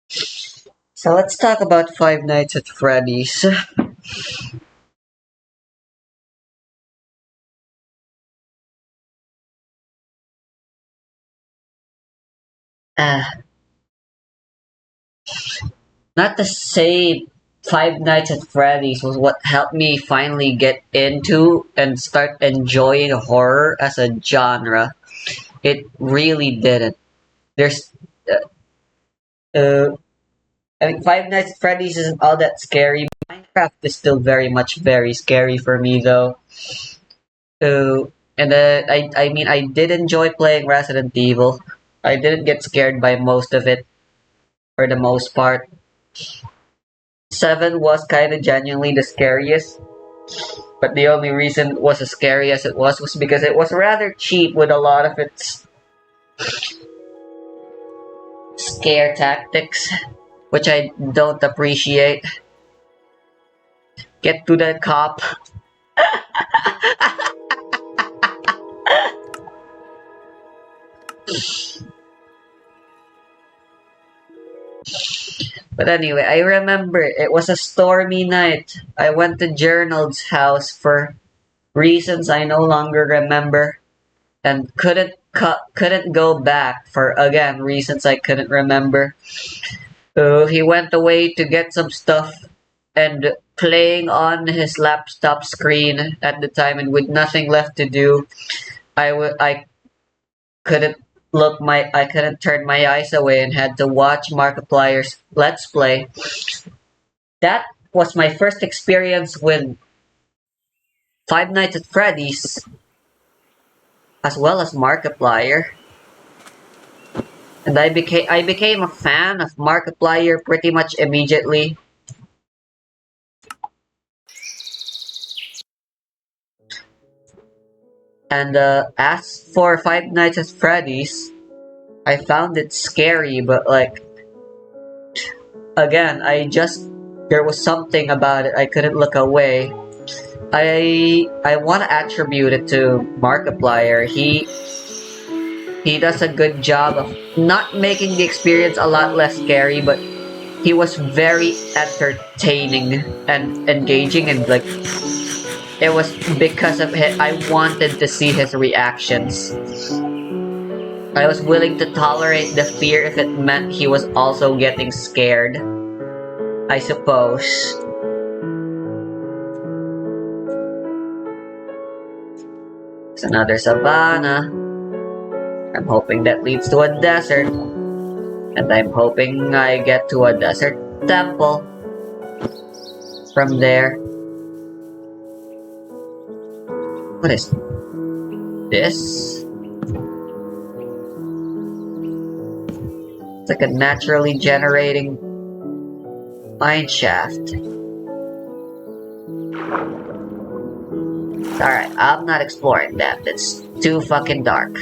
So let's talk about Five Nights at Freddy's. Uh, Not to say Five Nights at Freddy's was what helped me finally get into and start enjoying horror as a genre. It really didn't. There's, uh, uh, I mean, Five Nights at Freddy's isn't all that scary. Minecraft is still very much very scary for me though. And I mean, I did enjoy playing Resident Evil. I didn't get scared by most of it for the most part. Seven was kind of genuinely the scariest, but the only reason it was as scary as it was because it was rather cheap with a lot of its scare tactics, which I don't appreciate. Get to the cop. But anyway, I remember it was a stormy night. I went to Journald's house for reasons I no longer remember and couldn't go back for again reasons I couldn't remember. He went away to get some stuff and playing on his laptop screen at the time and with nothing left to do, I couldn't I couldn't turn my eyes away and had to watch Markiplier's Let's Play. That was my first experience with Five Nights at Freddy's as well as Markiplier. And I became a fan of Markiplier pretty much immediately. And as for Five Nights at Freddy's, I found it scary, but like again, there was something about it I couldn't look away. I want to attribute it to Markiplier. He does a good job of not making the experience a lot less scary, but he was very entertaining and engaging, and like it was because of it I wanted to see his reactions. I was willing to tolerate the fear if it meant he was also getting scared, I suppose. It's another savanna. I'm hoping that leads to a desert. And I'm hoping I get to a desert temple from there. What is this? It's like a naturally generating mine shaft. Alright, I'm not exploring that. It's too fucking dark.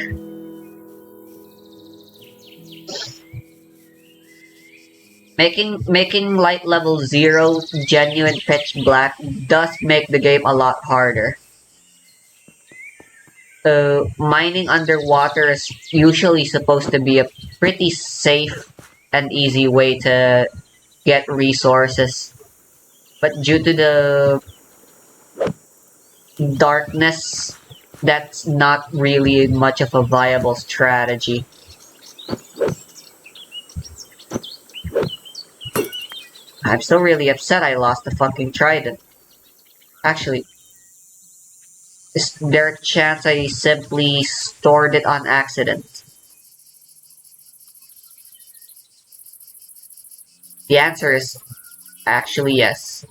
Making light level 0 genuine pitch black does make the game a lot harder. Mining underwater is usually supposed to be a pretty safe and easy way to get resources. But due to the darkness, that's not really much of a viable strategy. I'm still really upset I lost the fucking trident. Actually, is there a chance I simply stored it on accident? The answer is actually yes.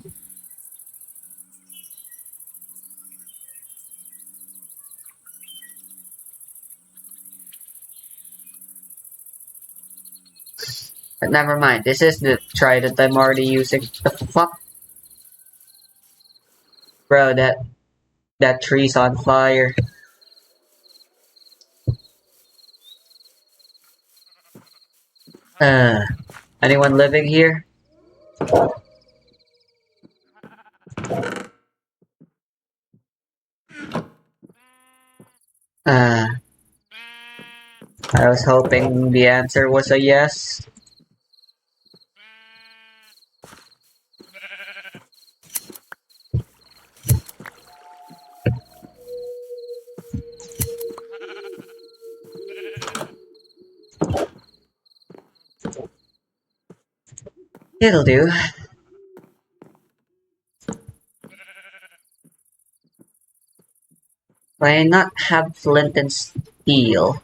But never mind, this is the trident I'm already using. The fuck? Bro, that tree's on fire. Uh, Anyone living here? Uh, I was hoping the answer was a yes. It'll do. Why not have flint and steel?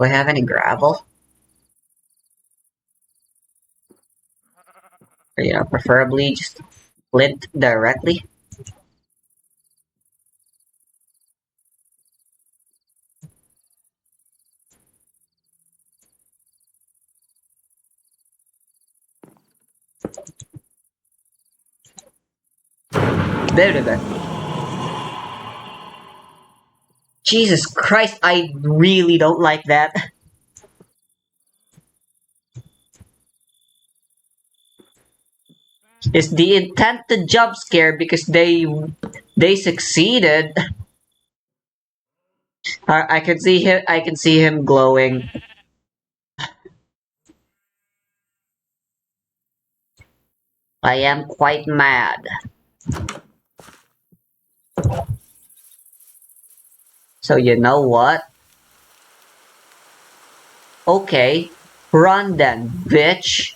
Do I have any gravel? Or, preferably just flint directly. Blah, blah, blah. Jesus Christ, I really don't like that. Is the intent to jump scare because they succeeded? I can see him. I can see him glowing. I am quite mad. So you know what? Okay, run then, bitch.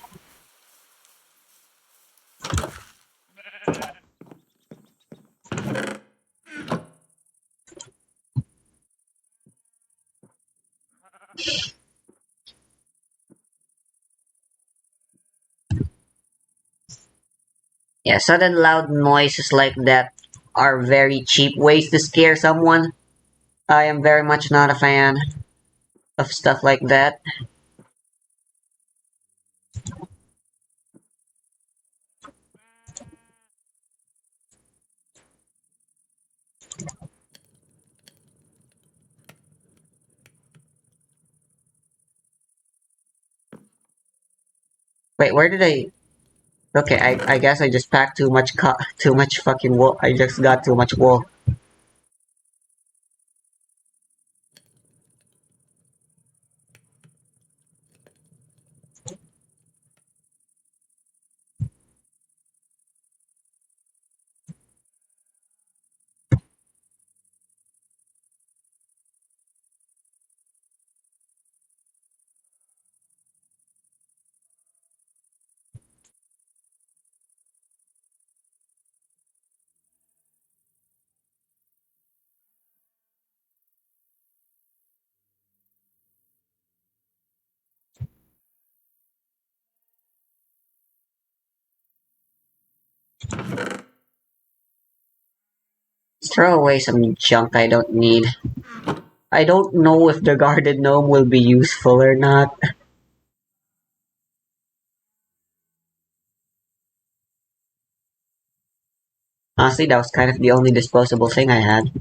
Yeah, sudden loud noises like that are very cheap ways to scare someone. I am very much not a fan of stuff like that. Wait, where did I? Okay, I guess I just packed too much fucking wool. I just got too much wool. Throw away some junk I don't need. I don't know if the guarded gnome will be useful or not. Honestly, that was kind of the only disposable thing I had.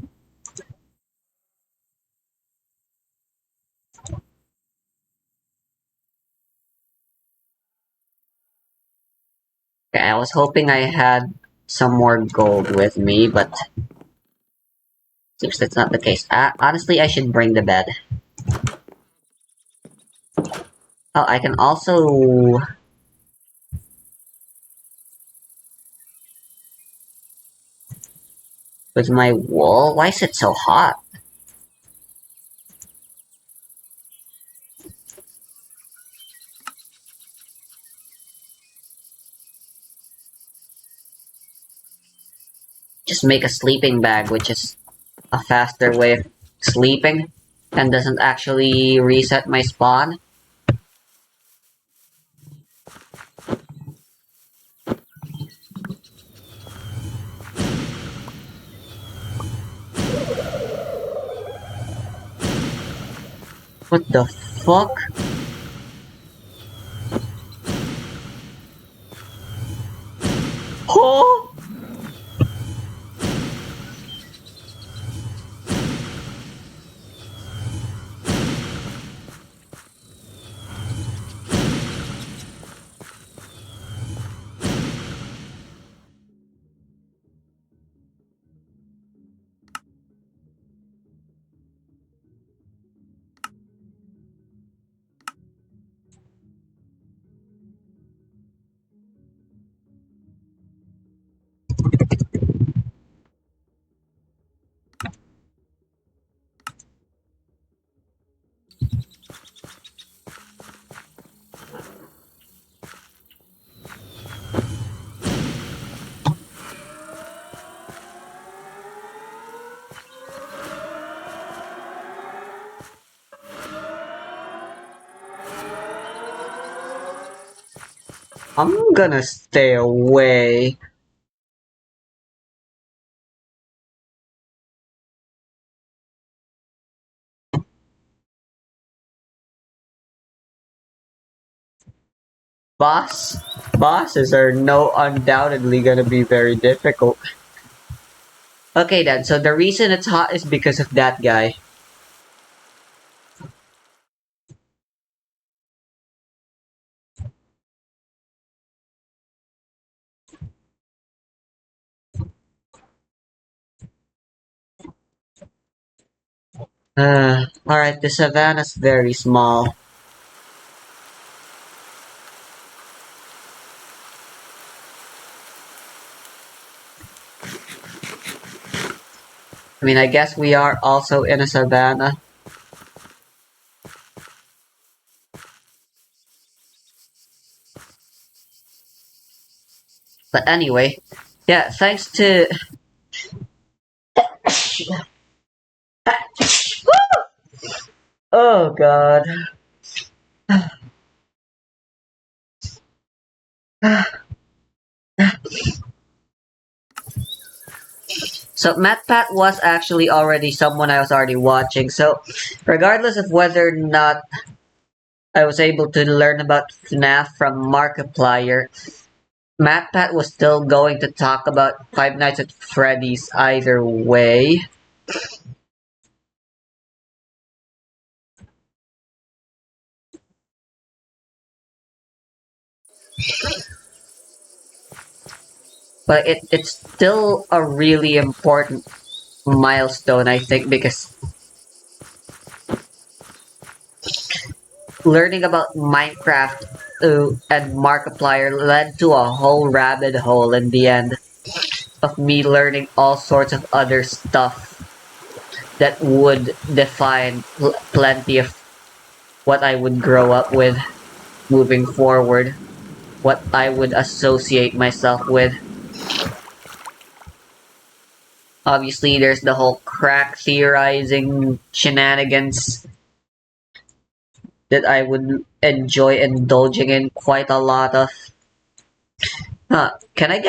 Okay, I was hoping I had some more gold with me, but seems that's not the case. Honestly, I should bring the bed. Oh, I can also... With my wool? Why is it so hot? Just make a sleeping bag, which is a faster way of sleeping and doesn't actually reset my spawn. What the fuck? Oh! I'm gonna stay away. Boss, bosses are no undoubtedly gonna be very difficult. Okay then, so the reason it's hot is because of that guy. Alright, the savannah's very small. I mean, I guess we are also in a savannah. But anyway, yeah, thanks to... Oh god. So MatPat was actually already someone I was already watching. So regardless of whether or not I was able to learn about FNAF from Markiplier, MatPat was still going to talk about Five Nights at Freddy's either way. But it's still a really important milestone, I think, because learning about Minecraft and Markiplier led to a whole rabbit hole in the end of me learning all sorts of other stuff that would define plenty of what I would grow up with moving forward, what I would associate myself with. Obviously, there's the whole crack theorizing shenanigans that I would enjoy indulging in quite a lot of. Huh, can I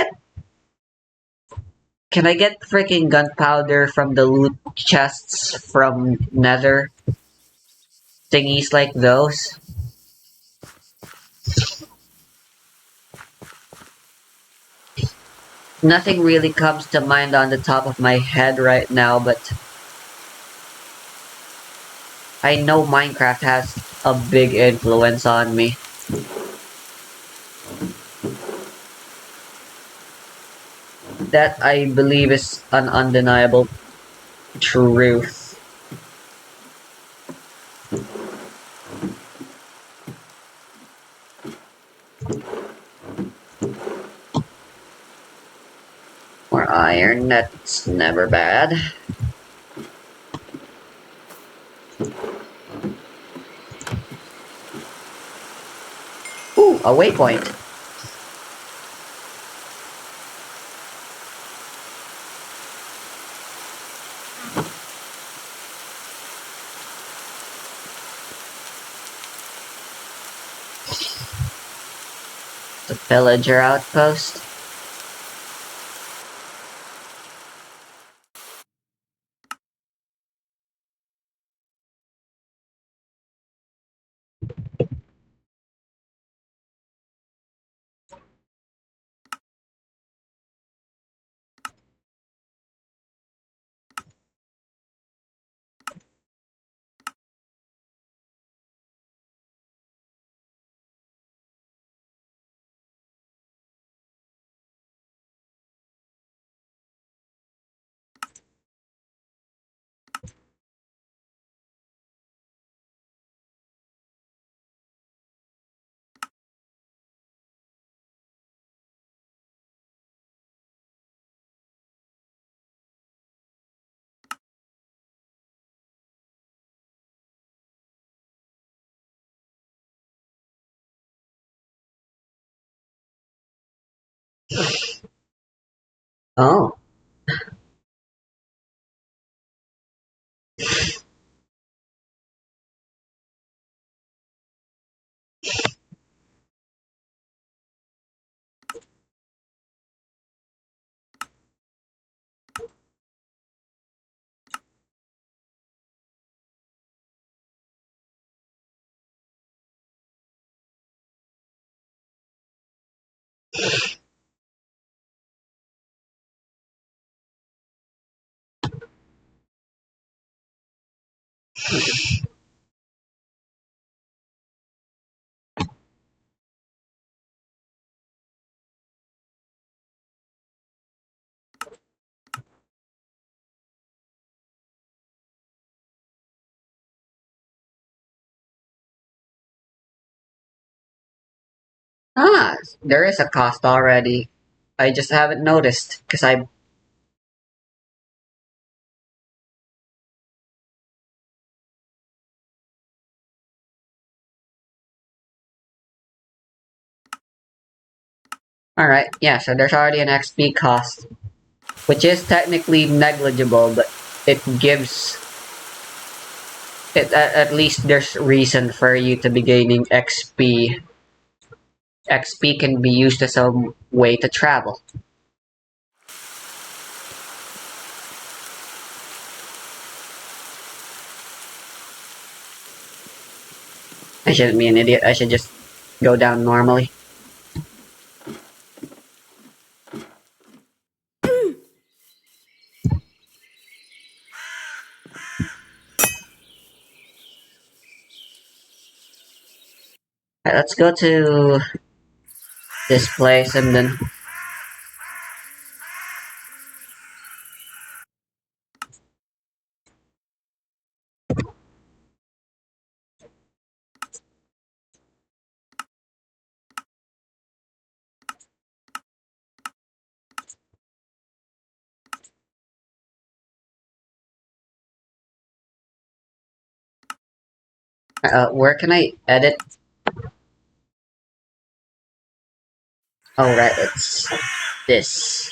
get freaking gunpowder from the loot chests from Nether? Thingies like those? Nothing really comes to mind on the top of my head right now, but I know Minecraft has a big influence on me. That I believe is an undeniable truth. More iron, that's never bad. Ooh, a waypoint. The villager outpost. Oh. Ah, there is a cost already. I just haven't noticed because I. Alright, yeah, so there's already an XP cost, which is technically negligible, but it gives. At least there's reason for you to be gaining XP. XP can be used as a way to travel. I shouldn't be an idiot. I should just go down normally. Alright, let's go to this place and then. Where can I edit? Oh, right, it's this.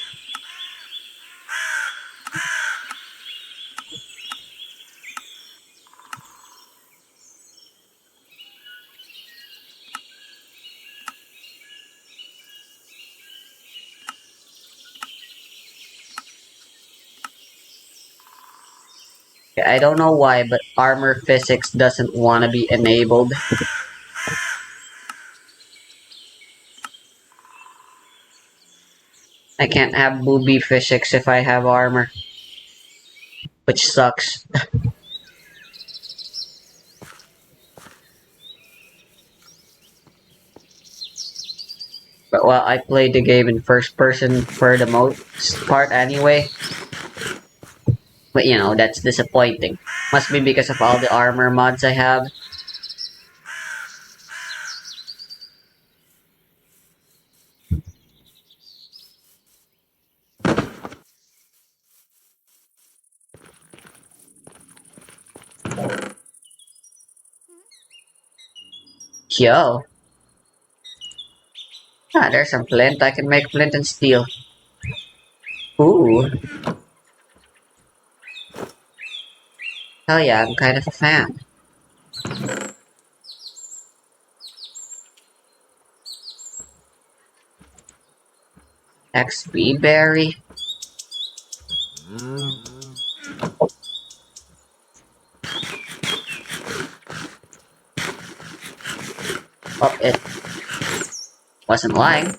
I don't know why, but armor physics doesn't want to be enabled. I can't have booby physics if I have armor, which sucks. But well, I played the game in first person for the most part anyway. But you know, that's disappointing. Must be because of all the armor mods I have. Yo. Ah, there's some flint. I can make flint and steel. Ooh. Hell yeah, I'm kind of a fan. XP berry. Oh, it wasn't lying.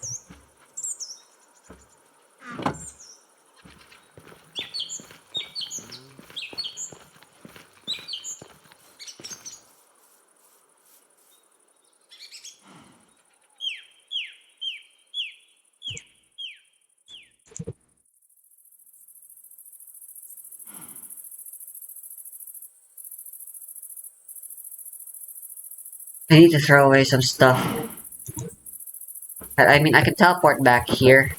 I need to throw away some stuff. I mean, I can teleport back here.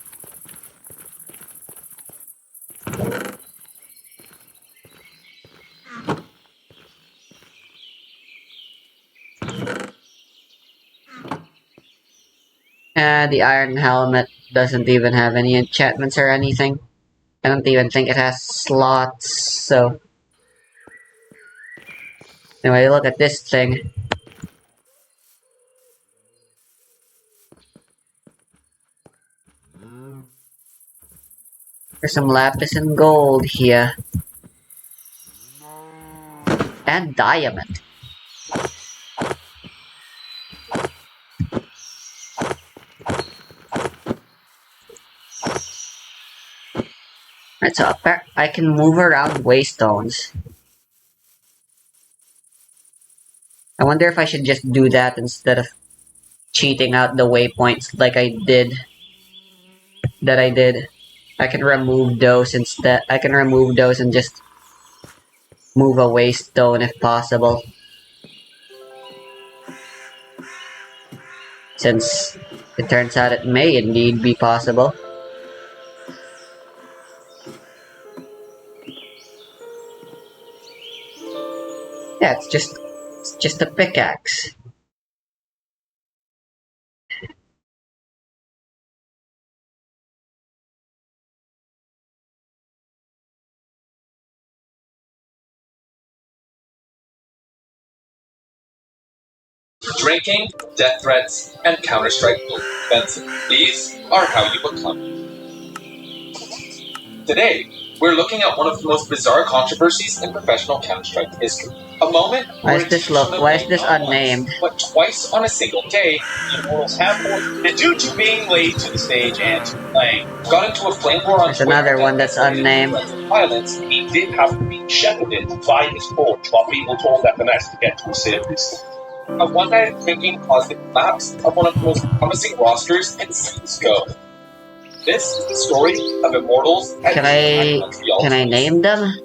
The iron helmet doesn't even have any enchantments or anything. I don't even think it has slots, so... Anyway, look at this thing. There's some lapis and gold here. And diamond. So I can move around waystones. I wonder if I should just do that instead of cheating out the waypoints like I did. I can remove those instead. I can remove those and just move a waystone if possible. Since it turns out it may indeed be possible. Yeah, it's just a pickaxe. Drinking, death threats, and Counter-Strike offensive. These are how you become. Today, we're looking at one of the most bizarre controversies in professional Counter-Strike history. A moment Why where is a team this should have why is played this not once, unnamed? but twice on a single day. The Immortals have forfeited due to being late to the stage and to playing. Got into a flame war on There's Twitter another one that that's escalated to unnamed. threats of violence. He did have to be shepherded by his coach while people told FMS to get to the series. A one-night drinking caused the collapse of one of the most promising rosters in CSGO. This is the story of Immortals at Montreal. Can I name them?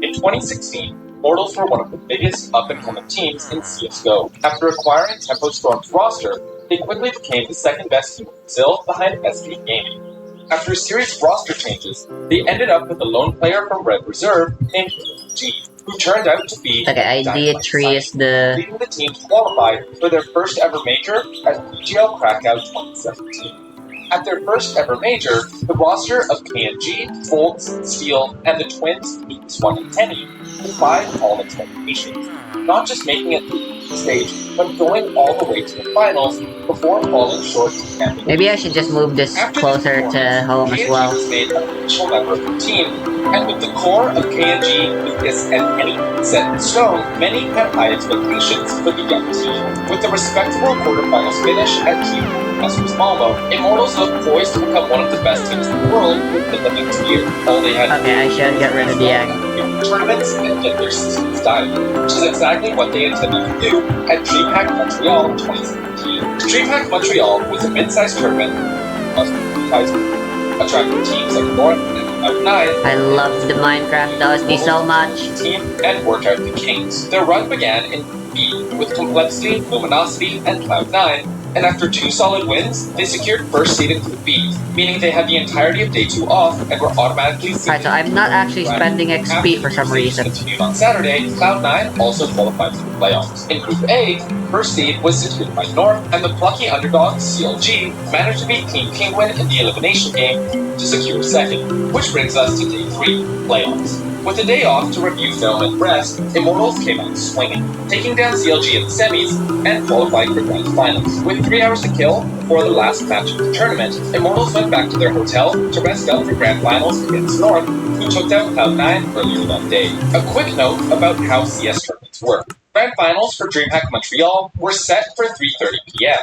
In 2016, Immortals were one of the biggest up-and-coming teams in CSGO. After acquiring Tempo Storm's roster, they quickly became the second-best team in Brazil behind SK Gaming. After a series of roster changes, they ended up with a lone player from Red Reserve named G, who turned out to be Okay, idea tree is the leading the team to qualify for their first ever major at PGL Krakow 2017. At their first ever major, the roster of KNG, Bolts, Steel, and the twins Lucas 1 and Kenny defied all expectations, not just making it through the stage, but going all the way to the finals before falling short of camping. Maybe I should just move this closer to home as well. KNG was made an official member of the team, and with the core of KNG, Lucas, and Kenny set in stone, many had high expectations for the young team. With a respectable quarterfinals finish at Team Masters Malmo, Immortals looked poised to become one of the best teams in the world within the next year. All they had to Okay, I should get rid of the egg. Tournaments and get their seasons done, which is exactly what they intended to do at DreamHack Montreal 2017. DreamHack Montreal was a mid-sized tournament attracting teams like North and Cloud9. I love the Minecraft OST so much. Team and work out the Kings. Their run began in B with Complexity, Luminosity, and Cloud9. And after 2 solid wins, they secured first seed into the B, meaning they had the entirety of day 2 off and were automatically seeded. Alright, so I'm not actually spending XP for some reason. Continued on Saturday, Cloud9 also qualified for the playoffs. In Group A, first seed was secured by North, and the plucky underdog CLG managed to beat Team Penguin in the elimination game to secure second, which brings us to day 3, playoffs. With a day off to review film and rest, Immortals came out swinging, taking down CLG in the semis and qualifying for grand finals. With 3 hours to kill before the last match of the tournament, Immortals went back to their hotel to rest up for grand finals against North, who took down Cloud9 earlier that day. A quick note about how CS tournaments work. Grand finals for DreamHack Montreal were set for 3:30 p.m.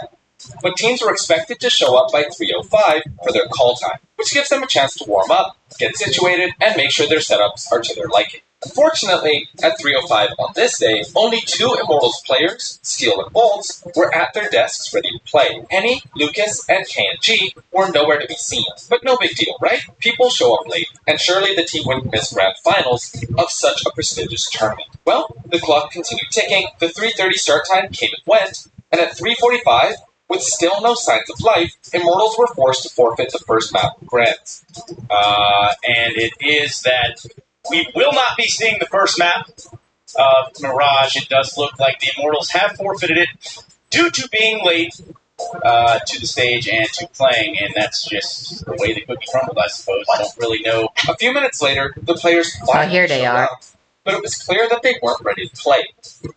But teams were expected to show up by 3:05 for their call time, which gives them a chance to warm up, get situated, and make sure their setups are to their liking. Unfortunately, at 3:05 on this day, only 2 Immortals players, Steel and Bolts, were at their desks ready to play. Penny, Lucas, and KNG were nowhere to be seen. But no big deal, right? People show up late, and surely the team wouldn't miss grand finals of such a prestigious tournament. Well, the clock continued ticking, the 3:30 start time came and went, and at 3:45, with still no signs of life, Immortals were forced to forfeit the first map of Grands. And it is that we will not be seeing the first map of Mirage. It does look like the Immortals have forfeited it due to being late to the stage and to playing, and that's just the way the cookie crumbled, I suppose. I don't really know. A few minutes later, the players finally here they showed are. up, but it was clear that they weren't ready to play.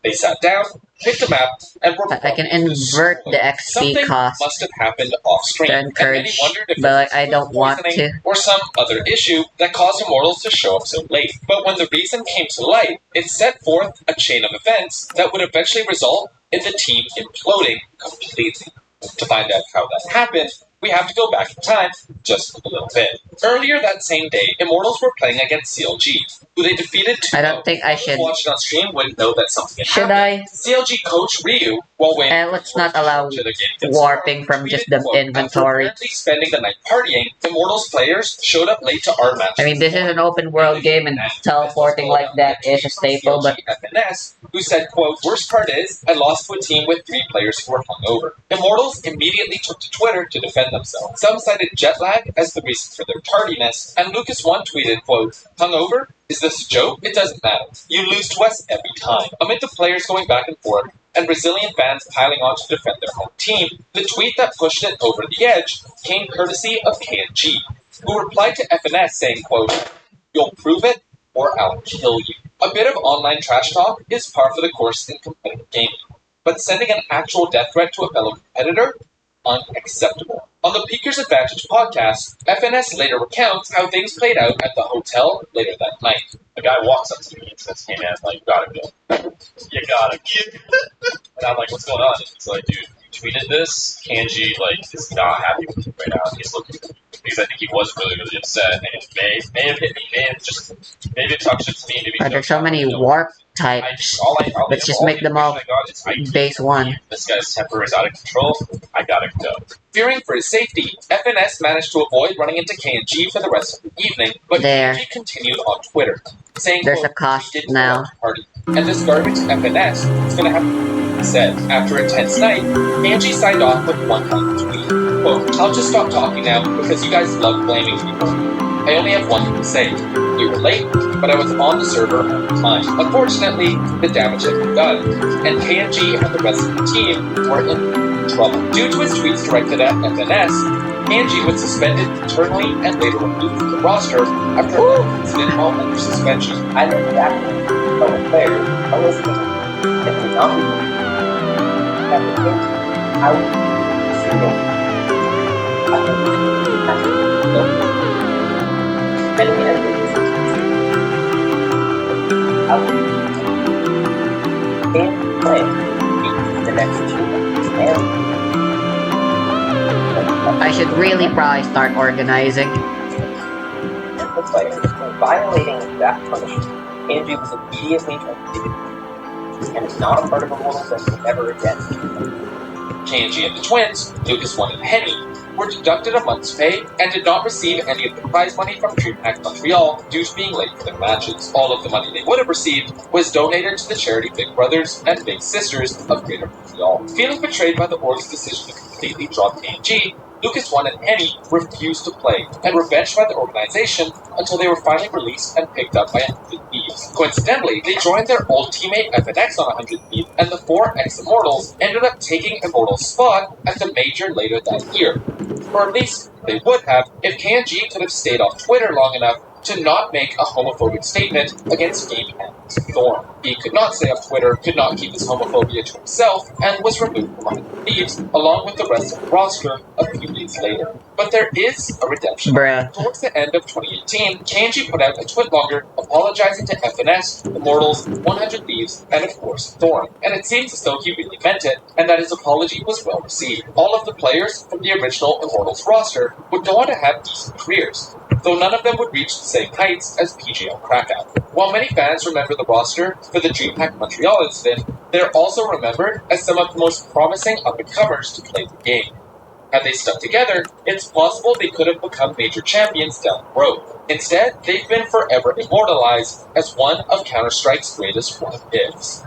They sat down, picked a map, and were I can invert the XP Something cost must have happened off screen, to and many encourage, wondered if but it was I don't want poisoning to. or some other issue that caused Immortals to show up so late. But when the reason came to light, it set forth a chain of events that would eventually result in the team imploding completely. To find out how that happened, We have to go back in time just a little bit. Earlier that same day, Immortals were playing against CLG, who they defeated 2-0. I don't think I should. Those watching on stream wouldn't know that something had Should happened. I? CLG coach Ryu, while waiting And let's not allow to the game against warping from tweeted, just the quote, inventory. After apparently spending the night partying, Immortals players showed up late to our match. I mean, this is an open world game and teleporting like that is a staple, but FNS, who said, quote, worst part is, I lost to a team with 3 players who were hungover. Immortals immediately took to Twitter to defend themselves. Some cited jet lag as the reason for their tardiness, and Lucas1 tweeted, quote, hungover? Is this a joke? It doesn't matter. You lose to us every time. Amid the players going back and forth, and Brazilian fans piling on to defend their home team, the tweet that pushed it over the edge came courtesy of KNG, who replied to FNS saying, quote, you'll prove it or I'll kill you. A bit of online trash talk is par for the course in competitive gaming, but sending an actual death threat to a fellow competitor? Unacceptable. On the Peakers Advantage podcast, FNS later recounts how things played out at the hotel later that night. A guy walks up to me and says, hey man, like, you gotta go. You gotta go. And I'm like, what's going on? And he's like, dude, you tweeted this. Kanji, like, is not happy with you right now. He's looking at me. Because I think he was really, really upset. And it may have hit me, maybe it touched it to me. Maybe there's so many warp types. Let's just make them all base 1. This guy's temper is out of control. I gotta go. Fearing for his safety, FNS managed to avoid running into KNG for the rest of the evening, but KNG continued on Twitter, saying, there's a cost now. Party. And this garbage FNS is gonna have to be said. After a tense night, KNG signed off with one kind tweet. Quote, I'll just stop talking now because you guys love blaming people. I only have one thing to say. We were late, but I was on the server at the time. Unfortunately, the damage had been done, and KNG and the rest of the team were in trouble. Due to his tweets directed at FNS, KNG was suspended internally and later removed from the roster after an incident while under suspension. I know exactly how the players are listening. If we not be after this, I would be single. I would be and we end this. I would be and play the next 2 months. I should really probably start organizing. The players for violating that punishment. Angie was immediately terminated and is not a part of Immortal System ever again. KNG and the twins, Lucas1 and Henny, were deducted a month's pay and did not receive any of the prize money from DreamHack Montreal due to being late for their matches. All of the money they would have received was donated to the charity Big Brothers and Big Sisters of Greater Montreal. Feeling betrayed by the org's decision to completely drop KNG, Lucas1 and Henny refused to play and were benched by the organization until they were finally released and picked up by 100 Thieves. Coincidentally, they joined their old teammate FNX on 100 Thieves, and the 4 ex-Immortals ended up taking Immortal's spot at the major later that year. Or at least they would have if KNG could have stayed off Twitter long enough to not make a homophobic statement against Game Hand's Thorn. He could not stay off Twitter, could not keep his homophobia to himself, and was removed from 100 Thieves, along with the rest of the roster a few days later. But there is a redemption. Bruh. Towards the end of 2018, KNG put out a tweet longer apologizing to FNS, Immortals, 100 Thieves, and of course Thorn. And it seems as though he really meant it, and that his apology was well received. All of the players from the original Immortals roster would go on to have decent careers, though none of them would reach the same heights as PGL Krakow. While many fans remember the roster for the DreamHack Montreal incident, they are also remembered as some of the most promising up-and-comers to play the game. Had they stuck together, it's possible they could have become major champions down the road. Instead, they've been forever immortalized as one of Counter-Strike's greatest what-ifs.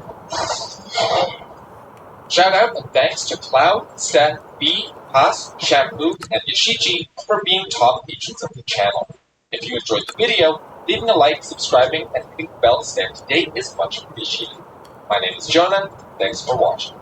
Shout out and thanks to Cloud, Stan, B, Haas, Shampoo, and Yoshiji for being top patrons of the channel. If you enjoyed the video, leaving a like, subscribing, and hitting the bell to stay up to date is much appreciated. My name is Jonah, thanks for watching.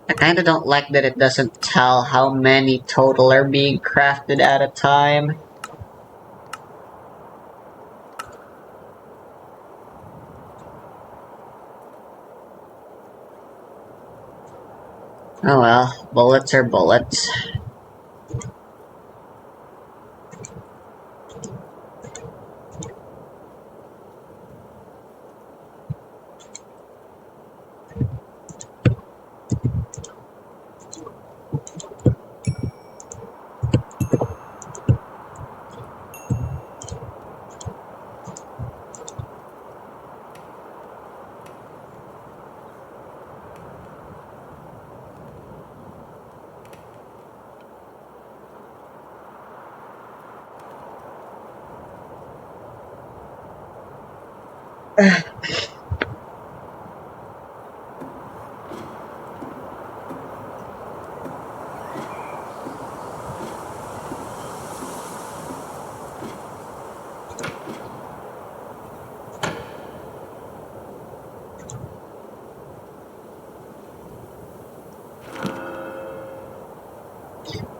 I kinda don't like that it doesn't tell how many total are being crafted at a time. Oh well, bullets are bullets.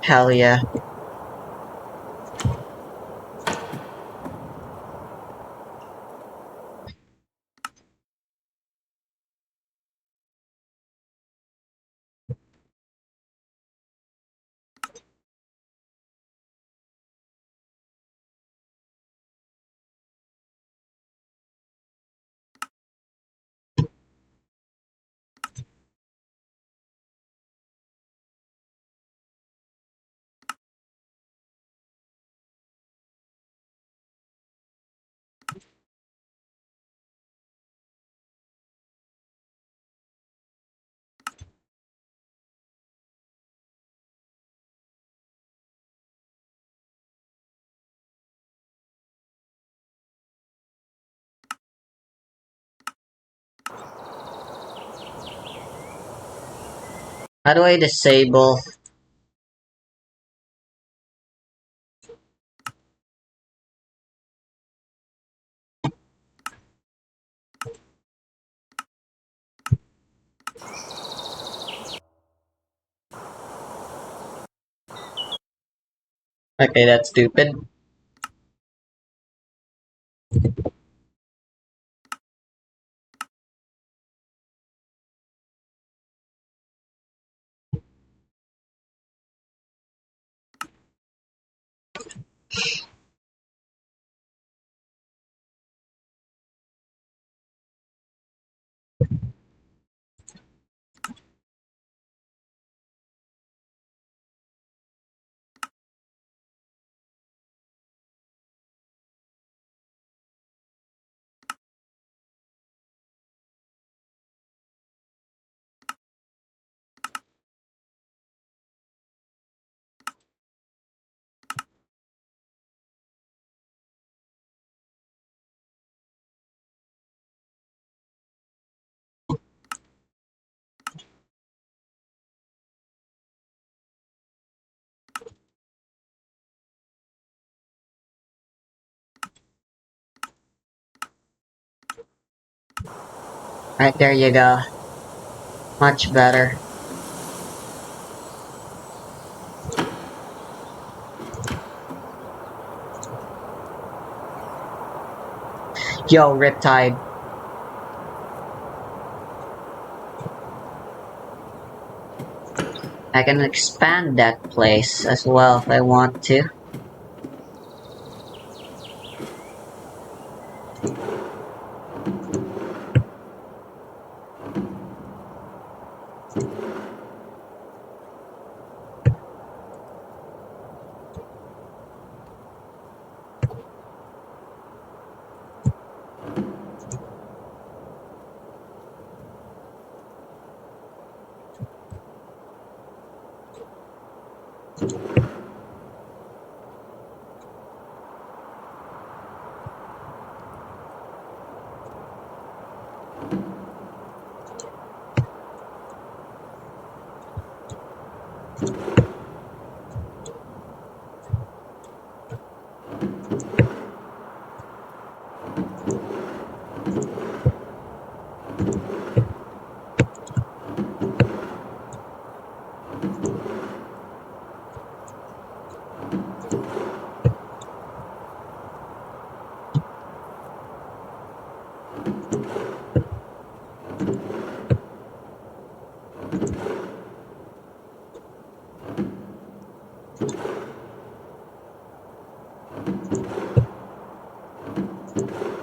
Hell yeah. How do I disable? Okay, that's stupid. Right, there you go. Much better. Yo, Riptide. I can expand that place as well if I want to.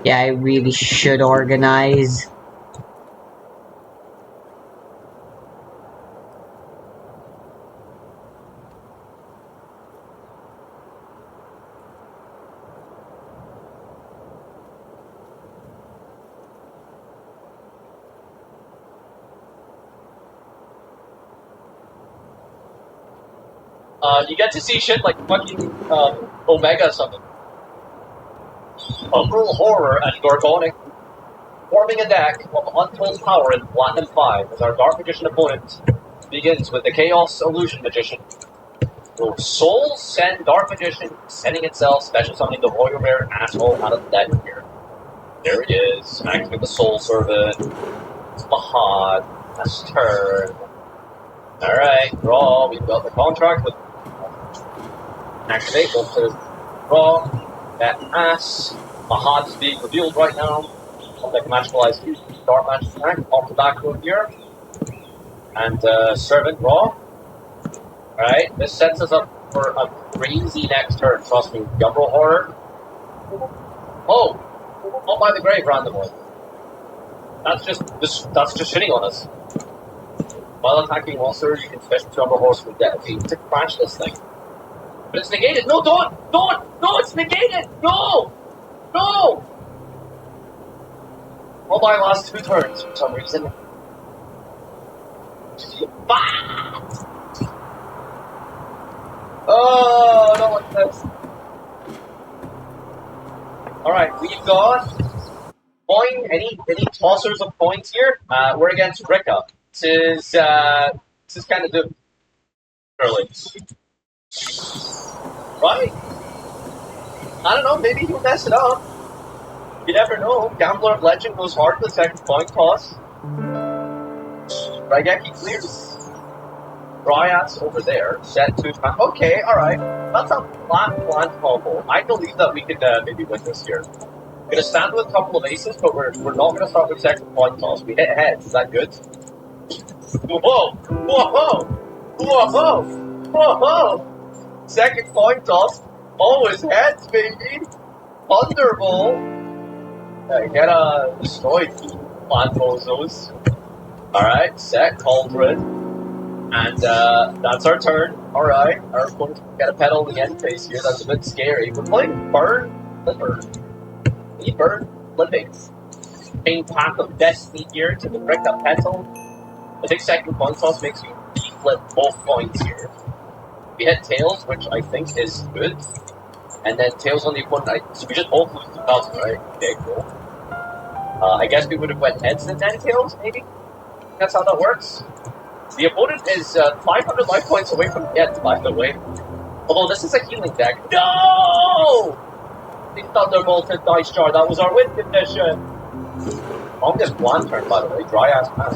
Yeah, I really should organize. You get to see shit like fucking Omega or something. Uncle Horror and Gorgonic. Forming a deck of Untold Power in Platinum 5 as our Dark Magician opponent begins with the Chaos Illusion Magician. So Soul Send Dark Magician sending itself, special summoning the Royal Rare Asshole out of the deck here. There it is. Activate the Soul Servant. It's Mahad. That's turn. Alright, draw. We've got the contract with activate. Go to draw. That ass. Mahad is being revealed right now. Like Magicalized Dark Magic attack off the back row here. And Servant draw. Alright, this sets us up for a crazy next turn. Trust me, Gumroll Horror. Oh! Not by the grave randomly. That's just shitting on us. While attacking monster, you can special Gumroll Horror from death to crash this thing. But it's negated! No, don't! No, it's negated! No! No! All my last 2 turns for some reason. Oh, I don't like this. Alright, we've got coin. Any tossers of points here? We're against Rika. This is kind of doomed. Early. Right? I don't know, maybe he'll mess it up. You never know. Gambler of Legend goes hard for the second coin toss. Raigeki clears. Dryads over there. Set 2 times. Okay, alright. That's a flat combo. I believe that we could maybe win this here. We're gonna stand with a couple of aces, but we're not gonna start with second coin toss. We hit heads. Is that good? Whoa! Whoa! Whoa! Whoa! Second coin toss. Always heads, baby! Thunderbolt! Get destroyed, Planbozos. Alright, set Cauldron. And that's our turn. Alright, our opponent's got a pedal the end phase here. That's a bit scary. We're playing Burn Flipper. We burn flipping. Chain Path of Destiny here to the break up petal. I think second coin toss makes you flip both coins here. We hit tails, which I think is good. And then tails on the opponent. So we just both lose 2,000, right? Okay, cool. I guess we would have went heads and then tails, maybe? That's how that works. The opponent is 500 life points away from death, by the way. Although this is a healing deck. No! The Thunderbolted Dice Jar, that was our win condition. Longest one turn, by the way. Dry ass pass.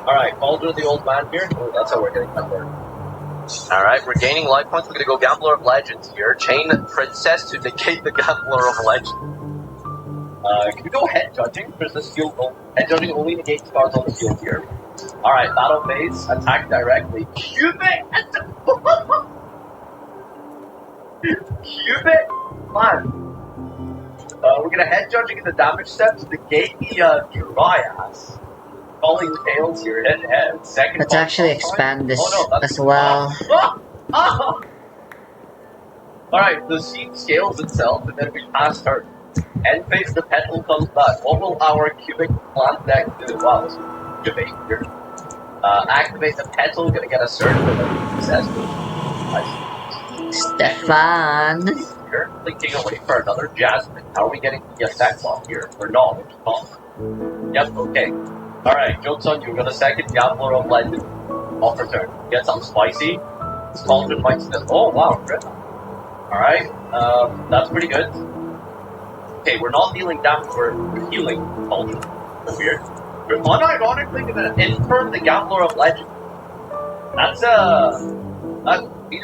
Alright, Cauldron the Old Man here. Oh, that's how we're getting that work. Alright, we're gaining life points. We're gonna go Gambler of Legends here. Chain Princess to negate the Gambler of Legends. Can we go head judging? There's this field goal. Head judging only negates cards on the field here. Alright, battle phase. Attack directly. Cubic! Cubic? Man. We're gonna head judging in the damage step to negate the Dryas. Calling tails here, head. Second. Let's actually expand this as well. Alright, the seed scales itself, and then we pass turn. End phase, the petal comes back. What will our cubic plant deck do? Wow, debate here. Activate the petal, gonna get a surge with it. Successful. Nice. Stefan. You're linking away for another Jasmine. How are we getting the effect off here? Or not? Yep, okay. Alright, joke's on you. We're gonna second Gambler of Legend. Off return. Get something spicy. This Cauldron might still. Oh, wow, good. Alright, that's pretty good. Okay, we're not dealing damage, we're healing Cauldron. Weird. We're unironically gonna infirm the Gambler of Legend. That's, he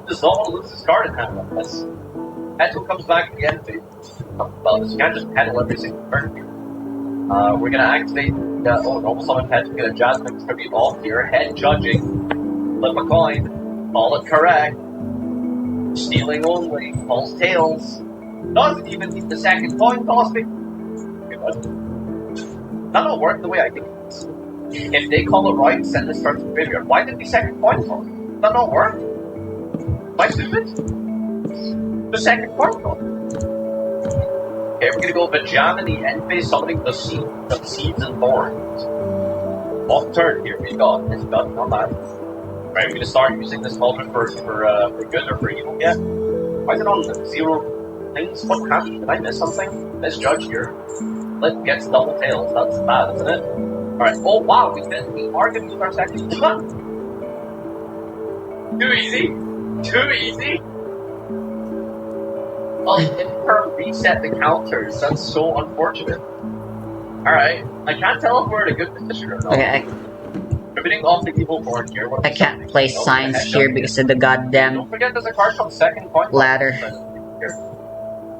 does not want to lose his card in hand like this. Petal comes back at the end phase. Well, this can't just pedal every single turn here. We're gonna activate normal summon head. We're gonna Jasmine tribute off here. Head judging. Flip a coin. Call it correct. Stealing only. Calls tails. Doesn't even need the second coin tossing. That don't work the way I think it is. If they call it right, send this turn to the graveyard. Why did the second coin toss? That don't work? Am I stupid? The second coin toss. Okay, we're gonna go Vajam in the end phase, summoning the seeds and thorns. Off turn here, we got this gun, not bad. Right, we're gonna start using this cauldron for good or for evil yet. Why is it on 0 things? What happened? Did I miss something? Misjudge here. Let's get double tails. That's bad, isn't it? Alright. Oh wow, we are gonna use our second. Too easy? Too easy? Oh, it didn't reset the counters. That's so unfortunate. Alright. I can't tell if we're in a good position or not. Okay, Riveting off the evil board here. I can't place signs here because of the goddamn Don't forget there's a card called second coin. ladder.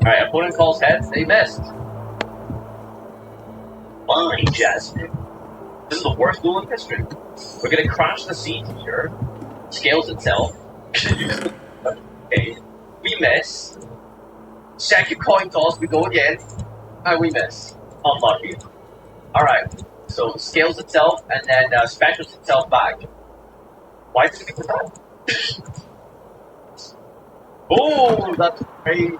Alright, opponent calls heads. They missed. Fine, Jasmine. This is the worst duel in history. We're gonna crash the seat here. Scales itself. Okay. We miss. Second coin toss, we go again. And we miss. Unlucky. Alright. So scales itself and then specials itself back. Why did it do that? Oh, that's great.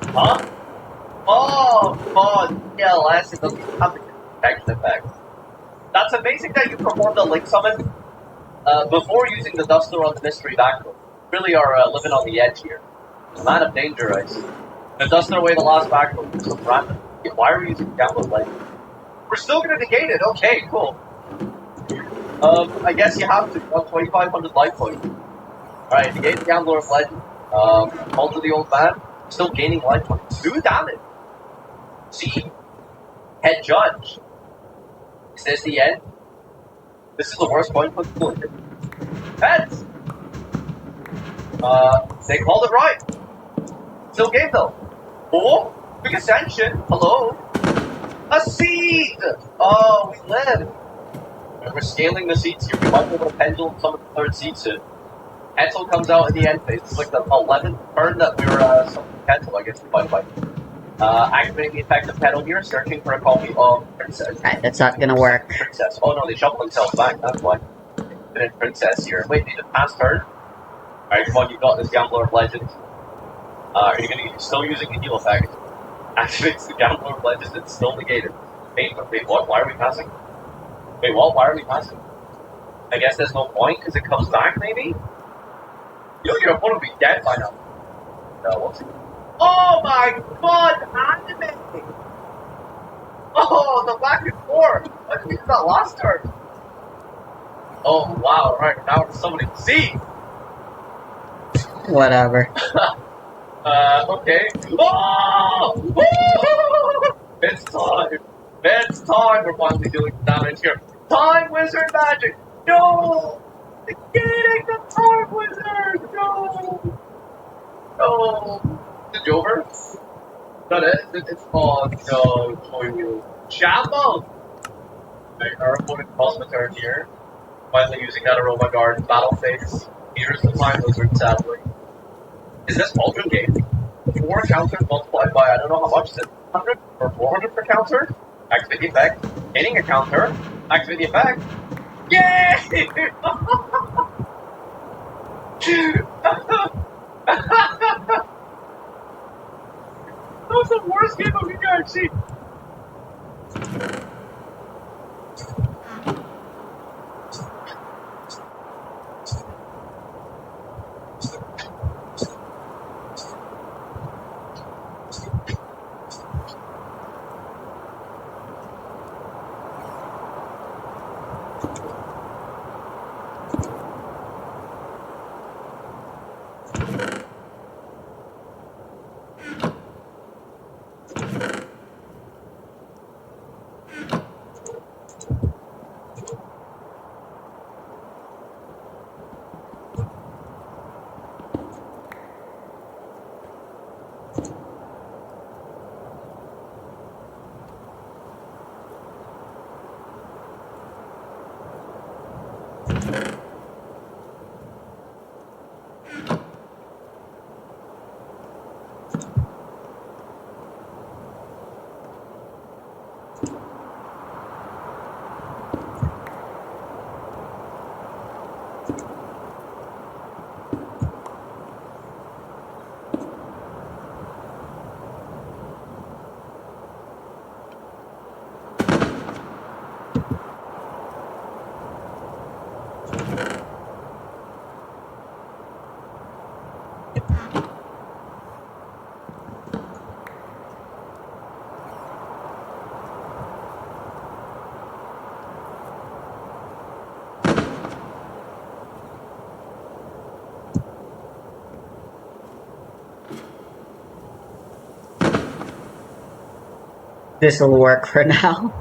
Huh? Oh, God. TLS, it doesn't have the protection effect. That's amazing that you performed a link summon before using the Duster on the mystery backroom. Really are living on the edge here. Man of danger, I see. The Duster away the last backroom. Some random. Why are we using download light? We're still gonna negate it. Okay, cool. I guess you have to. 2,500 life points. Alright, negate the Gambler of Legend. Alter the old man. Still gaining life points. 2 damage. See? Head judge. Is this the end? This is the worst point for the Heads! They called it right. Still game though. Oh, big ascension. Hello. A seed! Oh, we live. And we're scaling the seats here. We might be able to pendulum some of the third seat soon. Pencil comes out in the end phase. It's like the 11th turn that we were Pencil, I guess, by the way. Activating the effect of pedal here, searching for a copy of Princess. Alright, that's not gonna work. Princess. Oh no, they shuffle themselves back, that's why. Infinite Princess here. Wait, they just passed turn? Alright, come on, you got this Gambler of Legends. Are you gonna still using the heal effect? Activates the Gambler of Legends, it's still negated. Wait, what? Why are we passing? Wait, what? Why are we passing? I guess there's no point because it comes back, maybe? Your opponent will be dead by now. No, what's it? Oh my god, anime! Oh, the back and forth! I didn't use that last turn. Oh wow, right, now we're summoning C! Whatever. Okay. Oh! It's time! It's time! We're finally doing damage here. Time Wizard Magic! No! Getting the Time Wizard! No! No! Is it over? Is that it? It's oh no, Toyu. Shambo! Right, our opponent calls the turn here. Finally using that Aroma Guard battle phase. Here's the Time Wizard, sadly. Is this Ultra game? 4 counters multiplied by I don't know how much, is it 100 or 400 per counter? Activate the effect. Hitting a counter. Activate the effect. Yay! That was the worst game of the I've seen. this will work for now.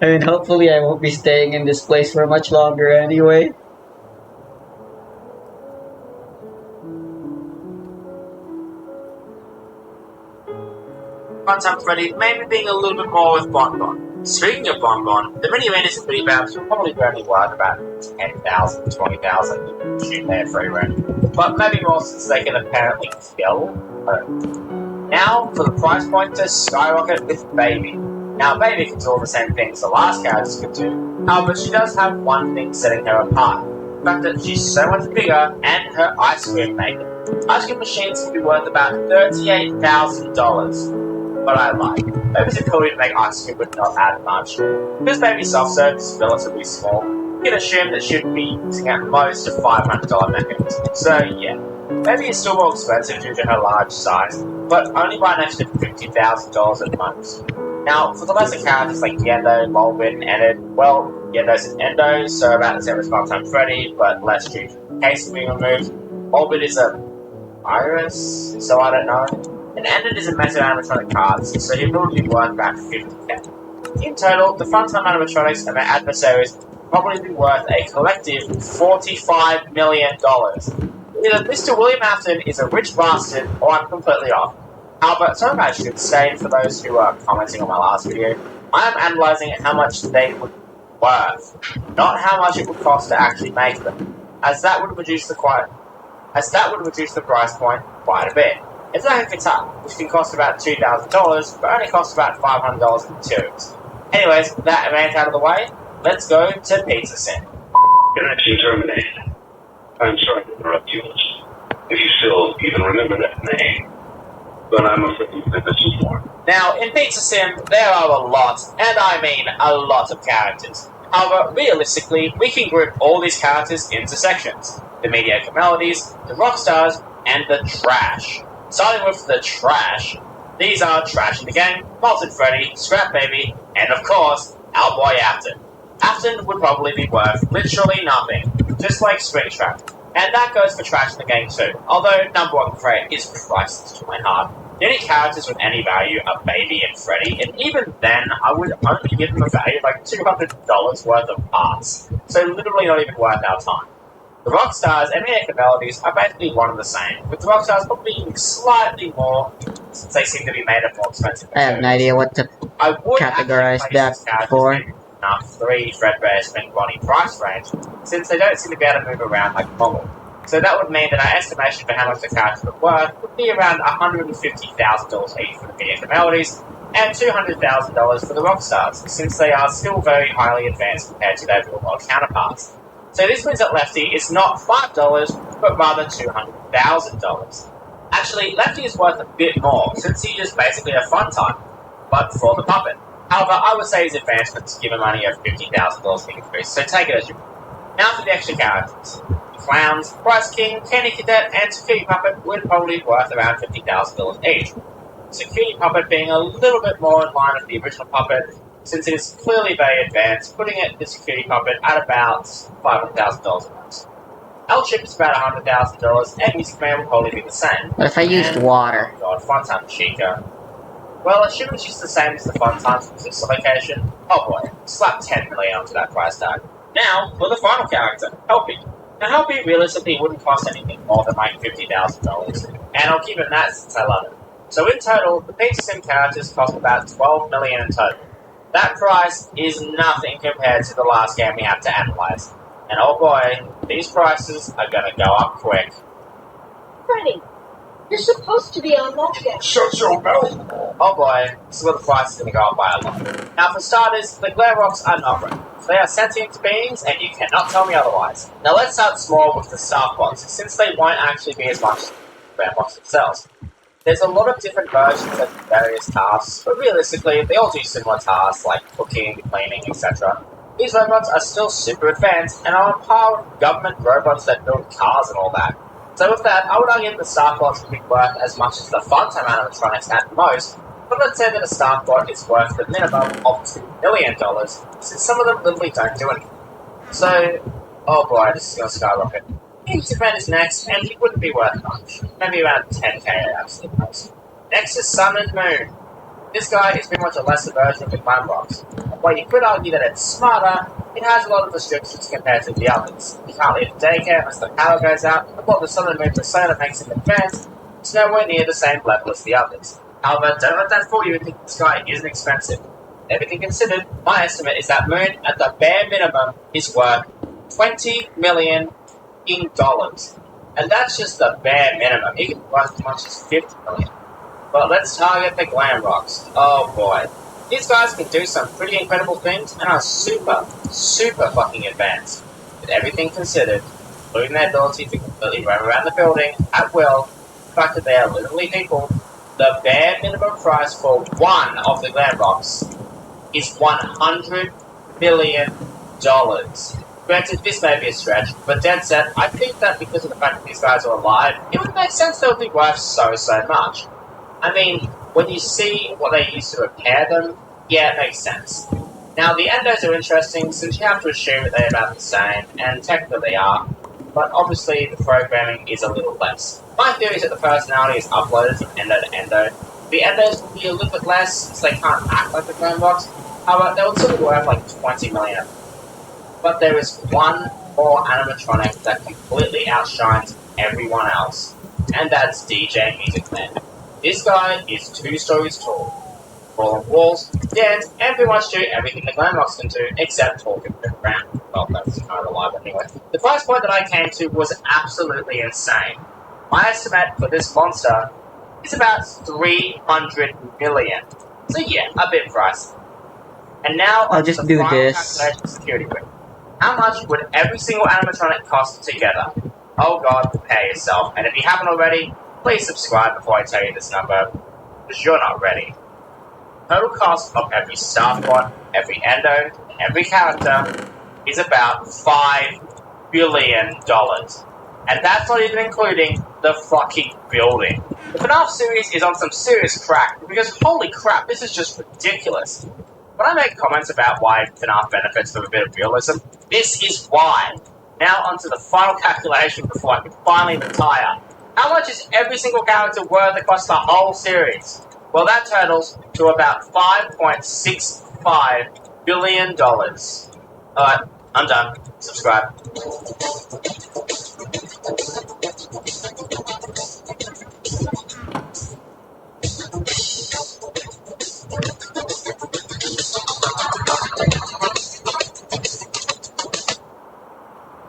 I mean, hopefully I won't be staying in this place for much longer anyway. Funtime Freddy maybe being a little bit more with Bonbon. Speaking of Bonbon, the mini event is pretty bad, so we'll probably be only worth about 10,000, 20,000 shoot their free rent. But maybe more since they can apparently kill her. Now, for the price point to skyrocket with Baby. Now, Baby can do all the same things the last characters could do, however, she does have one thing setting her apart. The fact that she's so much bigger and her ice cream making. Ice cream machines can be worth about $38,000. But I like. Baby's ability to make ice cream would not add much. Because Baby's soft serve is relatively small, you can assume that she'd be using at most a $500 mechanism. So yeah, Baby is still more expensive due to her large size, but only by an extra $50,000 at most. Now, for the lesser characters like Yendo, Bulbin, and Enid, well, Yendo's an Endo, so about the same as Funtime Freddy, but less due to the case being removed. Bulbin is a Iris, so I don't know. And Enid is a meta animatronic cards, so he'll probably be worth about 50k. In total, the Funtime animatronics and their adversaries will probably be worth a collective $45 million. Either Mr. William Afton is a rich bastard, or I'm completely off. However, something I should say for those who are commenting on my last video, I am analysing how much they would be worth, not how much it would cost to actually make them, as that would reduce the price point quite a bit. It's like a guitar, which can cost about $2,000, but only costs about $500 in materials. Anyways, that rant out of the way, let's go to Pizza Sim. Connection terminated. I'm sorry to interrupt you, if you still even remember that name, but I'm afraid you've been missing more. Now, in Pizza Sim, there are a lot, and I mean a lot of characters. However, realistically, we can group all these characters into sections. The mediocre melodies, the rock stars, and the trash. Starting with the trash, these are Trash in the Game, Molten Freddy, Scrap Baby, and of course, our boy Afton. Afton would probably be worth literally nothing, just like Springtrap. And that goes for Trash in the Game too, although number one crate is priceless to my heart. The only characters with any value are Baby and Freddy, and even then, I would only give them a value of like $200 worth of parts, so literally not even worth our time. The Rockstars and the Melodies are basically one and the same, with the Rockstars probably being slightly more, since they seem to be made of more expensive I have no idea what to I would categorize that for. in a 3 Fredbear Spring Bonnie price range, since they don't seem to be able to move around like normal. So that would mean that our estimation for how much the characters would worth would be around $150,000 each for the mediocre melodies, and $200,000 for the Rockstars, since they are still very highly advanced compared to their real-world counterparts. So this means that Lefty is not $5, but rather $200,000. Actually, Lefty is worth a bit more, since he is basically a fun time, but for the puppet. However, I would say his advancements give him only a $50,000 increase, so take it as you will. Now for the extra characters. The Clowns, Bryce King, Candy Cadet, and Security Puppet would probably be worth around $50,000 each. Security Puppet being a little bit more in line with the original Puppet, since it is clearly very advanced, putting it, the Security Puppet, at about $500,000 a month. L-Chip is about $100,000, and Music Man will probably be the same. What if I used water? Oh god, Funtime Chica. Well, assuming it's just the same as the Funtimes from this location, oh boy, slap $10 million onto that price tag. Now, for the final character, Helpy. Now, Helpy realistically wouldn't cost anything more than like $50,000, and I'll keep it that since I love it. So in total, the Pizza Sim characters cost about $12 million in total. That price is nothing compared to the last game we have to analyze. And oh boy, these prices are gonna go up quick. Freddy, you're supposed to be on lockdown. Shut your mouth! Oh boy, this is where the price is gonna go up by a lot. Now for starters, the Glare Rocks are not real. They are sentient beings, and you cannot tell me otherwise. Now let's start small with the Staff Box, since they won't actually be as much as the Glare Box themselves. There's a lot of different versions of various tasks, but realistically, they all do similar tasks like cooking, cleaning, etc. These robots are still super advanced and are on par with government robots that build cars and all that. So with that, I would argue that the Staffbot would be worth as much as the Funtime animatronics at most, but let's say that a Staffbot is worth the minimum of $2 million, since some of them literally don't do anything. So, oh boy, this is going to skyrocket. Music Man is next, and he wouldn't be worth much. Maybe around 10k at absolute most. Next is Sun and Moon. This guy is pretty much a lesser version of the Clan Box. While you could argue that it's smarter, it has a lot of restrictions compared to the others. You can't leave daycare unless the power goes out, and what the Sun and Moon persona makes in advance is nowhere near the same level as the others. However, don't let that fool you and think this guy isn't expensive. Everything considered, my estimate is that Moon, at the bare minimum, is worth $20 million in dollars. And that's just the bare minimum. He can be worth as much as $50 million. But let's target the Glam Rocks. Oh boy. These guys can do some pretty incredible things and are super fucking advanced. With everything considered, including their ability to completely run around the building at will, the fact that they are literally people, the bare minimum price for one of the Glam Rocks is $100 million. Granted, this may be a stretch, but dead set, I think that because of the fact that these guys are alive, it would make sense they would be worth so much. I mean, when you see what they use to repair them, yeah, it makes sense. Now, the endos are interesting since you have to assume that they're about the same, and technically they are, but obviously the programming is a little less. My theory is that the personality is uploaded from endo to endo. The endos will be a little bit less since they can't act like the Clan Box, however, they would still be worth like 20 million. But there is one more animatronic that completely outshines everyone else, and that's DJ Music Man. This guy is 2 stories tall, crawl on walls, dance, and pretty much do everything the Glam Box can do except talk and move around. Well, that's kind of a lie, but anyway. The price point that I came to was absolutely insane. My estimate for this monster is about 300 million. So yeah, a bit pricey. And now I'll just do this. Security quick. How much would every single animatronic cost together? Oh god, prepare yourself. And if you haven't already, please subscribe before I tell you this number, because you're not ready. Total cost of every staff bot, every endo, and every character is about $5 billion. And that's not even including the fucking building. The FNAF series is on some serious crack, because holy crap, this is just ridiculous. When I make comments about why FNAF benefits from a bit of realism, this is why. Now onto the final calculation before I can finally retire. How much is every single character worth across the whole series? Well, that totals to about $5.65 billion. Alright, I'm done. Subscribe.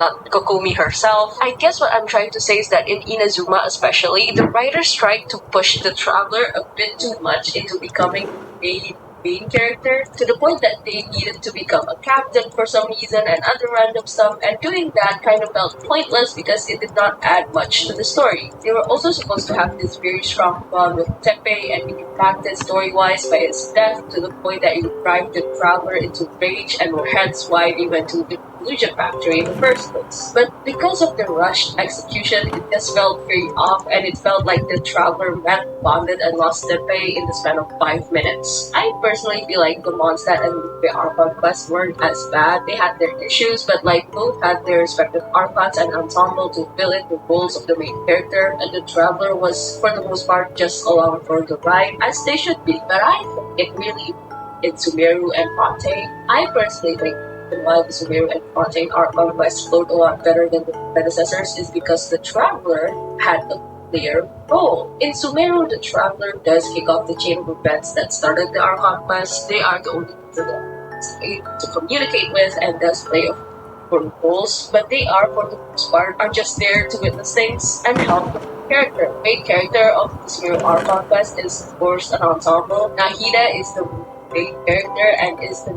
Not Kokumi herself. I guess what I'm trying to say is that in Inazuma especially, the writers tried to push the Traveler a bit too much into becoming a main character, to the point that they needed to become a captain for some reason and other random stuff, and doing that kind of felt pointless because it did not add much to the story. They were also supposed to have this very strong bond with Teppei and be impacted story-wise by his death to the point that it would drive the Traveler into rage, and hence why they went to the Illusion Factory in the first place. But because of the rushed execution, it just felt very off, and it felt like the Traveler met, bonded, and lost Teppei in the span of 5 minutes. I personally feel like the Mondstadt and the Archon quest weren't as bad. They had their issues, but like both had their respective Archons and ensemble to fill in the roles of the main character, and the Traveler was, for the most part, just along for the ride, as they should be. But I think it really in Sumeru and Fontaine. I personally think and why the Sumeru and Fontaine Archon quest flowed a lot better than the predecessors is because the Traveler had a clear role. In Sumeru, the Traveler does kick off the chain of events that started the Archon quest. They are the only people to communicate with and does play important roles, but they are, for the most part, are just there to witness things and help the character. The main character of the Sumeru Archon quest is, of course, an ensemble. Nahida is the main character and is the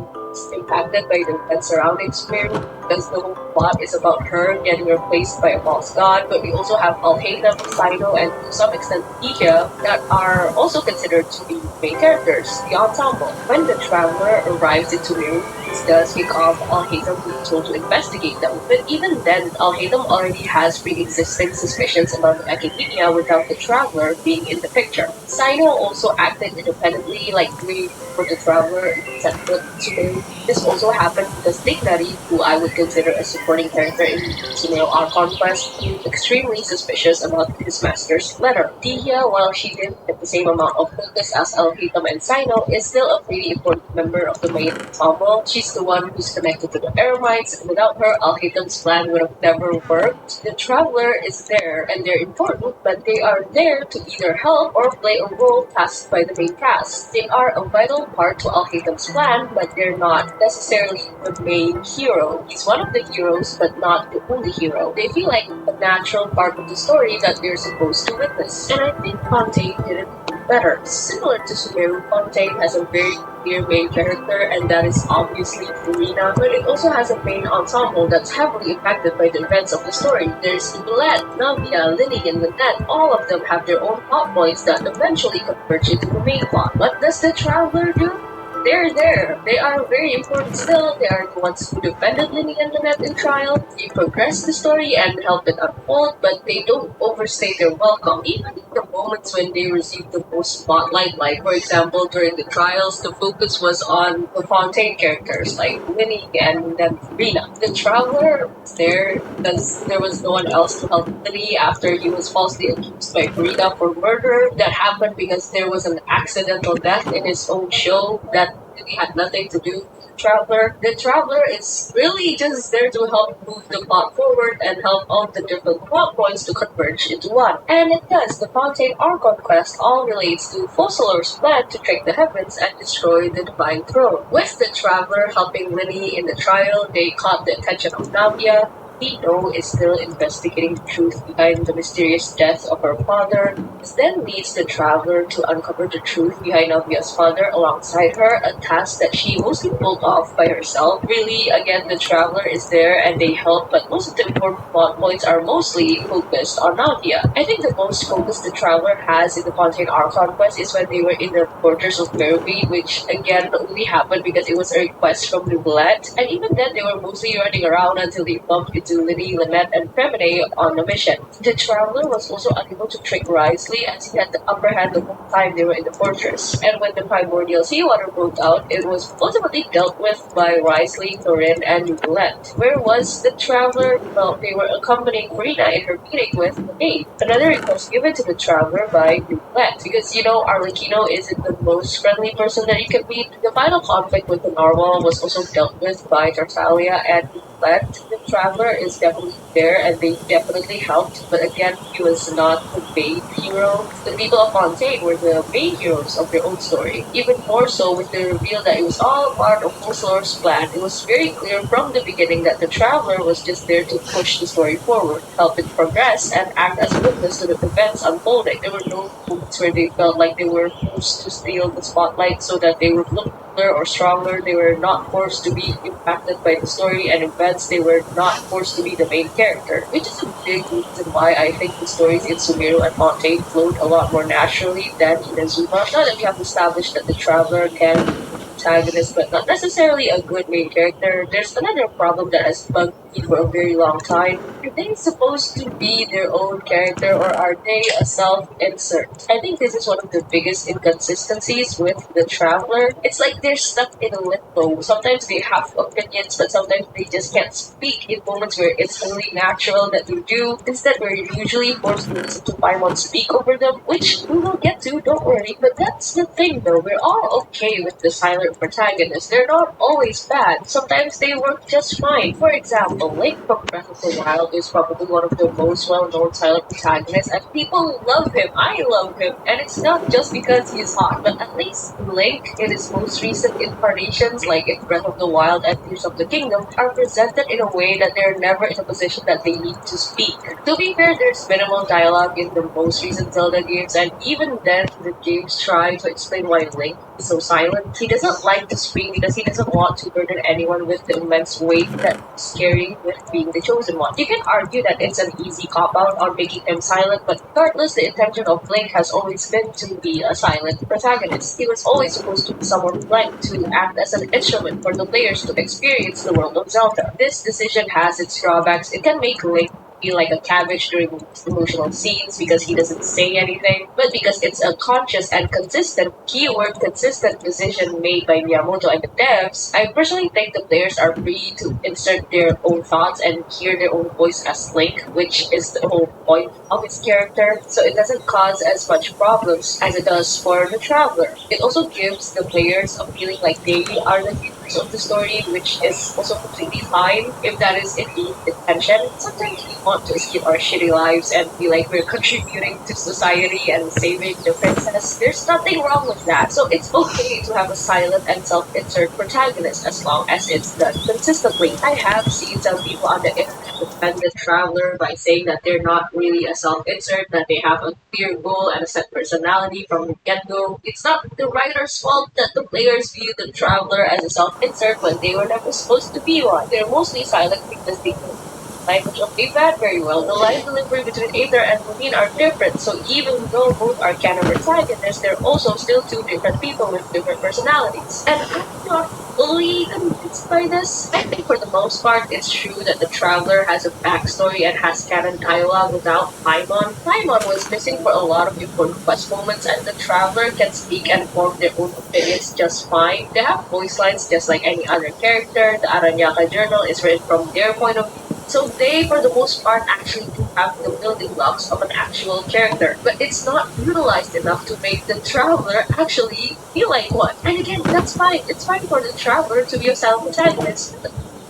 impacted by the events surrounding Sumeru, because the whole plot is about her getting replaced by a false god. But we also have Alhaitham, Saito, and to some extent Ika that are also considered to be main characters, the ensemble. When the Traveler arrives in Sumeru, does kick off Al-Haytham being told to investigate them. But even then, Al-Haytham already has pre-existing suspicions about the academia without the Traveler being in the picture. Sino also acted independently, like way before the Traveler set foot in Sumeru. This also happened because Dignari, who I would consider a supporting character in Sumeru Our Conquest, grew extremely suspicious about his master's letter. Tia, while she didn't get the same amount of focus as Al-Haytham and Sino, is still a pretty important member of the main ensemble. She's the one who's connected to the Eremites, and without her, Al-Haytham's plan would have never worked. The Traveler is there, and they're important, but they are there to either help or play a role tasked by the main cast. They are a vital part to Al-Haytham's plan, but they're not necessarily the main hero. He's one of the heroes, but not the only hero. They feel like a natural part of the story that they're supposed to witness. And I think Fontaine did it better. Similar to Sumeru, Fontaine has a very clear main character, and that is obviously Farina, but it also has a main ensemble that's heavily impacted by the events of the story. There's Nicolette, Navia, Lily, and Lynette. All of them have their own plot points that eventually converge into the main plot. What does the Traveler do? They're there. They are very important still. They are the ones who defended Lily and Lynette in trial. They progress the story and help it unfold, but they don't overstay their welcome. Even in the moments when they receive the most spotlight, like for example during the trials, the focus was on the Fontaine characters like Winnie and then Rena. The Traveler was there because there was no one else to help Lily after he was falsely accused by Rena for murder. That happened because there was an accidental death in his own show that really had nothing to do with the Traveler. The Traveler is really just there to help move the plot forward and help all the different plot points to converge into one. And it does. The Fontaine Archon quest all relates to Fossilor's plan to trick the heavens and destroy the Divine Throne. With the Traveler helping Lily in the trial, they caught the attention of Navia. Vito is still investigating the truth behind the mysterious death of her father. This then leads the Traveler to uncover the truth behind Navia's father alongside her, a task that she mostly pulled off by herself. Really, again, the Traveler is there and they help, but most of the important plot points are mostly focused on Navia. I think the most focus the Traveler has in the Fontaine Archon quest is when they were in the quarters of Merovee, which again only happened because it was a request from Nouvellette, and even then they were mostly running around until they bumped into Lily, Lynette, and Femine on a mission. The Traveler was also unable to trick Wriothesley as he had the upper hand the whole time they were in the fortress. And when the primordial seawater broke out, it was ultimately dealt with by Wriothesley, Thorin, and Nouvellette. Where was the Traveler? Well, they were accompanying Farina in her meeting with the maid. Another request given to the Traveler by Nouvellette, because Arlecchino isn't the most friendly person that you can meet. The final conflict with the Narwhal was also dealt with by Tartaglia and Nouvellette. The Traveler is definitely there and they definitely helped, but again, he was not the main hero. The people of Fontaine were the main heroes of their own story. Even more so with the reveal that it was all part of Fossilor's plan. It was very clear from the beginning that the Traveler was just there to push the story forward, help it progress, and act as a witness to the events unfolding. There were no moments where they felt like they were forced to steal the spotlight so that they would look or stronger. They were not forced to be impacted by the story and events. They were not forced to be the main character, which is a big reason why I think the stories in Sumeru and Fontaine flowed a lot more naturally than in Azuma. Now that we have established that the Traveler can be the protagonist but not necessarily a good main character, there's another problem that has bugged me for a very long time. Are they supposed to be their own character or are they a self-insert? I think this is one of the biggest inconsistencies with the Traveler. It's like they're stuck in a limbo. Sometimes they have opinions, but sometimes they just can't speak in moments where it's only natural that they do. Instead, we're usually forced to listen to Paimon speak over them, which we will get to, don't worry. But that's the thing though, we're all okay with the silent protagonists. They're not always bad. Sometimes they work just fine. For example, Link from Breath of the Wild is probably one of the most well-known silent protagonists, and people love him. I love him. And it's not just because he's hot, but at least Link, in his most recent incarnations, like in Breath of the Wild and Tears of the Kingdom, are presented in a way that they're never in a position that they need to speak. To be fair, there's minimal dialogue in the most recent Zelda games, and even then, the games try to explain why Link so silent. He doesn't like to scream because he doesn't want to burden anyone with the immense weight that he's carrying with being the chosen one. You can argue that it's an easy cop-out on making him silent, but regardless, the intention of Link has always been to be a silent protagonist. He was always supposed to be someone blank to act as an instrument for the players to experience the world of Zelda. This decision has its drawbacks. It can make Link feel like a cabbage during emotional scenes because he doesn't say anything, but because it's a conscious and consistent, keyword consistent decision made by Miyamoto and the devs, I personally think the players are free to insert their own thoughts and hear their own voice as Link, which is the whole point of his character, so it doesn't cause as much problems as it does for the Traveler. It also gives the players a feeling like they are the heroes of the story, which is also completely fine if that is indeed the intention. Sometimes we want to escape our shitty lives and feel like we're contributing to society and saving the princess. There's nothing wrong with that. So it's okay to have a silent and self-insert protagonist as long as it's done consistently. I have seen some people on the internet defend the Traveler by saying that they're not really a self-insert, that they have a clear goal and a set personality from the get-go. It's not the writer's fault that the players view the Traveler as a self-insert when they were never supposed to be one. They're mostly silent because they language of Aether very well. The line delivery between Aether and Levine are different, so even though both are canon protagonists, they're also still two different people with different personalities. And I'm not fully convinced by this. I think for the most part, it's true that the Traveler has a backstory and has canon dialogue without Paimon. Paimon was missing for a lot of important quest moments, and the Traveler can speak and form their own opinions just fine. They have voice lines just like any other character. The Aranyaka journal is written from their point of view. So they, for the most part, actually do have the building blocks of an actual character, but it's not utilized enough to make the Traveler actually feel like one. And again, that's fine. It's fine for the Traveler to be a silent protagonist.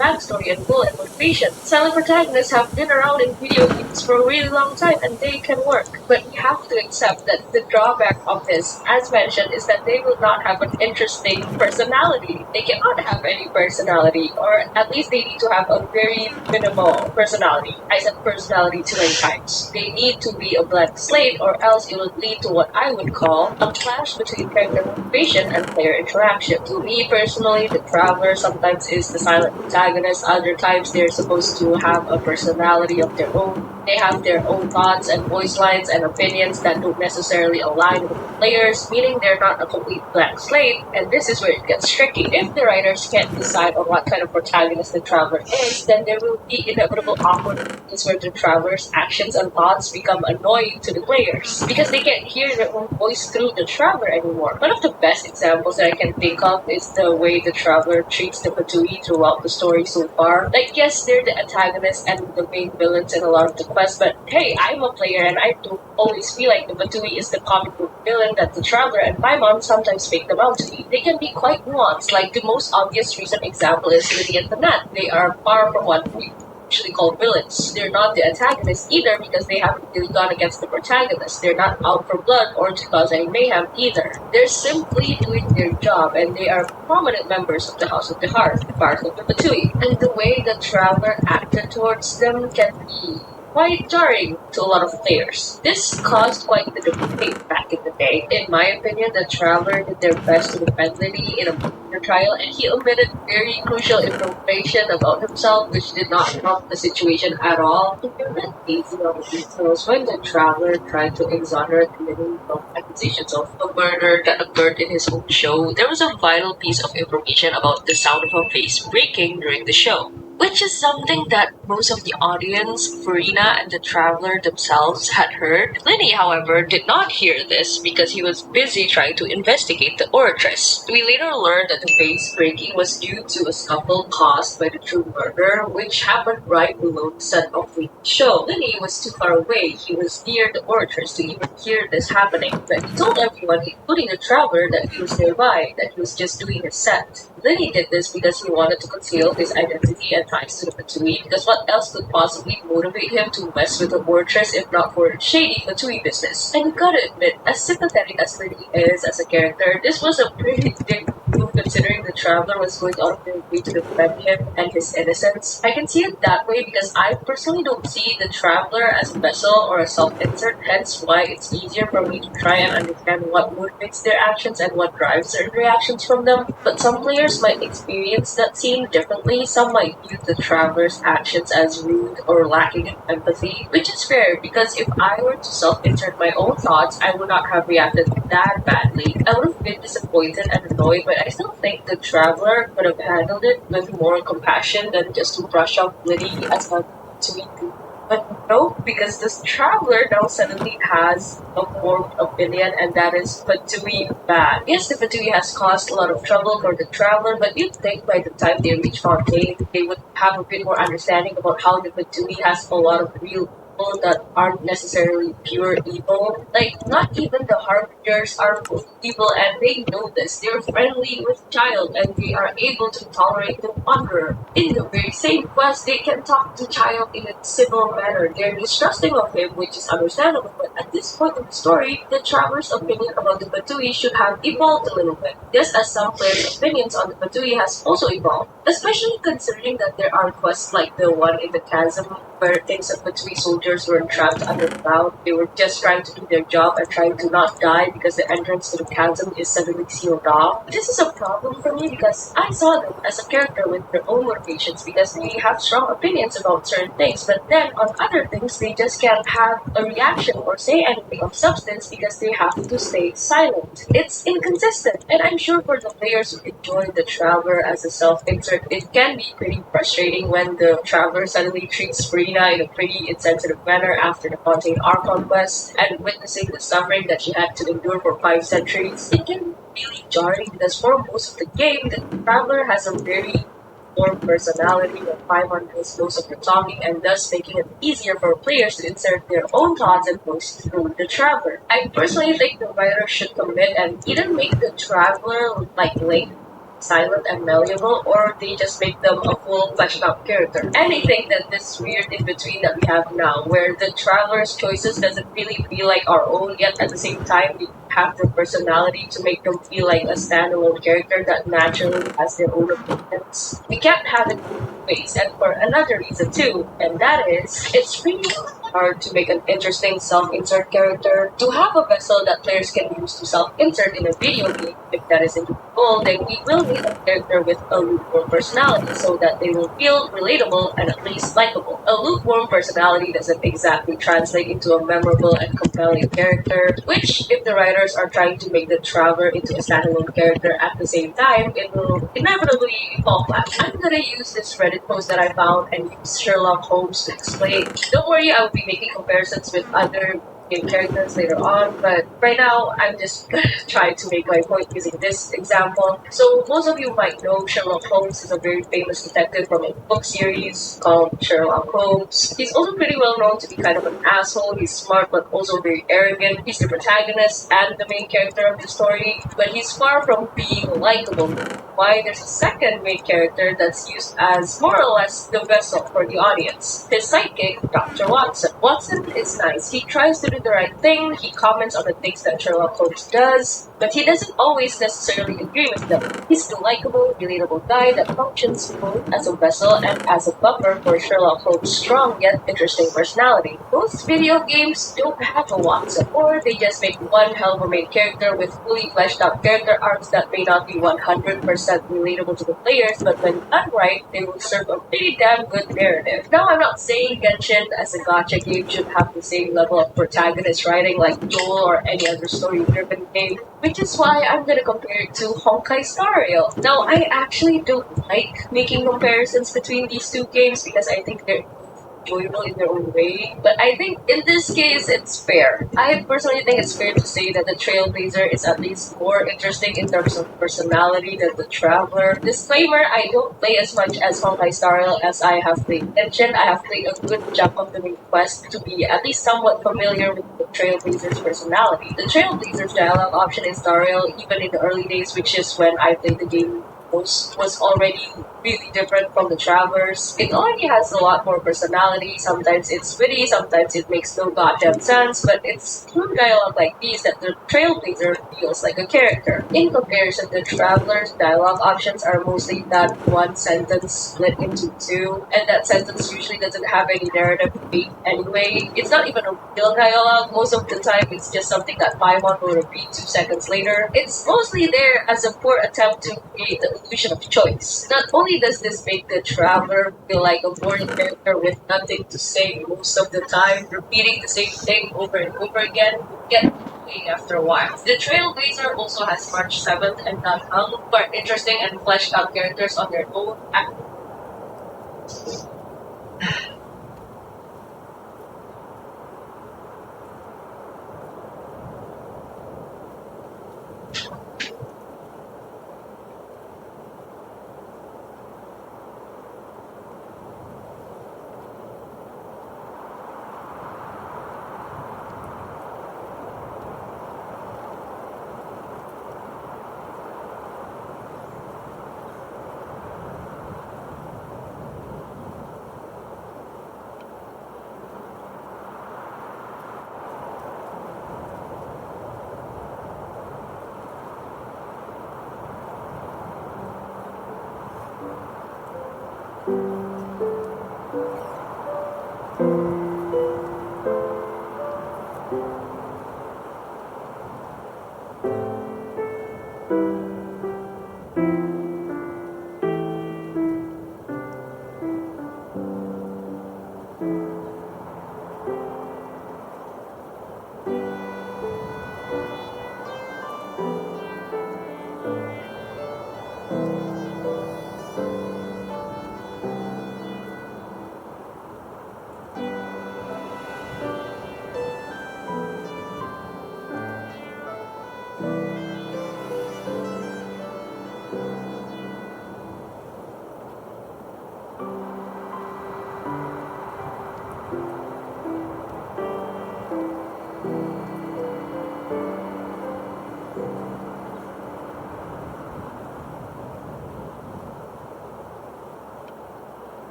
Backstory and goal and motivation. Silent protagonists have been around in video games for a really long time and they can work. But we have to accept that the drawback of this, as mentioned, is that they will not have an interesting personality. They cannot have any personality, or at least they need to have a very minimal personality. I said personality too many times. They need to be a blank slate, or else it would lead to what I would call a clash between character motivation and player interaction. To me personally, the Traveler sometimes is the silent protagonist. Other times they're supposed to have a personality of their own. They have their own thoughts and voice lines and opinions that don't necessarily align with the players, meaning they're not a complete blank slate, and this is where it gets tricky. If the writers can't decide on what kind of protagonist the Traveler is, then there will be inevitable awkwardness where the Traveler's actions and thoughts become annoying to the players, because they can't hear their own voice through the Traveler anymore. One of the best examples that I can think of is the way the Traveler treats the Fatui throughout the story so far. Like, yes, they're the antagonists and the main villains in a lot of the quests, but hey, I'm a player and I don't always feel like the Batui is the comic book villain that the Traveler and Paimon sometimes make them out to be. They can be quite nuanced. Like, the most obvious recent example is Lily and the Nat. They are far from what we usually called villains. They're not the antagonists either because they haven't really gone against the protagonist. They're not out for blood or to cause any mayhem either. They're simply doing their job, and they are prominent members of the House of the Heart, part of the Batui. And the way the Traveler acted towards them can be quite jarring to a lot of players. This caused quite the debate back in the day. In my opinion, the Traveler did their best to defend Lily in a murder trial, and he omitted very crucial information about himself, which did not help the situation at all. If you read easy on the details, when the Traveler tried to exonerate Lily from accusations of a murder that occurred in his own show, there was a vital piece of information about the sound of a vase breaking during the show, which is something that most of the audience, Farina and the Traveler themselves, had heard. Lenny, however, did not hear this because he was busy trying to investigate the Oratress. We later learned that the vase breaking was due to a scuffle caused by the true murder, which happened right below the set of the show. Lenny was too far away. He was near the Oratress to even hear this happening, but he told everyone, including the Traveler, that he was nearby, that he was just doing his set. Lenny did this because he wanted to conceal his identity and ties to the Fatui, because what else could possibly motivate him to mess with the Fortress if not for shady Fatui business? And you gotta admit, as sympathetic as Lenny is as a character, this was a pretty dick move considering the traveler was going out of their way to defend him and his innocence. I can see it that way because I personally don't see the traveler as a vessel or a self-insert, hence why it's easier for me to try and understand what motivates their actions and what drives certain reactions from them. But some players might experience that scene differently. Some might view the traveler's actions as rude or lacking in empathy, which is fair because if I were to self-insert my own thoughts, I would not have reacted that badly. I would have been disappointed and annoyed, but I still think the traveler could have handled it with more compassion than just to brush off Liddy as a to me. But no, because this traveler now suddenly has a formed opinion, and that is Fatui bad. Yes, the Fatui has caused a lot of trouble for the traveler, but you'd think by the time they reach Fontaine, they would have a bit more understanding about how the Fatui has a lot of real people that aren't necessarily pure evil. Like, not even the Harbingers are full evil, and they know this. They're friendly with Child, and they are able to tolerate the Wanderer. In the very same quest, they can talk to Child in a civil manner. They're distrusting of him, which is understandable, but at this point in the story, the traveler's opinion about the Batui should have evolved a little bit, just as some players' opinions on the Batui has also evolved, especially considering that there are quests like the one in the chasm where things of Batui soldiers were trapped underground. They were just trying to do their job and trying to not die because the entrance to the chasm is suddenly sealed off. This is a problem for me because I saw them as a character with their own motivations because they have strong opinions about certain things, but then on other things they just can't have a reaction or say anything of substance because they have to stay silent. It's inconsistent, and I'm sure for the players who enjoy the Traveler as a self-insert, it can be pretty frustrating when the Traveler suddenly treats Farina in a pretty insensitive manner after the Fontaine Archon quest, and witnessing the suffering that she had to endure for 5 centuries. It can be really jarring because for most of the game, the Traveler has a very formed personality that Paimon does most of the talking and thus making it easier for players to insert their own thoughts and voice through the Traveler. I personally think the writer should commit and either make the Traveler like Link silent and malleable, or they just make them a full fleshed out character. And I think that this weird in between that we have now, where the traveler's choices doesn't really feel like our own, yet at the same time we have the personality to make them feel like a standalone character that naturally has their own opinions. We can't have it both ways, and for another reason too, and that is, it's really hard to make an interesting self-insert character. To have a vessel that players can use to self-insert in a video game, if that is the goal, then we will need a character with a lukewarm personality so that they will feel relatable and at least likable. A lukewarm personality doesn't exactly translate into a memorable and compelling character, which, if the writers are trying to make the Traveler into a standalone character at the same time, it will inevitably fall flat. I'm gonna use this Reddit post that I found and use Sherlock Holmes to explain. Don't worry, I will be making comparisons with other game characters later on, but right now I'm just gonna try to make my point using this example. So most of you might know Sherlock Holmes is a very famous detective from a book series called Sherlock Holmes. He's also pretty well known to be kind of an asshole. He's smart but also very arrogant. He's the protagonist and the main character of the story, but he's far from being likable. Why there's a second main character that's used as more or less the vessel for the audience. His sidekick, Dr. Watson. Watson is nice. He tries to do the right thing, he comments on the things that Sherlock Holmes does, but he doesn't always necessarily agree with them. He's the likable, relatable guy that functions both as a vessel and as a buffer for Sherlock Holmes' strong yet interesting personality. Most video games don't have a Watson, or they just make one hell of a main character with fully fleshed out character arcs that may not be 100% relatable to the players, but when done right, they will serve a pretty damn good narrative. Now, I'm not saying Genshin as a gacha game should have the same level of protagonist writing like Joel or any other story-driven game, which is why I'm gonna compare it to Honkai Star Rail. Now, I actually don't like making comparisons between these two games because I think they're enjoyable in their own way, but I think in this case it's fair. I personally think it's fair to say that the Trailblazer is at least more interesting in terms of personality than the Traveler. Disclaimer, I don't play as much as Honkai Star Rail as I have played Genshin. I have played a good chunk of the main quest to be at least somewhat familiar with the Trailblazer's personality. The Trailblazer's dialogue option in Star Rail, even in the early days, which is when I played the game was already really different from the Travelers. It already has a lot more personality. Sometimes it's witty, sometimes it makes no goddamn sense, but it's through dialogue like these that the Trailblazer feels like a character. In comparison, the Traveler's dialogue options are mostly that one sentence split into two, and that sentence usually doesn't have any narrative weight anyway. It's not even a real dialogue. Most of the time, it's just something that Paimon will repeat 2 seconds later. It's mostly there as a poor attempt to create the illusion of choice. Not only does this make the Traveler feel like a boring character with nothing to say most of the time, repeating the same thing over and over again, get annoying after a while. The Trailblazer also has March 7th and Not Hung, who are interesting and fleshed out characters on their own.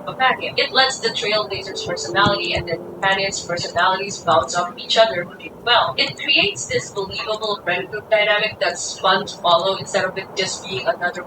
companion. It lets the trailblazer's personality and their companions' personalities bounce off each other really well. It creates this believable friend group dynamic that's fun to follow instead of it just being another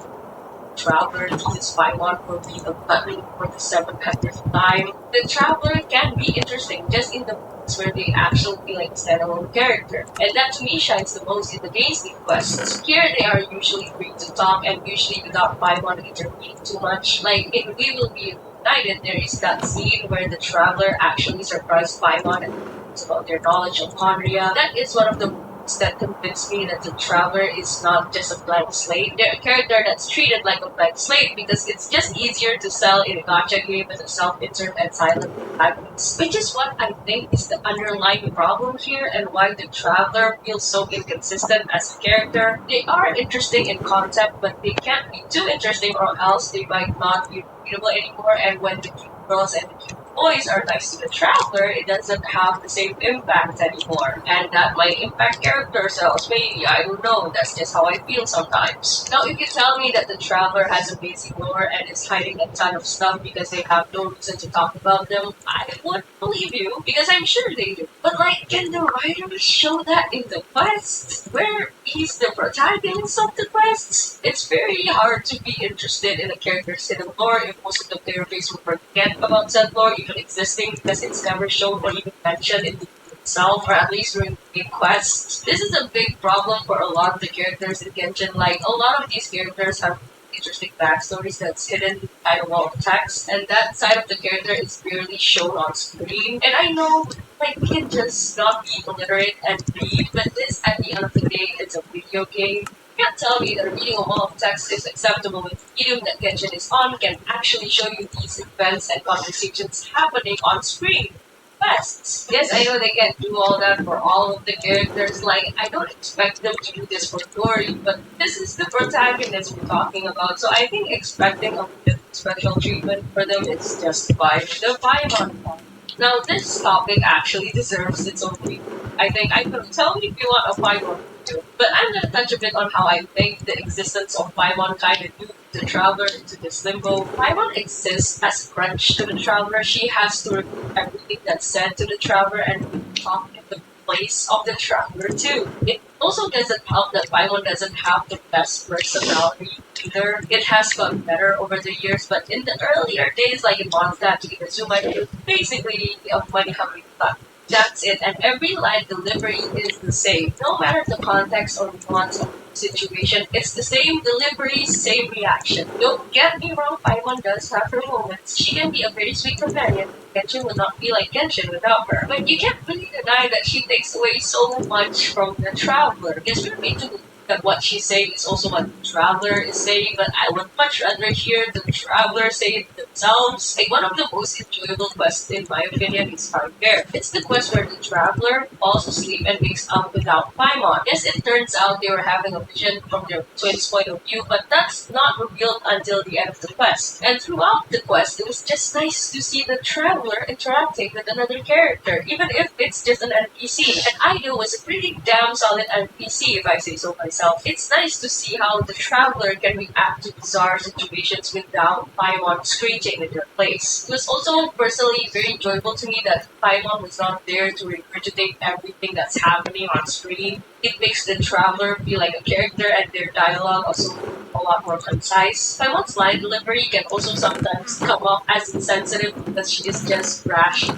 traveler to this Paimon for being a button for the 700th time. The traveler can be interesting just in the moments where they actually feel like a standalone character, and that to me shines the most in the Daisy quests. Here they are usually free to talk and usually without Paimon intervening too much. Like in We Will Be United, there is that scene where the traveler actually surprised Paimon and talks about their knowledge of Conria. That is one of the that convinced me that the Traveler is not just a blank slate. They're a character that's treated like a blank slate because it's just easier to sell in a gacha game as a self-insert and silent protagonist. Which is what I think is the underlying problem here and why the Traveler feels so inconsistent as a character. They are interesting in concept, but they can't be too interesting or else they might not be readable anymore, and when the cute girls and the cute boys are nice to the Traveler, it doesn't have the same impact anymore. And that might impact character cells, maybe, I don't know, that's just how I feel sometimes. Now, if you tell me that the Traveler has a basic lore and is hiding a ton of stuff because they have no reason to talk about them, I would believe you, because I'm sure they do. But like, can the writers show that in the quest? Where he's the protagonist of the quests? It's very hard to be interested in a character's hidden lore if most of the player base will forget about said lore even existing because it's never shown or even mentioned in the game itself, or at least during the quest. This is a big problem for a lot of the characters in Genshin. Like, a lot of these characters have interesting backstories that's hidden behind a wall of text, and that side of the character is rarely shown on screen. And I know, like, we can just not be illiterate and read, but this, at the end of the day, it's a video game. You can't tell me that reading a wall of text is acceptable when the medium that Genshin is on can actually show you these events and conversations happening on screen. Quests. Yes, I know they can't do all that for all of the characters. Like, I don't expect them to do this for Dory, but this is the protagonist we're talking about, so I think expecting a bit of special treatment for them is justified. The Paimon part. Now, this topic actually deserves its own review. I think I could tell me if you want a Paimon review, but I'm gonna touch a bit on how I think the existence of Paimon kind of moved the Traveler into this limbo. Paimon exists as a crutch to the Traveler. She has to repeat everything that's said to the Traveler and talk in the place of the Traveler too. It also doesn't help that Paimon doesn't have the best personality either. It has gotten better over the years, but in the earlier days, like in Mondstadt to Inazuma, it was basically a money hungry thug. That's it, and every line delivery is the same. No matter the context or nuance of the situation, it's the same delivery, same reaction. Don't get me wrong, Paimon does have her moments. She can be a very sweet companion. Genshin would not be like Genshin without her. But you can't really deny that she takes away so much from the Traveler. It's for me to believe that what she's saying is also what the Traveler is saying, but I would much rather hear the Traveler say it themselves. Like, one of the most enjoyable quests, in my opinion, is Hardware. It's the quest where the Traveler falls asleep and wakes up without Paimon. Yes, it turns out they were having a vision from their twins' point of view, but that's not revealed until the end of the quest. And throughout the quest, it was just nice to see the Traveler interacting with another character, even if it's just an NPC. And Aido was a pretty damn solid NPC, if I say so myself. It's nice to see how the Traveler can react to bizarre situations without Paimon screeching in their place. It was also personally very enjoyable to me that Paimon was not there to regurgitate everything that's happening on screen. It makes the Traveler feel like a character and their dialogue also a lot more concise. Paimon's line delivery can also sometimes come off as insensitive because she is just rash.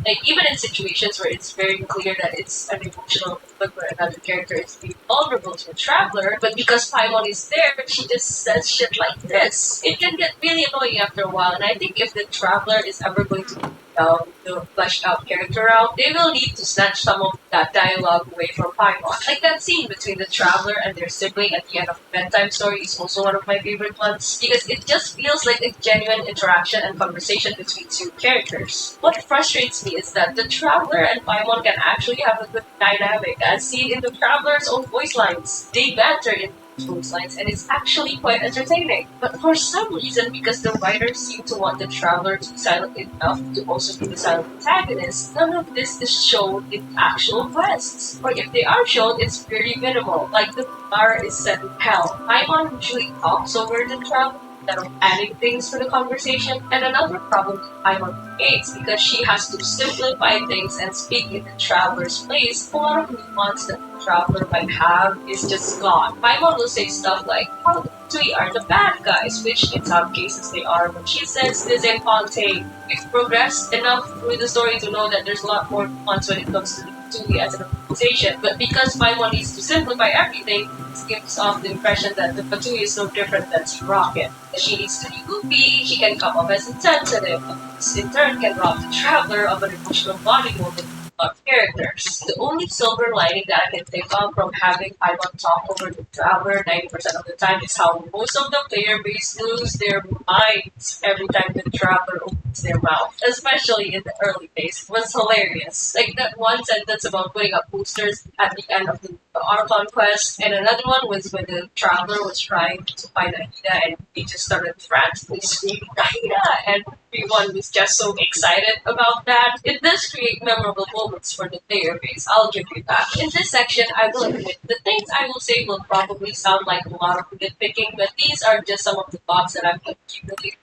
Like, even in situations where it's very clear that it's an emotional moment where another character is being vulnerable to a Traveler, but because Paimon is there, she just says shit like this. It can get really annoying after a while, and I think if the Traveler is ever going to down the fleshed out character out, they will need to snatch some of that dialogue away from Paimon. Like that scene between the Traveler and their sibling at the end of the bedtime story is also one of my favorite ones, because it just feels like a genuine interaction and conversation between two characters. What frustrates me is that the Traveler and Paimon can actually have a good dynamic, as seen in the Traveler's own voice lines. They banter in voice lines, and it's actually quite entertaining. But for some reason, because the writers seem to want the Traveler to be silent enough to also be the silent protagonist, none of this is shown in actual quests. Or if they are shown, it's very minimal. Like the bar is set in hell. Paimon usually talks over the Traveler instead of adding things to the conversation. And another problem Paimon creates because she has to simplify things and speak in the traveler's place. A lot of nuance that the traveler might have is just gone. Paimon will say stuff like, "Oh, the Tui are the bad guys," which in some cases they are, but she says this in Fontaine. We've progressed enough through the story to know that there's a lot more nuance when it comes to the Tui as an organization. But because Paimon needs to simplify everything, it gives off the impression that the Fatui is no different than Team Rocket. She needs to be goofy, she can come off as insensitive, and this in turn can rob the traveler of an emotional bonding moment of characters. The only silver lining that I can think of from having Paimon talk over the traveler 90% of the time is how most of the player base lose their minds every time the traveler opens their mouth, especially in the early days. It was hilarious. Like that one sentence about putting up posters at the end of the Archon quest, and another one was when the traveler was trying to find Aida and he just started frantically screaming Aida, and everyone was just so excited about that. It does create memorable moments for the player base, I'll give you that. In this section, I will admit, the things I will say will probably sound like a lot of nitpicking, but these are just some of the thoughts that I've accumulated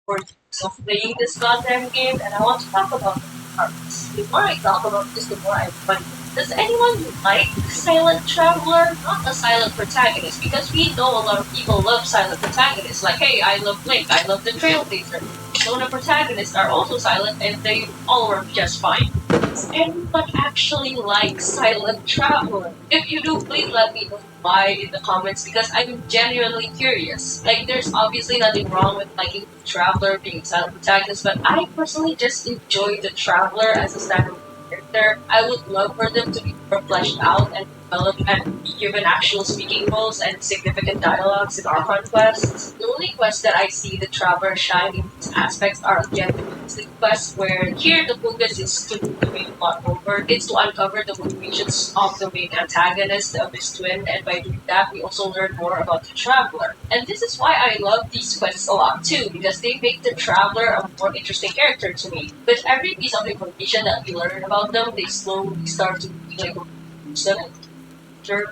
for years of playing this goddamn game, and I want to talk about the parts. The more I talk about this, the more I wonder, does anyone like Silent Traveler? Not a silent protagonist, because we know a lot of people love silent protagonists. Like, hey, I love Blink, I love the Trailblazer. So the protagonists are also silent, and they all work just fine. Does anyone actually like Silent Traveler? If you do, please let me know why in the comments, because I'm genuinely curious. Like, there's obviously nothing wrong with liking the Traveler being a silent protagonist, but I personally just enjoy the Traveler as a standalone character. I would love for them to be more fleshed out and developed and be given actual speaking roles and significant dialogues in our quests. The only quests that I see the Traveler shine in these aspects are again the basic quests, where here the focus is to move the main plot over. It's to uncover the motivations of the main antagonist, of his twin, and by doing that we also learn more about the Traveler. And this is why I love these quests a lot too, because they make the Traveler a more interesting character to me. With every piece of information that we learn about them, they slowly start to be like a person.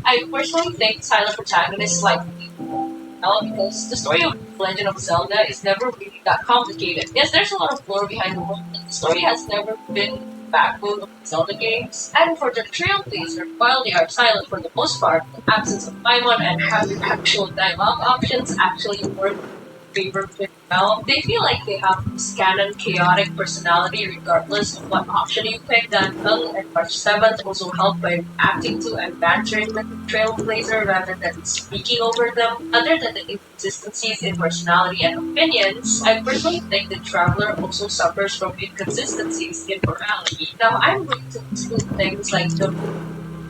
I personally think silent protagonists like well, because the story of Legend of Zelda is never really that complicated. Yes, there's a lot of lore behind the world, but the story has never been the backbone of the Zelda games. And for the Trailblazer, while they are silent for the most part, the absence of Paimon and having actual dialogue options actually work favor pretty well. They feel like they have this canon chaotic personality regardless of what option you pick. Danville and March 7th also help by acting to and bantering with the Trailblazer rather than speaking over them. Other than the inconsistencies in personality and opinions, I personally think the Traveler also suffers from inconsistencies in morality. Now, I'm going to exclude things like the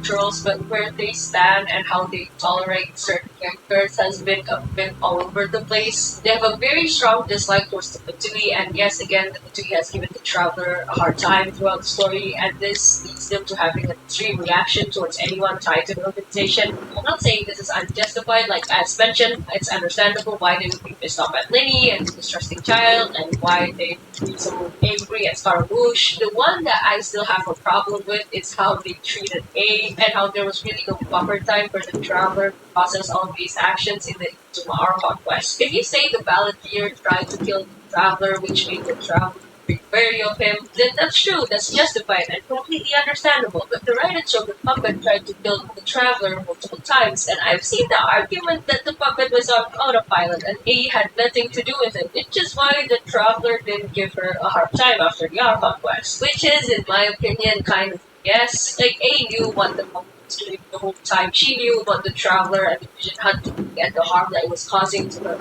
trolls, but where they stand and how they tolerate certain characters has been a bit all over the place. They have a very strong dislike towards the Fatui, and yes, again, the Fatui has given the Traveler a hard time throughout the story, and this leads them to having an extreme reaction towards anyone tied to the organization. I'm not saying this is unjustified, like as mentioned, it's understandable why they would be pissed off at Linny and the distrusting child, and why they would be so angry at Scaramouche. The one that I still have a problem with is how they treated A, and how there was really no buffer time for the Traveler to process all of these actions in the Zuma Archon quest. If you say the Balladeer tried to kill the Traveler, which made the Traveler be wary of him, then that's true, that's justified and completely understandable. But the writers of the puppet tried to kill the Traveler multiple times, and I've seen the argument that the puppet was on autopilot and A had nothing to do with it, which is why the Traveler didn't give her a hard time after the Archon quest. Which is, in my opinion, kind of yes. Like, A knew what the puppet was doing the whole time. She knew about the Traveler and the Vision Hunting and the harm that it was causing to her.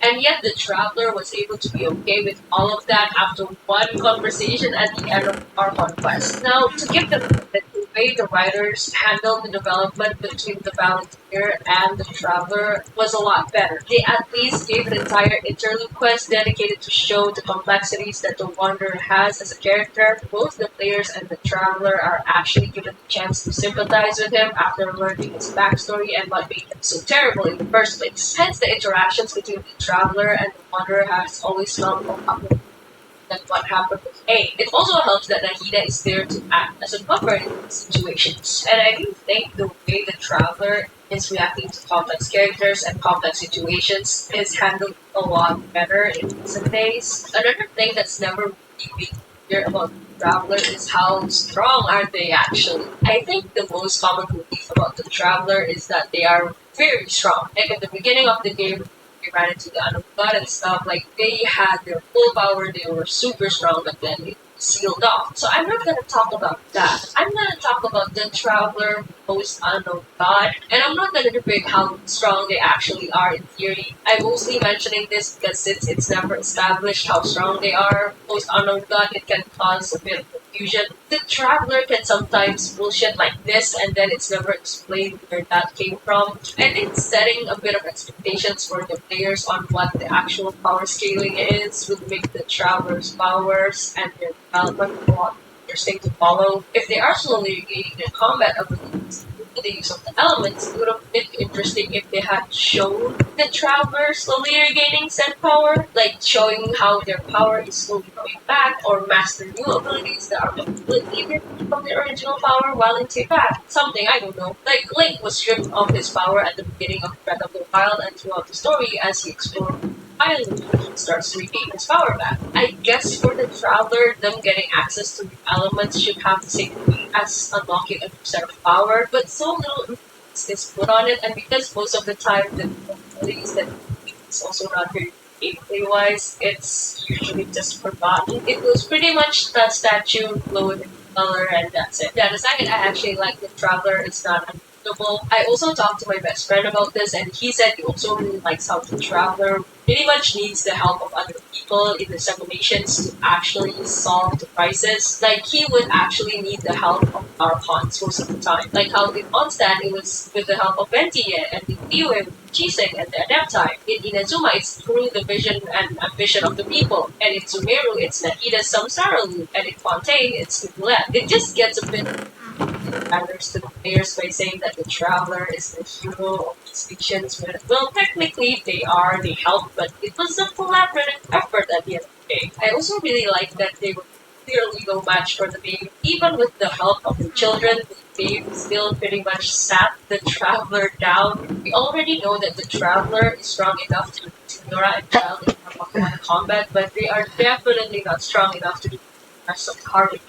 And yet the Traveler was able to be okay with all of that after one conversation at the end of our quest. Now, to give them credit, the way the writers handled the development between the Balladeer and the Traveler was a lot better. They at least gave an entire interlude quest dedicated to show the complexities that the Wanderer has as a character. Both the players and the Traveler are actually given the chance to sympathize with him after learning his backstory and what made him so terrible in the first place. Hence, the interactions between the Traveler and the Wanderer has always felt than what happened with A. It also helps that Nahida is there to act as a buffer in these situations. And I do think the way the Traveler is reacting to complex characters and complex situations is handled a lot better in recent days. Another thing that's never really been clear about the Traveler is how strong are they actually. I think the most common belief about the Traveler is that they are very strong. Like at the beginning of the game, they ran into the unknown god and stuff. Like they had their full power, they were super strong, but then it sealed off. So I'm not gonna talk about that. I'm gonna talk about the Traveler post unknown god, and I'm not gonna debate how strong they actually are in theory. I'm mostly mentioning this because since it's never established how strong they are post unknown god, it can cause a bit of confusion. The Traveler can sometimes bullshit like this, and then it's never explained where that came from. I think setting a bit of expectations for the players on what the actual power scaling is would make the Traveler's powers and their development a lot interesting to follow. If they are slowly regaining their combat abilities through the use of the elements, it would have been interesting if they had shown the Traveler slowly regaining said power, like showing how their power is slowly coming back, or master new abilities that are completely different from the original power while in Teyvat. Something, I don't know. Like Link was stripped of his power at the beginning of Breath of the Wild and throughout the story as he explored island starts to regain his power back. I guess for the Traveler, them getting access to new elements should have the same weight as unlocking a new set of power, but so little emphasis is put on it, and because most of the time the abilities that it's also not very gameplay wise, it's usually just forgotten. It was pretty much that statue glowing in color and that's it. Yeah, the second I actually like the Traveler, it's not unbeatable. I also talked to my best friend about this and he said he also really likes how the Traveler pretty much needs the help of other people in the simulations to actually solve the crisis. Like he would actually need the help of our cons most of the time. Like how in Onstand it was with the help of Venti and the Liyue, Chiseng, and the Adepti. In Inazuma it's through the vision and ambition of the people. And in Sumeru it's Nahida's Samsara, and in Fontaine it's Nicolette. It just gets a bit matters to the players by saying that the Traveler is the hero of these stations. Well, technically they help, but it was a collaborative effort at the end of the day. I also really like that they were clearly no match for the babe. Even with the help of the children, the babe still pretty much sat the Traveler down. We already know that the Traveler is strong enough to beat Nora and Child in combat, but they are definitely not strong enough to do the rest of the hard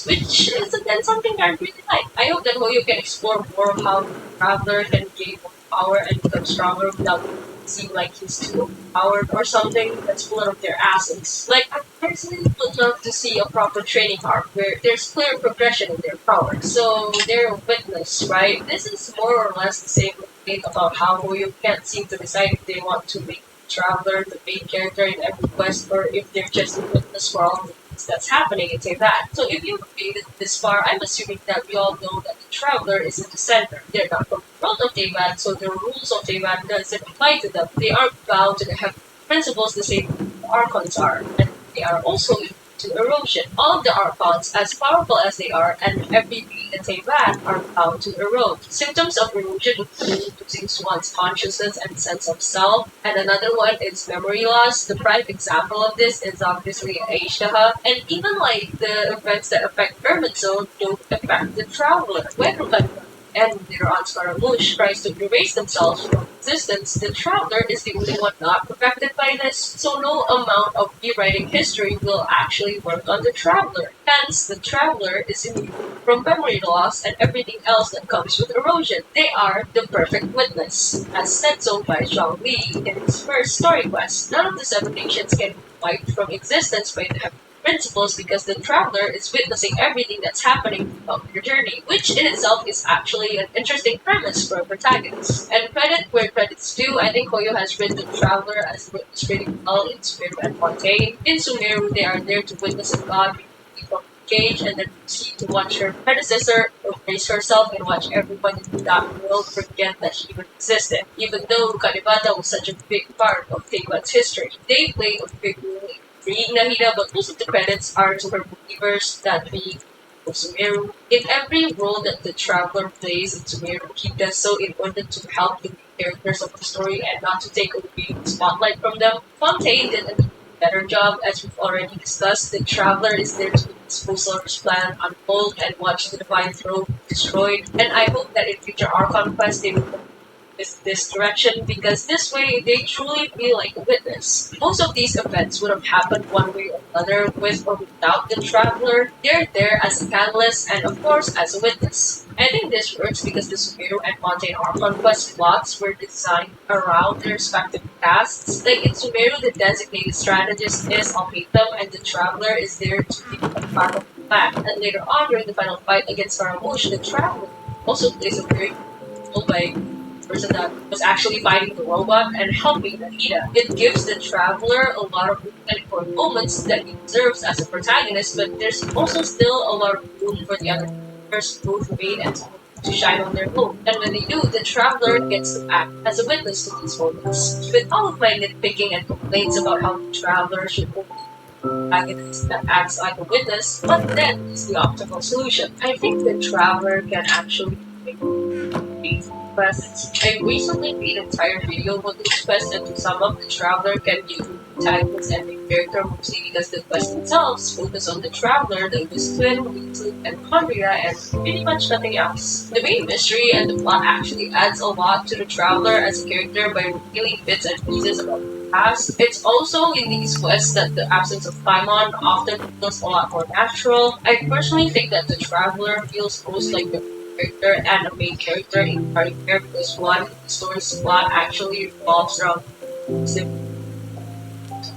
which is again something I really like. I hope that Hoyo can explore more of how Traveler can gain more power and become stronger without seem like he's too overpowered or something that's full of their asses. Like, I personally would love to see a proper training arc where there's clear progression in their power. So, they're witness, right? This is more or less the same thing about how Hoyo can't seem to decide if they want to make Traveler the main character in every quest or if they're just a witness for all the things that's happening in Teyvat. So if you've made it this far, I'm assuming that we all know that the Traveler is in the center. They're not from the world of Teyvat, so the rules of Teyvat doesn't apply to them. They aren't bound to the heavy principles the same the Archons are, and they are also immune to erosion. All of the Archons, as powerful as they are, and every being in Teyvat are bound to erode. Symptoms of erosion include losing one's consciousness and sense of self, and another one is memory loss. The prime example of this is obviously Aisha, and even like the events that affect Hermit Zone don't affect the Traveler. When Rukan and their aunt Scaramouche tries to erase themselves from existence, the Traveler is the only one not affected by this, so no amount of rewriting history will actually work on the Traveler. Hence, the Traveler is immune from memory loss and everything else that comes with erosion. They are the perfect witness, as said so by Zhang Li in his first story quest. None of the seven nations can be wiped from existence by the principles because the Traveler is witnessing everything that's happening throughout your journey, which in itself is actually an interesting premise for a protagonist. And credit where credit's due, I think Hoyo has written the Traveler as witness pretty well in Sumeru and Fontaine. In Sumeru, they are there to witness a god from the cage and then proceed to watch her predecessor erase herself and watch everyone in that world forget that she even existed. Even though Kalibata was such a big part of Teyvat's history, they played a big role in freeing Nahida, but most of the credits are to her believers, that being Sumeru. In every role that the Traveler plays in Sumeru, he does so in order to help the main characters of the story and not to take away the spotlight from them. Fontaine did an better job. As we've already discussed, the traveler is there to expose Solar's plan unfold and watch the divine throne destroyed. And I hope that in future Archon quests they will this direction because this way they truly feel like a witness. Most of these events would have happened one way or another with or without the traveler. They're there as a catalyst and of course as a witness. I think this works because the Sumeru and Montane Archon quest plots were designed around their respective tasks. Like in Sumeru, the designated strategist is Alhaitham and the traveler is there to be a part of the plan. And later on during the final fight against Scaramouche, the traveler also plays a very role by person that was actually fighting the robot and helping Nakita. It gives the traveler a lot of important moments that he deserves as a protagonist, but there's also still a lot of room for the other characters, both main and to shine on their own. And when they do, the traveler gets to act as a witness to these moments. With all of my nitpicking and complaints about how the traveler should only protagonist that acts like a witness, but then is the optimal solution. I think the traveler can actually make these quests. I recently made an entire video about this quest and to sum up the traveler can be protagonist and main character mostly because the quests themselves focus on the traveler, the twin, Weasley, and Condria, and pretty much nothing else. The main mystery and the plot actually adds a lot to the traveler as a character by revealing bits and pieces about the past. It's also in these quests that the absence of Paimon often feels a lot more natural. I personally think that the traveler feels most like the character and a main character in particular because one, the story's plot actually revolves around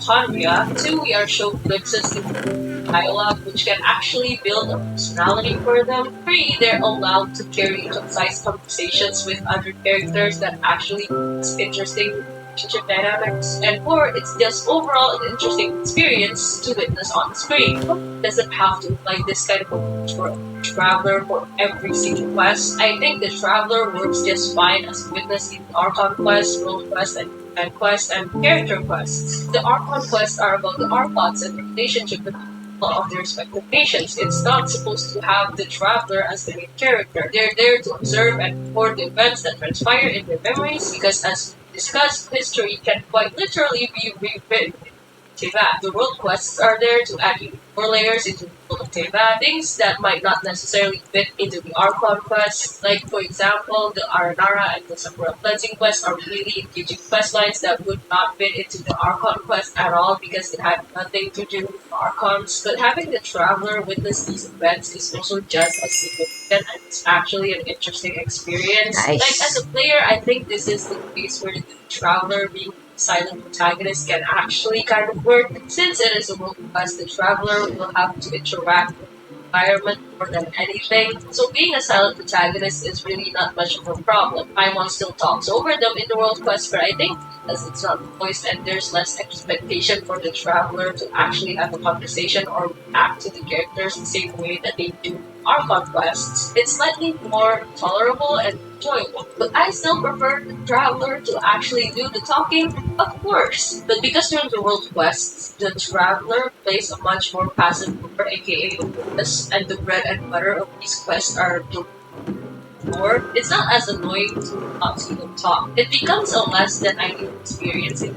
Conria. Two, we are shown glimpses into dialogue which can actually build a personality for them. Three, they're allowed to carry concise conversations with other characters that actually is interesting relationship dynamics. And four, it's just overall an interesting experience to witness on screen. It doesn't have to like this kind of approach for a traveler for every single quest. I think the traveler works just fine as a witness in Archon quest, role quest, and quest and character quests. The Archon quests are about the Archons and the relationship with people of their respective nations. It's not supposed to have the traveler as the main character. They're there to observe and record the events that transpire in their memories because as we discussed, history can quite literally be rewritten. Teyvat. The world quests are there to add even more layers into the world of Teyvat, things that might not necessarily fit into the Archon quests. Like, for example, the Aranara and the Sakura Cleansing quests are really engaging quest lines that would not fit into the Archon quest at all because it had nothing to do with Archons. But having the Traveler witness these events is also just as significant and it's actually an interesting experience. Nice. Like, as a player, I think this is the case where the Traveler being silent protagonist can actually kind of work. Since it is a world quest, the traveler will have to interact with the environment more than anything. So being a silent protagonist is really not much of a problem. Paimon still talks over them in the world quest, but I think because it's not voiced and there's less expectation for the traveler to actually have a conversation or react to the characters the same way that they do Archon quests, it's slightly more tolerable and enjoyable. But I still prefer the traveler to actually do the talking, of course. But because during the world quests, the traveler plays a much more passive role, aka a witness, and the bread and butter of these quests are the more, it's not as annoying to not see them talk. It becomes a less than ideal experience in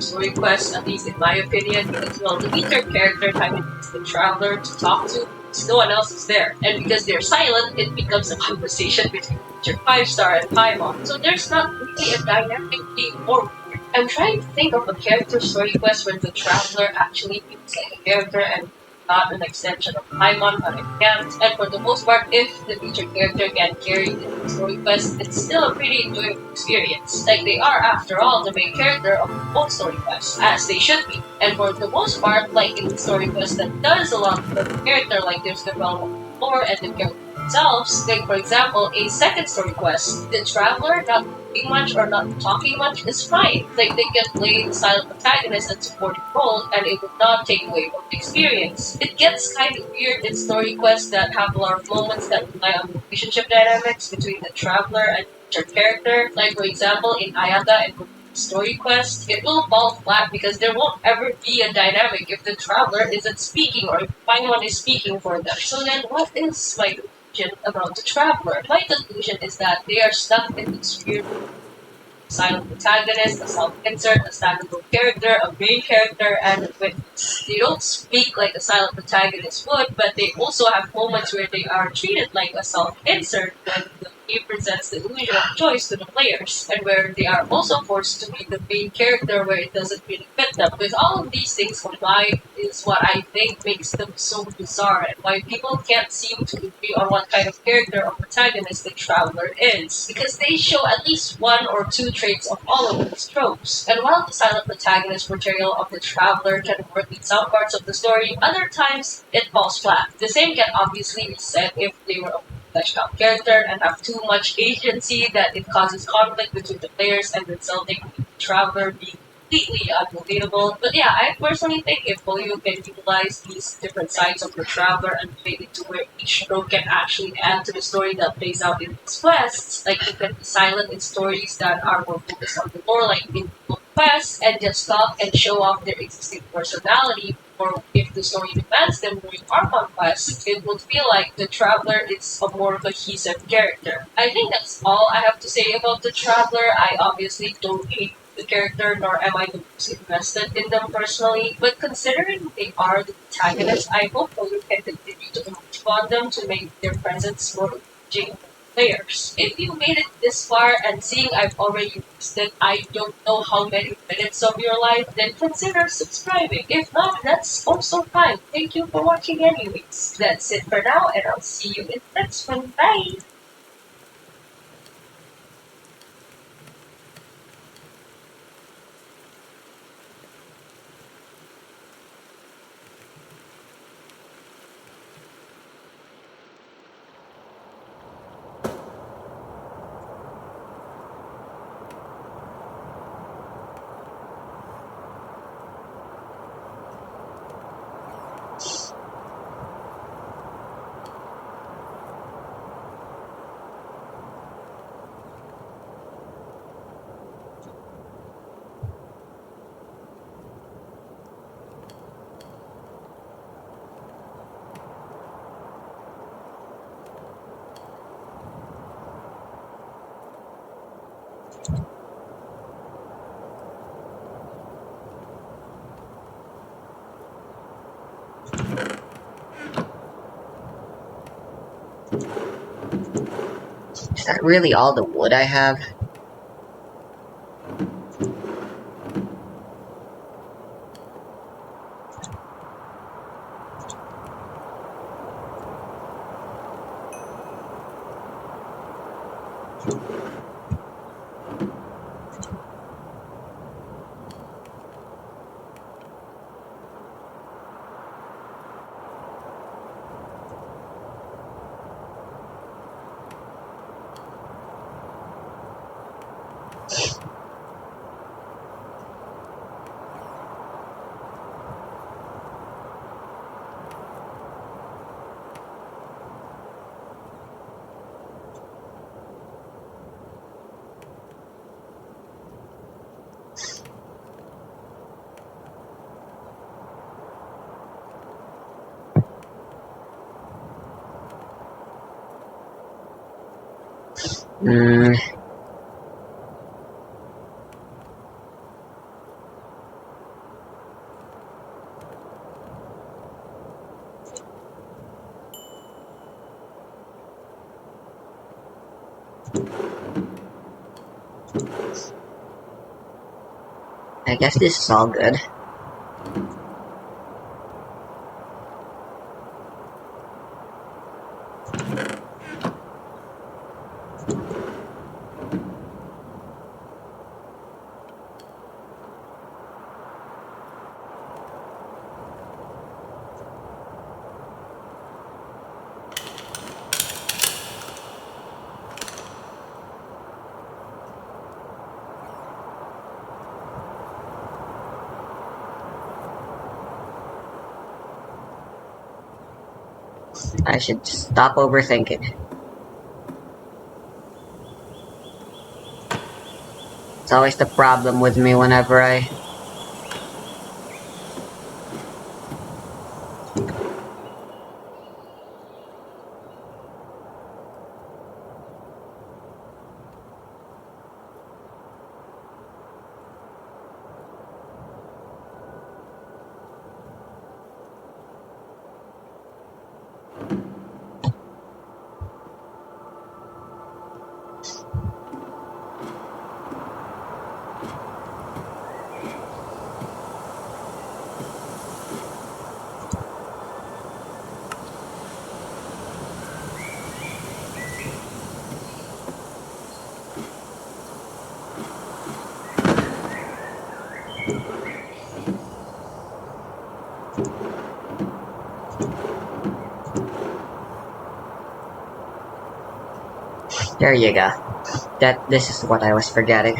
story quests, at least in my opinion, because well, the leader character kind of needs the traveler to talk to, because no one else is there. And because they're silent, it becomes a conversation between your 5-star and Paimon. So there's not really a dynamic being forward. I'm trying to think of a character story quest where the traveler actually feels like a character and not an extension of Paimon, but I can't. And for the most part, if the featured character can carry the story quest, it's still a pretty enjoyable experience. Like they are, after all, the main character of both story quests, as they should be. And for the most part, like in the story quest that does a lot of the character, like there's development of lore and the character themselves, like for example, a second story quest, the traveler not doing much or not talking much is fine. Like they can play the silent protagonist and supporting role and it would not take away from the experience. It gets kind of weird in story quests that have a lot of moments that rely on relationship dynamics between the traveler and your character. Like for example, in Ayaka and story quest, it will fall flat because there won't ever be a dynamic if the traveler isn't speaking or if Paimon is speaking for them. So then what is my conclusion about the traveler? My conclusion is that they are stuck in this weird silent protagonist, a self-insert, a standalone character, a main character, and a witness. They don't speak like a silent protagonist would, but they also have moments where they are treated like a self-insert when the game presents the illusion of choice to the players, and where they are also forced to be the main character where it doesn't really fit them. With all of these things combined is what I think makes them so bizarre and why people can't seem to agree on what kind of character or protagonist the Traveler is. Because they show at least one or two traits of all of these tropes. And while the silent protagonist portrayal of the Traveler can work in some parts of the story, other times it falls flat. The same can obviously be said if they were a fleshed out character and have too much agency that it causes conflict between the players and resulting in the Traveler being completely unrelatable. But yeah, I personally think if Polio can utilize these different sides of the Traveler and make it to where each trope can actually add to the story that plays out in these quests, like it can be silent in stories that are more focused on the lore, like in quests, and just talk and show off their existing personality, or if the story demands them during Archon quests, it would feel like the Traveler is a more cohesive character. I think that's all I have to say about the Traveler. I obviously don't hate the character, nor am I the most invested in them personally. But considering they are the protagonists, I hope Hulu can continue to improve on them to make their presence more engaging for players. If you made it this far and seeing I've already wasted I don't know how many minutes of your life, then consider subscribing. If not, that's also fine. Thank you for watching anyways. That's it for now, and I'll see you in the next one. Bye! Is that really all the wood I have? Hmm. I guess this is all good. I should stop overthinking. It's always the problem with me whenever I... There you go. This is what I was forgetting.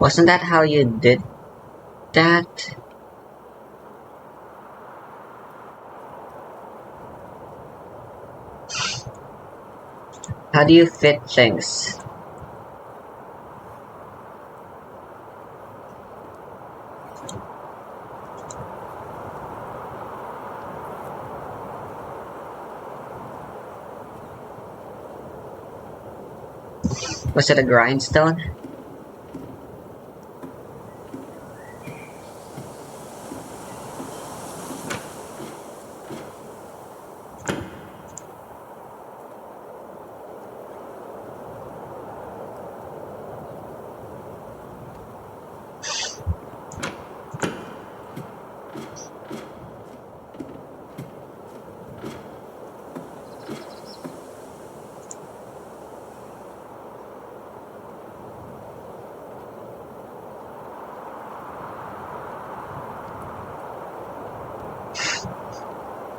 Wasn't that how you did that? How do you fit things? Was it a grindstone?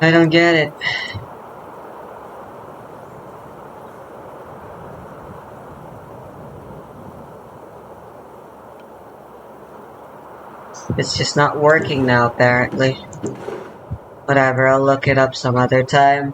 I don't get it. It's just not working now, apparently. Whatever, I'll look it up some other time.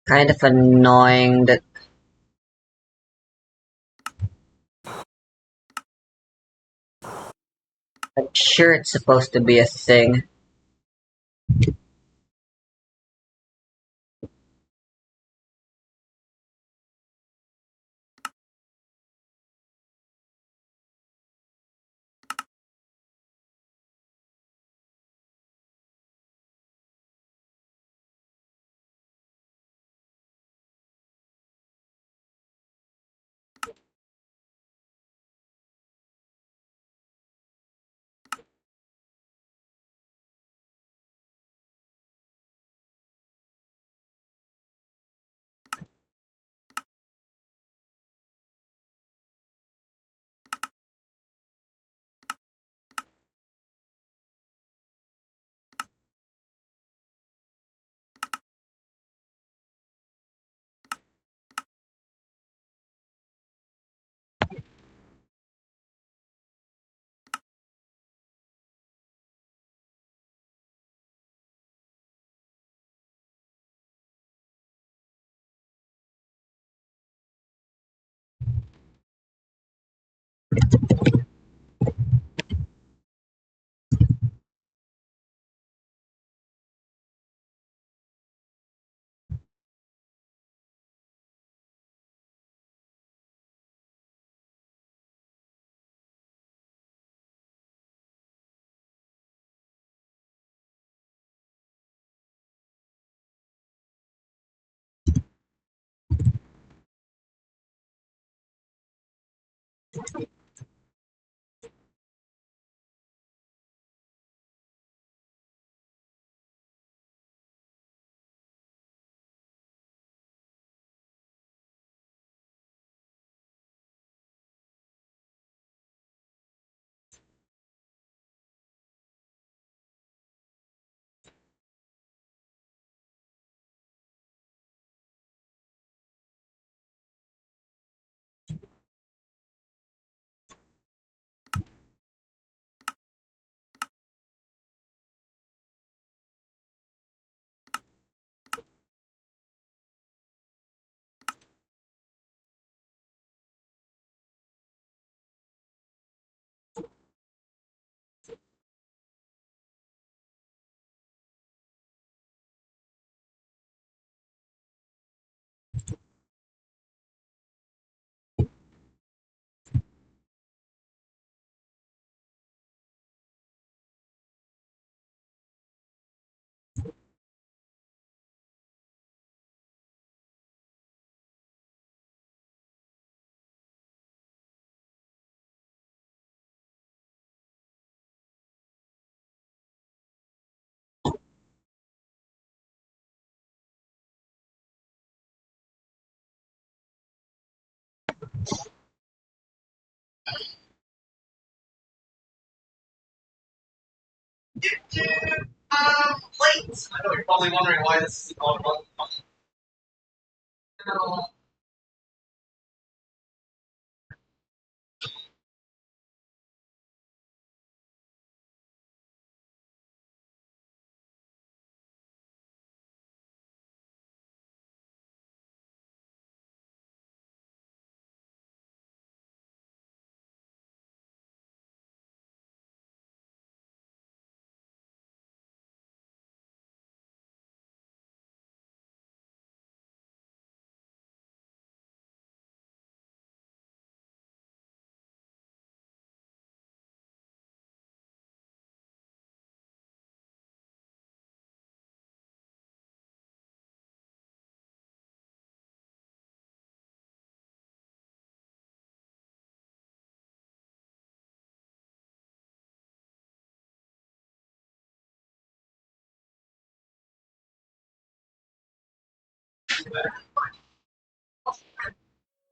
Kind of annoying that I'm sure it's supposed to be a thing. Late. I know you're probably wondering why this is called.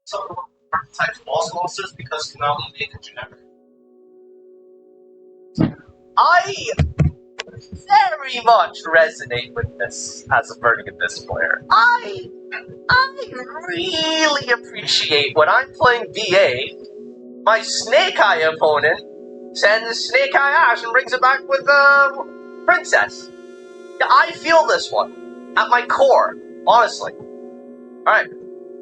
Some types of osmosis because Konami made it generic. I very much resonate with this as a verdict Abyss player. I really appreciate when I'm playing VA, my Snake Eye opponent sends Snake Eye Ash and brings it back with Princess. Yeah, I feel this one. At my core. Honestly. Alright.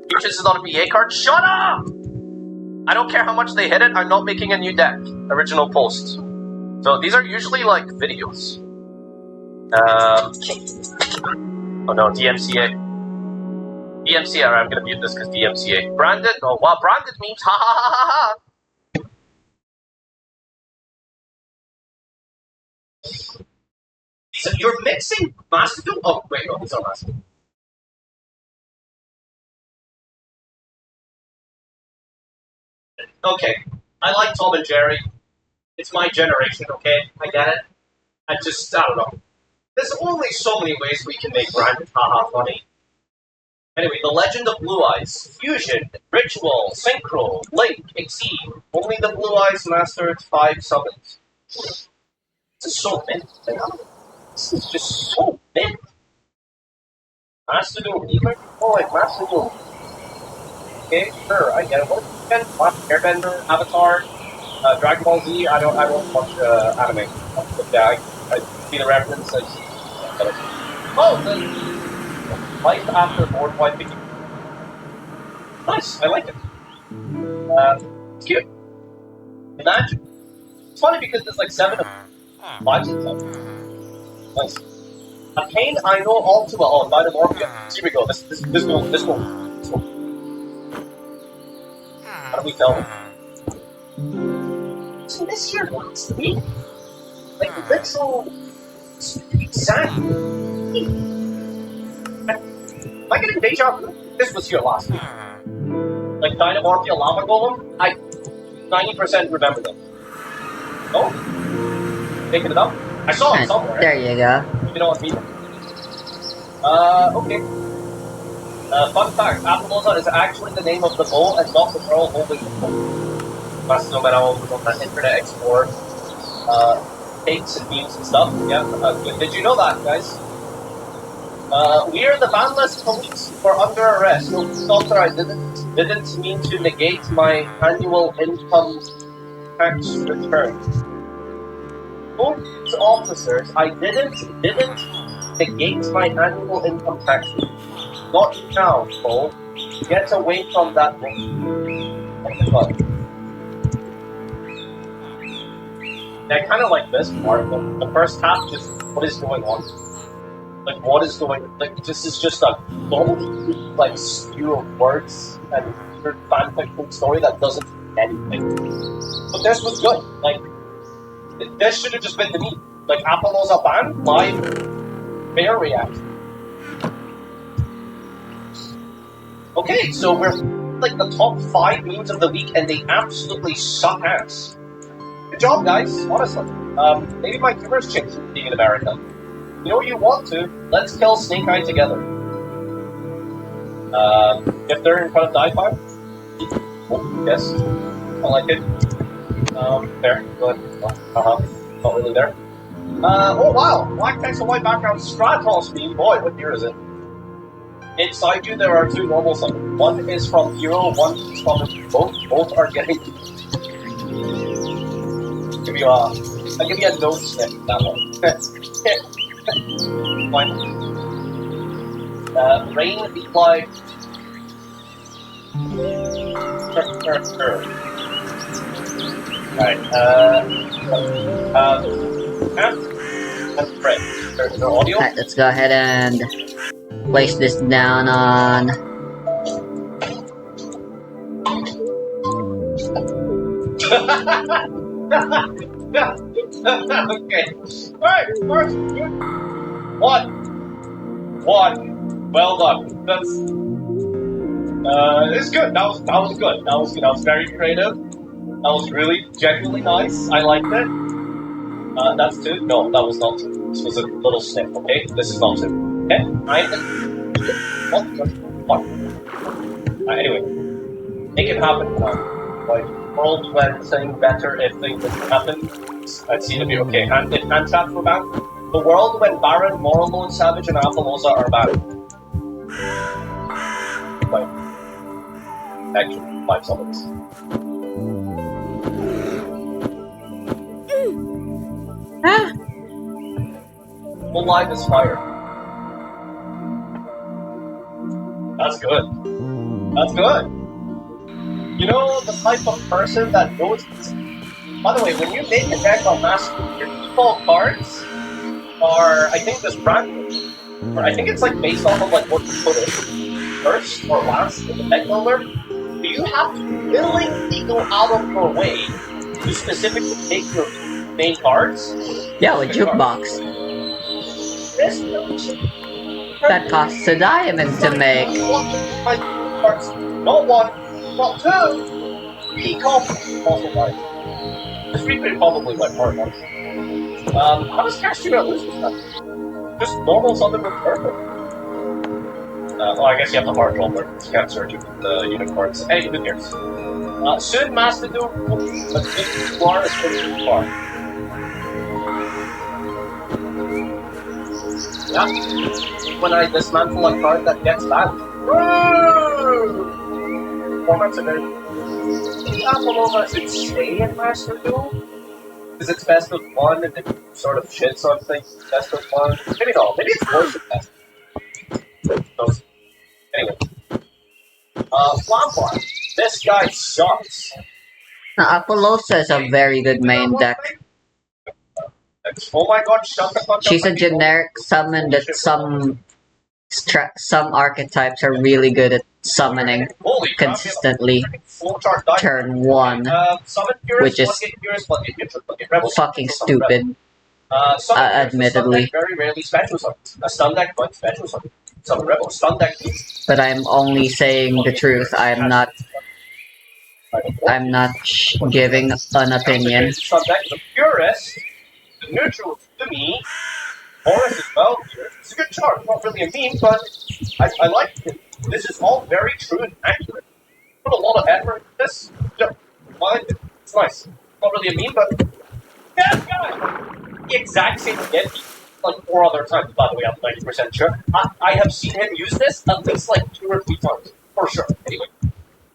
Future is on a BA card. Shut up! I don't care how much they hit it, I'm not making a new deck. Original posts. So these are usually like videos. Oh no, DMCA. DMCA, alright, I'm gonna mute this because DMCA. Branded? Oh wow, branded memes. Ha ha ha ha ha! You're mixing Master Duel? Oh, wait, no, these are Master Duel. Okay, I like Tom and Jerry. It's my generation, okay? I get it. I don't know. There's only so many ways we can make Branded haha funny. Anyway, The Legend of Blue Eyes, Fusion, Ritual, Synchro, Link, Exceed. Only the Blue Eyes mastered 5 summons. This is so mint. This is just so mint. Master Duel, even like Master Duel. Okay, sure, I get it. What Airbender, Avatar, Dragon Ball Z. I don't watch anime. But yeah, I see the reference. I see. Oh, the life after board wiping. Nice, I like it. It's cute. Imagine. It's funny because there's like 7 of them. 5 and 7. Nice. A pain I know all too well. Oh, Dynamorphia. Here we go. This one. How do we tell them? So this year last week, like literal sad. Am I getting deja vu? This was here last week. Like Dynamorphia Lava Golem, I 90% remember them. Oh? Making it up? I saw it somewhere. There you go. You know what I mean? Okay. Fun fact, Appaloosa is actually the name of the bow and not the girl holding the bow. That's no matter what was on that Internet Explorer. Takes and memes and stuff. Yeah, did you know that, guys? We are the bandless police who are under arrest. No, doctor, I didn't mean to negate my annual income tax return. Police officers, I didn't negate my annual income tax return. Not now, Cole. Get away from that thing. I kind of like this part, but the first half, just what is going on? Like, what is going? Like, this is just a totally like spew of words and weird fanfiction story that doesn't mean anything. But this was good. Like, this should have just been the meme. Like, Appaloosa ban, my fair reaction. Okay, so we're like the top 5 memes of the week, and they absolutely suck ass. Good job, guys. Honestly, maybe my humor's changed from being in America. You know what you want to? Let's kill Snake Eye together. If they're in front of die fire, yes, I like it. There, good. Not really there. Oh wow, black text and white background Stratos meme. Boy, what year is it? Inside you, there are 2 normal summons. One is from Hero, one is from both are getting. I'll give you a no snip that one. Fine. Rain reply. Alright, and Fred. There's no audio. Alright, let's go ahead and place this down on. Okay. Alright, first. One. Well done. That's. It's good. That was good. That was good. That was very creative. That was really genuinely nice. I liked it. That's 2. No, that was not 2. This was a little snip. Okay, this is not 2. Okay, what? Anyway, make it happen. Like world when saying better if things didn't happen. I'd see it be okay. And if hand traps were banned, the world when Baron, Moral Mode, Savage, and Appaloosa are banned. Like, actually, 5 summons. Full live is fire. That's good. That's good. You know the type of person that knows. By the way, when you make a deck on Master, your default cards are, I think, just random. Or I think it's like based off of like what you put in first or last in the deck builder. Do you have to willingly go out of your way to specifically take your main cards? Yeah, with jukebox. This That costs a diamond to make. cards. Not one, not two, three copies. Also, like the three could probably like more than how does Castura lose this stuff? Just normal something with purple. Well, I guess you have the hard roll where you can't search it with the unicorns. Hey, who cares? Soon Master do a good bar is pretty far. Yeah. When I dismantle a card that gets bad. Formats are very. Maybe Apolova should stay in Master Duel? Because it's best of one and then sort of shits on things best of one. Maybe not. Maybe it's worse than best. So, anyway. Flambar. This guy sucks. Now, Apollosa is a very good main deck. Oh my god, shut the fuck up. She's a generic summon that some archetypes are really good at summoning Holy crap, consistently. Flowchart died. Turn 1, Summon Purist, which is fucking stupid, admittedly. Very rarely special summons. A stun deck, but special summon. Summon Rebel, stun deck. But I'm only saying the truth. I'm not giving an opinion. Stun deck, the Purist, the neutral to me. Horus as well. It's a good chart. Not really a meme, but I like it. This is all very true and accurate. Put a lot of effort into this. Yeah, it's nice. Not really a meme, but that guy, the exact same again, like 4 other times. By the way, I'm 90% sure. I have seen him use this at least like 2 or 3 times for sure. Anyway,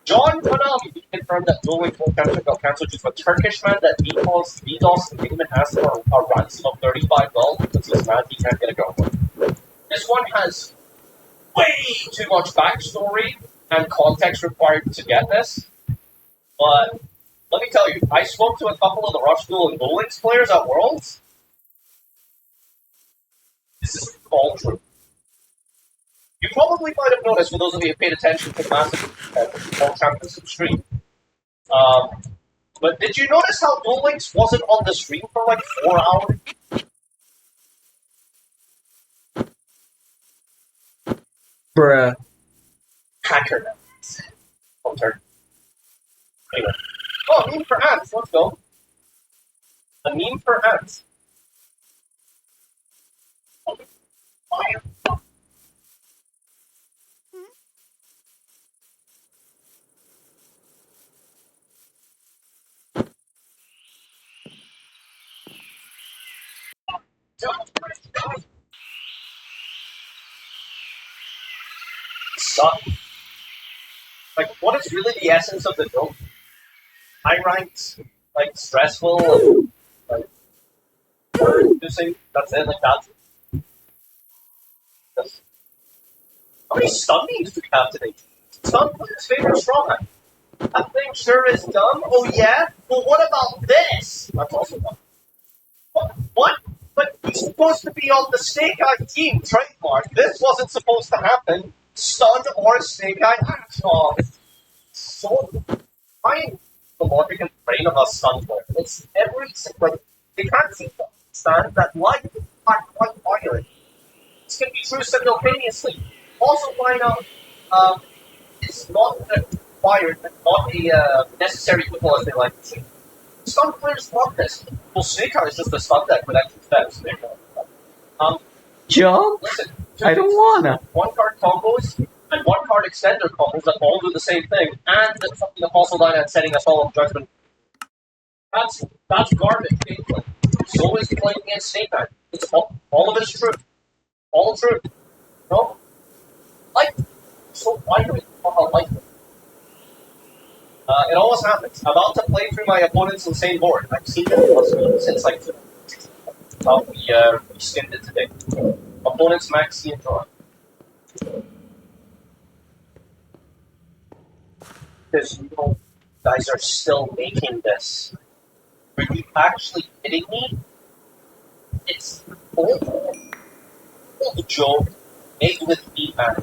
John Konami confirmed that Duel Wing 4 capture got cancelled due to a Turkish man that DDoS the payment asked for a ransom of $35 because he's mad he can't get a girlfriend. This one has way too much backstory and context required to get this. But let me tell you, I spoke to a couple of the Rush Duel and Duel Links players at Worlds. This is all true. You probably might have noticed, for those of you who paid attention to the Massive World Championship stream. But did you notice how Duel Links wasn't on the stream for like 4 hours? Bruh. Hacker. Turn. Anyway. Oh, a meme for ants. Let's go. A meme for ants. Suck. Like, what is really the essence of the joke? High ranked, like, stressful, and, like, inducing. That's it, like, that's. How many stun memes do we have today? Stun player's favorite strong hand. That thing sure is dumb. Oh, yeah? Well, what about this? That's also dumb. What? But he's supposed to be on the Snake Eye team, trademark. This wasn't supposed to happen. Stun or Snake Eye action. So, find the logic and brain of a stun player. It's every, like, they can't seem to understand that life is not quite violent. This can be true simultaneously. Also, find out, it's not required, not a necessary evil as they like to say. Stun players love this. Well, Snake Eye is just a stun deck with extra steps. Jump? Listen, I don't wanna. 1-card combos and 1-card extender combos that all do the same thing, and the Apostle Line and setting a Solemn Judgment. That's garbage gameplay. So is playing against Snake Eye. It's all of it is true. All true. No? Like, so violent. Like it always happens. I'm about to play through my opponent's insane board. I've seen it since like how we skinned it today. Opponents maxi and draw. Because you know, guys are still making this. Are you actually kidding me? It's old joke made with deep man.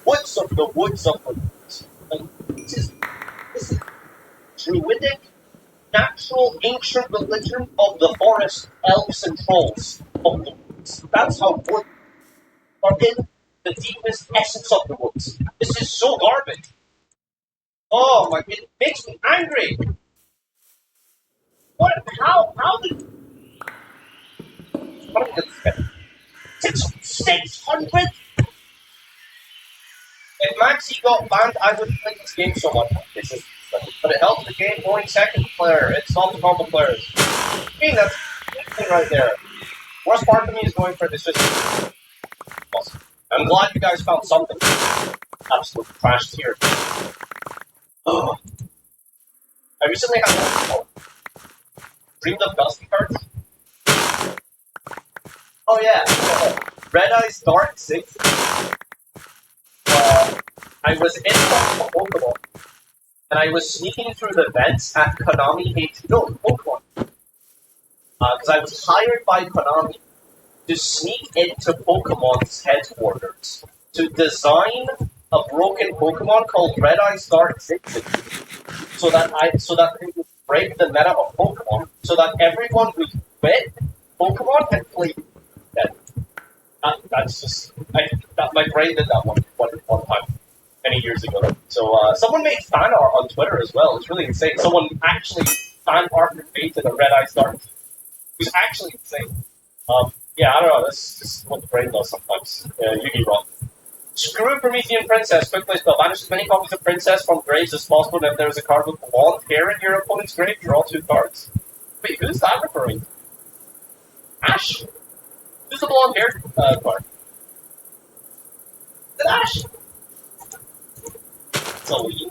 Woods of the woods of the woods. Like, this is druidic, natural, ancient religion of the forest, elves and trolls of the woods. That's how woods are in the deepest essence of the woods. This is so garbage. Oh my! It makes me angry. What? How did? What did it spend? 600? If Maxi got banned, I wouldn't play this game so much. This is, but it helps the game going second player. It's not the normal players. I mean, that's the thing right there. Worst part of me is going for this just. Awesome. I'm glad you guys found something. Absolute trash here. Oh. I recently had dreamed of Dusty cards. Oh yeah, Red Eyes Dark 6. I was in Pokemon, and I was sneaking through the vents at Konami HQ. No, Pokemon. Because I was hired by Konami to sneak into Pokemon's headquarters to design a broken Pokemon called Red Eyes Dark 6, so that it would break the meta of Pokemon, so that everyone would quit Pokemon and play that. That's just my brain did that one time many years ago. So someone made fan art on Twitter as well. It's really insane. Someone actually fan art created a Red Eyes Dark. It was actually insane. Yeah, I don't know. That's just what the brain does sometimes. Yugi wrong. Screw Promethean Princess. Quickly spell. Banish as many copies of Princess from graves as possible. And if there is a card with blonde hair in your opponent's grave, draw 2 cards. Wait, who's that referring to? Ash? Who's the blonde hair card? Is it Ash? Celine?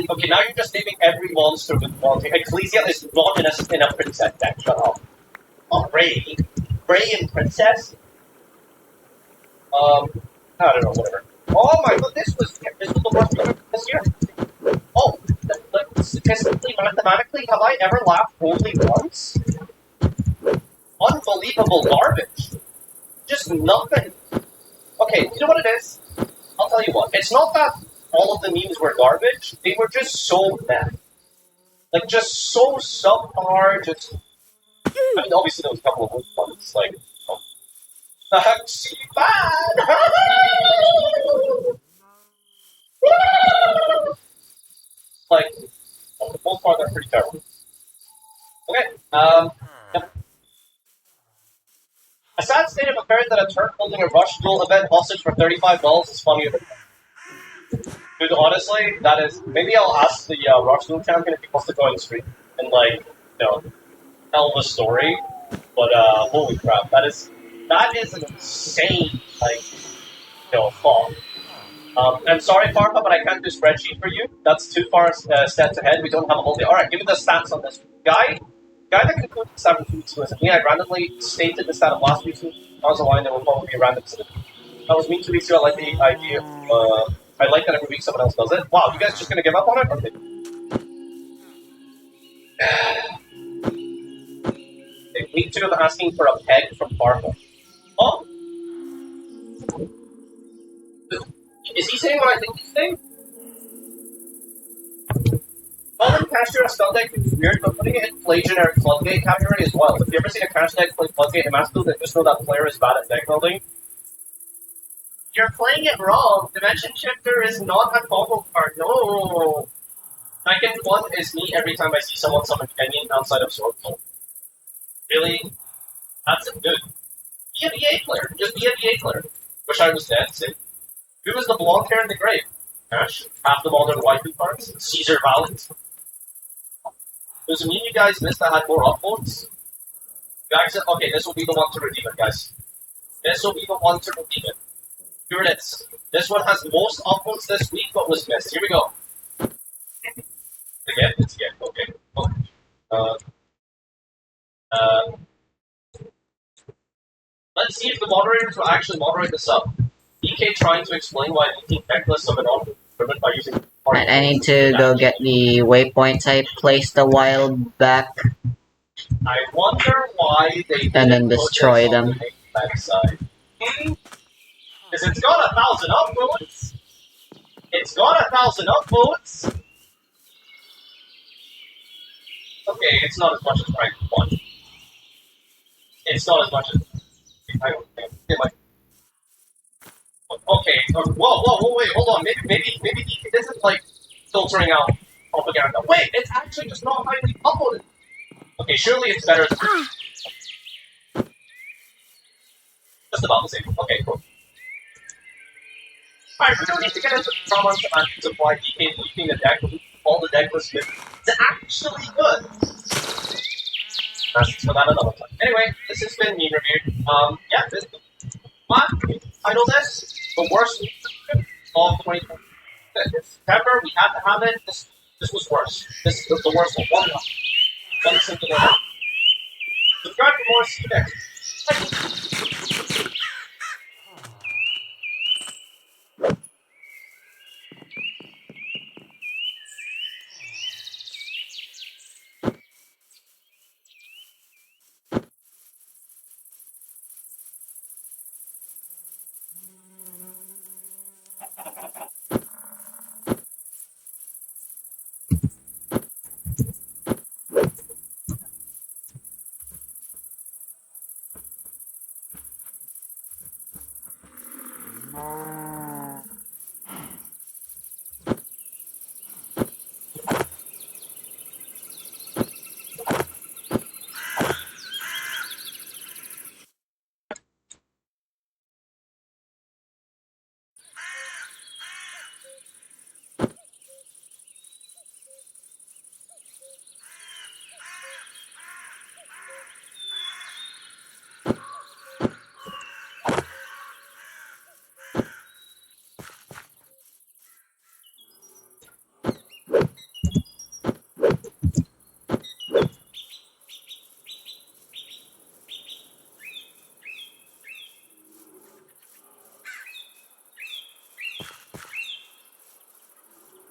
Okay, now you're just naming every monster with blonde hair. Ecclesia is not in a princess deck. Shut up. Oh, Ray. Ray and Princess? I don't know, whatever. Oh my god, this was the worst game this year. Oh, statistically, mathematically, have I ever laughed only once? Unbelievable garbage. Just nothing. Okay, you know what it is? I'll tell you what. It's not that all of the memes were garbage. They were just so bad. Like, just so subpar, just... I mean, obviously there was a couple of good ones, like... She bad! Like, for the most part, they're pretty terrible. Okay, yep. A sad state of affairs that a Turk holding a Rush Duel event hostage for $35 is funnier than that. Dude, honestly, that is... Maybe I'll ask the Rush Duel champion if he wants to go on the street and, like, tell the story. But, holy crap, that is an insane, like, thought. I'm sorry, Farpa, but I can't do spreadsheet for you. That's too far steps ahead. We don't have a whole day. Alright, give me the stats on this. Guy that concluded 7 weeks with me, I randomly stated the stat of last week's on the line that will probably be random. That was me 2 weeks ago. I like the idea. I like that every week someone else does it. Wow, you guys just gonna give up on it? Okay. Okay, week 2 of asking for a peg from Farpa. Oh! Is he saying what I think he's saying? Calling Cashier a spell deck is weird, but putting it in play generic floodgate category as well. If you ever seen a cash deck play floodgate in Master, then just know that player is bad at deck building. You're playing it wrong. Dimension Shifter is not a combo card. No! Second one is me every time I see someone summon Kenyan outside of Swordful. Really? That's a good. Be a VA player. Just be a VA player. Wish I was dead. See? Who was the blonde hair in the grave? Ash. Half the modern waifu cards. Caesar Valent. Does it mean you guys missed that had more upvotes? Guys, okay, this will be the one to redeem it, guys. This will be the one to redeem it. Here it is. This one has most upvotes this week, but was missed. Here we go. Again, it's again. Okay. Uh, let's see if the moderators will actually moderate this up. DK trying to explain why making necklace of an all driven by using. I need to go get the waypoints I placed a while back I wonder why they didn't and then put destroy this on them. the main website. Because it's got 1,000 upvotes. It's got 1,000 upvotes. Okay, it's not as much as I want. It's not as much as I don't think. It might. Okay. Whoa! Wait, hold on. Maybe this is like filtering out propaganda. Wait, it's actually just not highly upvoted. Okay, surely it's better. Just about the same. Okay, cool. Alright, we don't need to get into the drama of why DK leaking the deck. All the deck was good. It's actually good. That's for that another time. Anyway, this has been me reviewed. Yeah, this what title this the worst of 2020. September, we had to have it. This was worse. This was the worst one. One simple one. Subscribe for more. See you next.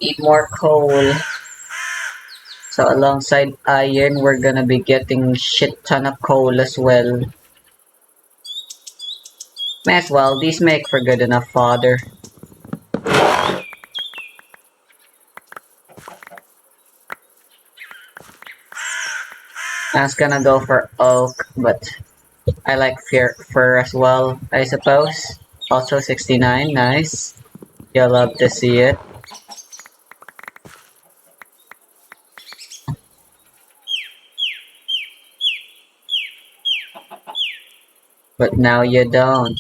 Need more coal. So alongside iron, we're gonna be getting shit ton of coal as well. May as well, these make for good enough fodder. I was gonna go for oak, but I like fir as well, I suppose. Also 69, nice. You'll love to see it. But now you don't.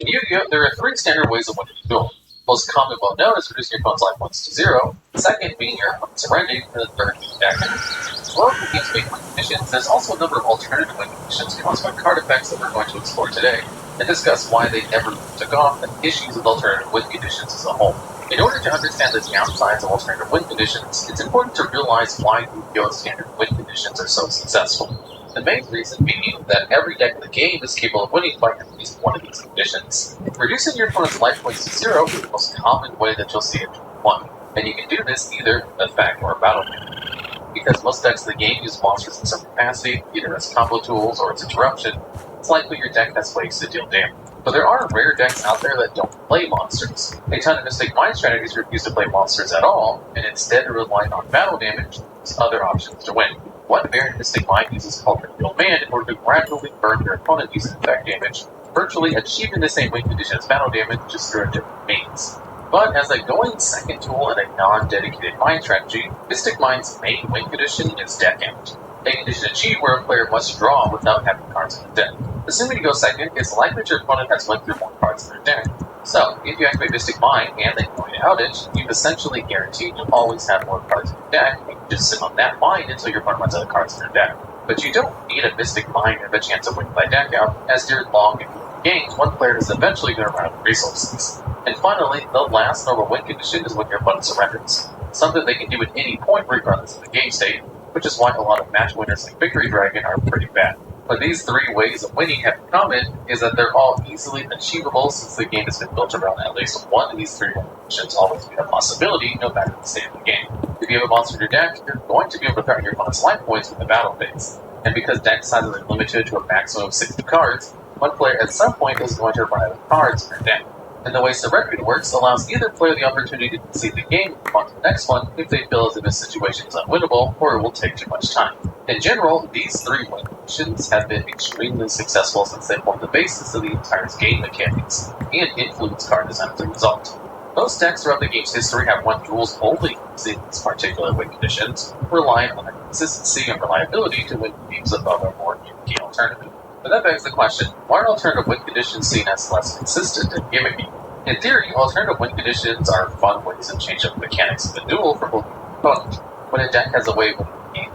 In Yu-Gi-Oh, there are three standard ways of winning a duel. Most common well known is reducing your opponent's life points to 0, the second being your opponent's surrendering, and the third being attacking. As well as games make win conditions, there's also a number of alternative win conditions caused by card effects that we're going to explore today, and discuss why they never took off and issues with alternative win conditions as a whole. In order to understand the downsides of alternative win conditions, it's important to realize why Yu-Gi-Oh! Standard win conditions are so successful. The main reason being that every deck in the game is capable of winning by at least one of these conditions. Reducing your opponent's life points to 0 is the most common way that you'll see it won, and you can do this either with effect or battle damage. Because most decks in the game use monsters in some capacity, either as combo tools or as interruption, it's likely your deck has ways to deal damage. But there are rare decks out there that don't play monsters. A ton of Mystic Mind strategies refuse to play monsters at all, and instead rely on battle damage as other options to win. One variant Mystic Mind uses called Revealed Man in order to gradually burn your opponent using effect damage, virtually achieving the same win condition as battle damage, just through a different means. But as a going second tool in a non-dedicated mind strategy, Mystic Mind's main win condition is deck out. A condition achieved where a player must draw without having cards in the deck. Assuming you go second, it's likely that your opponent has went through more cards in their deck. So, if you activate Mystic Mind and then point outage, you've essentially guaranteed you'll always have more cards in your deck, and you can just sit on that mind until your opponent runs out of cards in their deck. But you don't need a Mystic Mind to have a chance of winning by deck out, as during long and good games, one player is eventually going to run out of resources. And finally, the last normal win condition is when your opponent surrenders, something they can do at any point regardless of the game state, which is why a lot of match winners like Victory Dragon are pretty bad. What these three ways of winning have in common is that they're all easily achievable since the game has been built around at least one of these three conditions always being a possibility no matter the state of the game. If you have a monster in your deck, you're going to be able to threaten your opponent's life points with the battle phase. And because deck sizes are limited to a maximum of 60 cards, one player at some point is going to run out of cards in their deck. And the way Surrendering works allows either player the opportunity to concede the game and on to the next one if they feel as if this situation is unwinnable or it will take too much time. In general, these three win conditions have been extremely successful since they form the basis of the entire game mechanics and influence card design as a result. Most decks throughout the game's history have won duels only using these particular win conditions, relying on their consistency and reliability to win games above a more unique alternative. But that begs the question, why are alternative win conditions seen as less consistent and gimmicky? In theory, alternative win conditions are fun ways to change up the mechanics of the duel for both opponents. When a deck has a way of winning the game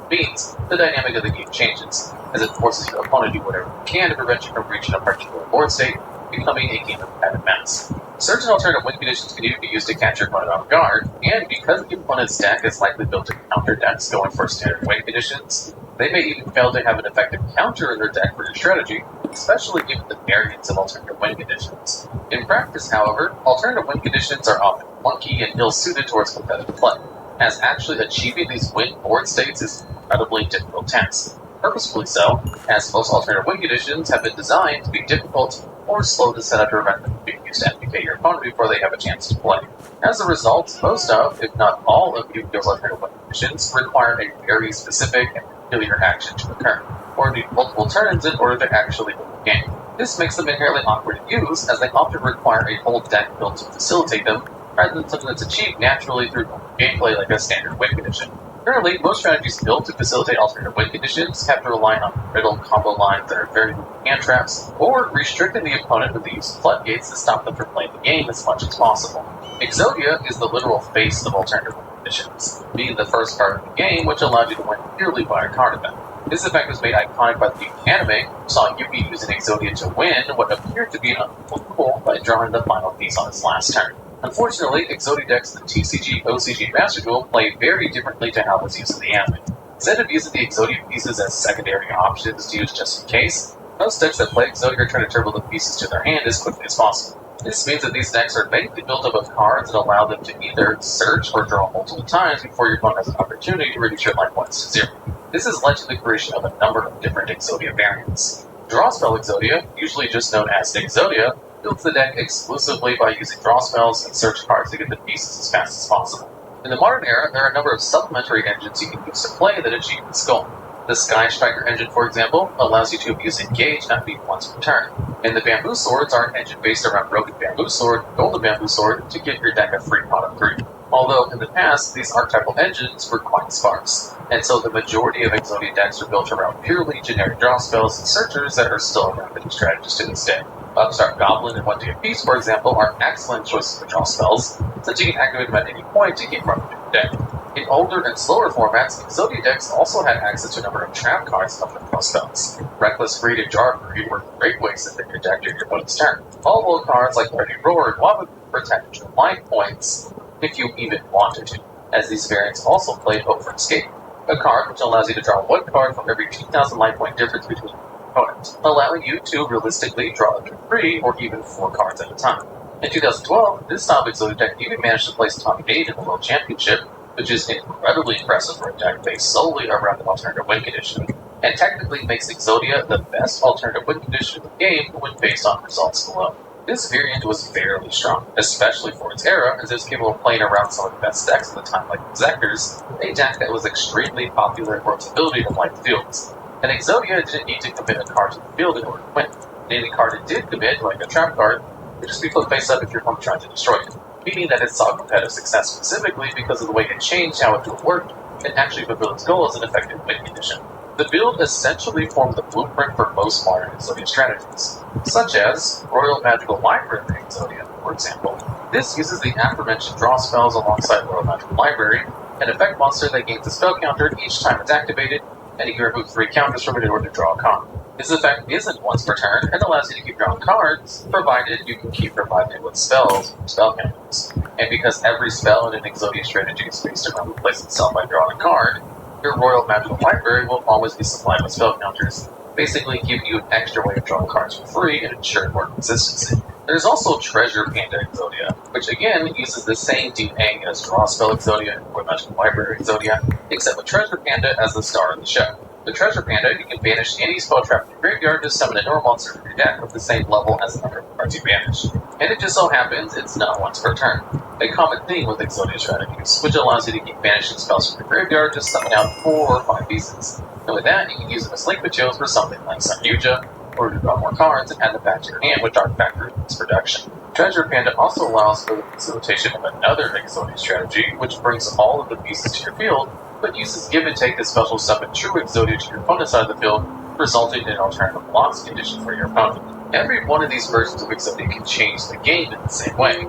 means, the dynamic of the game changes, as it forces your opponent to do whatever it can to prevent you from reaching a particular board state, becoming a game of added mass. Certain alternative win conditions can even be used to catch your opponent off guard, and because the opponent's deck is likely built to counter decks going for standard win conditions, they may even fail to have an effective counter in their deck for your strategy, especially given the variance of alternative win conditions. In practice, however, alternative win conditions are often clunky and ill-suited towards competitive play, as actually achieving these win board states is an incredibly difficult task. Purposefully so, as most alternative win conditions have been designed to be difficult or slow to set up to prevent them from being used to educate your opponent before they have a chance to play. As a result, most of, if not all of Yu-Gi-Oh's alternative win conditions require a very specific and peculiar action to occur, or need multiple turns in order to actually win the game. This makes them inherently awkward to use, as they often require a whole deck built to facilitate them, rather than something that's achieved naturally through gameplay like a standard win condition. Currently, most strategies built to facilitate alternative win conditions have to rely on riddle combo lines that are very weak hand traps, or restricting the opponent with the use of floodgates to stop them from playing the game as much as possible. Exodia is the literal face of alternative win conditions, being the first card in the game which allowed you to win purely by a card event. This effect was made iconic by the anime, which saw Yugi using Exodia to win what appeared to be an unbelievable duel by drawing the final piece on his last turn. Unfortunately, Exodia decks in the TCG OCG Master Duel play very differently to how it was used in the anime. Instead of using the Exodia pieces as secondary options to use just in case, most decks that play Exodia are trying to turbo the pieces to their hand as quickly as possible. This means that these decks are mainly built up of cards that allow them to either search or draw multiple times before your opponent has an opportunity to reduce your life points to 0. This has led to the creation of a number of different Exodia variants. Draw Spell Exodia, usually just known as Exodia, builds the deck exclusively by using draw spells and search cards to get the pieces as fast as possible. In the modern era, there are a number of supplementary engines you can use to play that achieve this goal. The Sky Striker engine, for example, allows you to abuse Engage not being once per turn, and the Bamboo Swords are an engine based around Broken Bamboo Sword, Golden Bamboo Sword, to give your deck a free pot of green. Although, in the past, these archetypal engines were quite sparse, and so the majority of Exodia decks are built around purely generic draw spells and searchers that are still around in strategies to this day. Upstart Goblin and One Day of Peace, for example, are excellent choices for draw spells, since you can activate them at any point to get from your deck. In older and slower formats, Exodia decks also had access to a number of trap cards to help them draw spells. Reckless Greed and Jar Greed were great ways to fit your deck during your opponent's turn. All cards like Dirty Roar and Lava protect your life points, if you even wanted to, as these variants also played Hope for Escape. a card which allows you to draw one card from every 2,000 life point difference between opponents, allowing you to realistically draw up to 3 or even 4 cards at a time. In 2012, this style of Exodia deck even managed to place top 8 in the World Championship, which is incredibly impressive for a deck based solely around the alternative win condition, and technically makes Exodia the best alternative win condition in the game when based on results alone. This variant was fairly strong, especially for its era, as it was capable of playing around some of the best decks at the time, like Exectors, a deck that was extremely popular for its ability to wipe fields. And Exodia didn't need to commit a card to the field in order to win. And any card it did commit, like a trap card, would just be put face up if your opponent tried to destroy it, meaning that it saw competitive success specifically because of the way it changed how it worked and actually fulfilled its goal as an effective win condition. The build essentially formed the blueprint for most modern Exodia strategies, such as Royal Magical Library Exodia, for example. This uses the aforementioned draw spells alongside Royal Magical Library, an effect monster that gains a spell counter each time it's activated, and you can remove 3 counters from it in order to draw a card. This effect isn't once per turn and allows you to keep drawing cards, provided you can keep providing it with spells or spell counters. And because every spell in an Exodia strategy is based around replacing itself by drawing a card, your Royal Magical Library will always be supplied with spell counters, basically giving you an extra way of drawing cards for free and ensuring more consistency. There's also Treasure Panda Exodia, which again uses the same DNA as Draw Spell Exodia and Royal Magical Library Exodia, except with Treasure Panda as the star of the show. The Treasure Panda, you can banish any spell trap in your graveyard to summon a normal monster from your deck with the same level as the number of cards you banish. And it just so happens it's not once per turn, a common theme with Exodia strategies, which allows you to keep banishing spells from your graveyard to summon out 4 or 5 pieces. And with that, you can use them as link materials for something like Sanuja, or to draw more cards and add them back to your hand with Dark Factory in its production. Treasure Panda also allows for the facilitation of another Exodia strategy, which brings all of the pieces to your field, but uses Give and Take to special summon true Exodia to your opponent's side of the field, resulting in an alternative loss condition for your opponent. Every one of these versions of Exodia can change the game in the same way.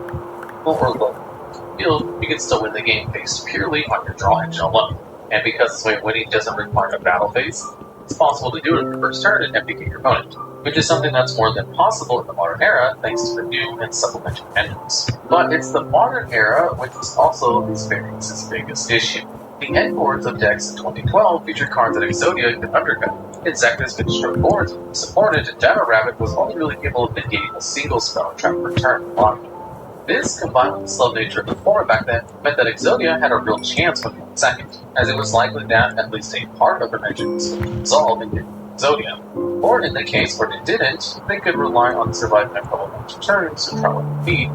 Or low field, you can still win the game based purely on your draw engine alone. And because this way of winning doesn't require a battle phase, it's possible to do it in the first turn and FPK your opponent, which is something that's more than possible in the modern era thanks to the new and supplementary engines. But it's the modern era which is also this variance's biggest issue. The end boards of decks in 2012 featured cards that Exodia could undercut. Exactors could destroy boards when supported, and Dino Rabbit was only really capable of negating a single spell trap per turn. This, combined with the slow nature of the format back then, meant that Exodia had a real chance of being second, as it was likely that at least a part of their engines would resolve into Exodia. Or in the case where they didn't, they could rely on surviving a couple of turns to try to defeat,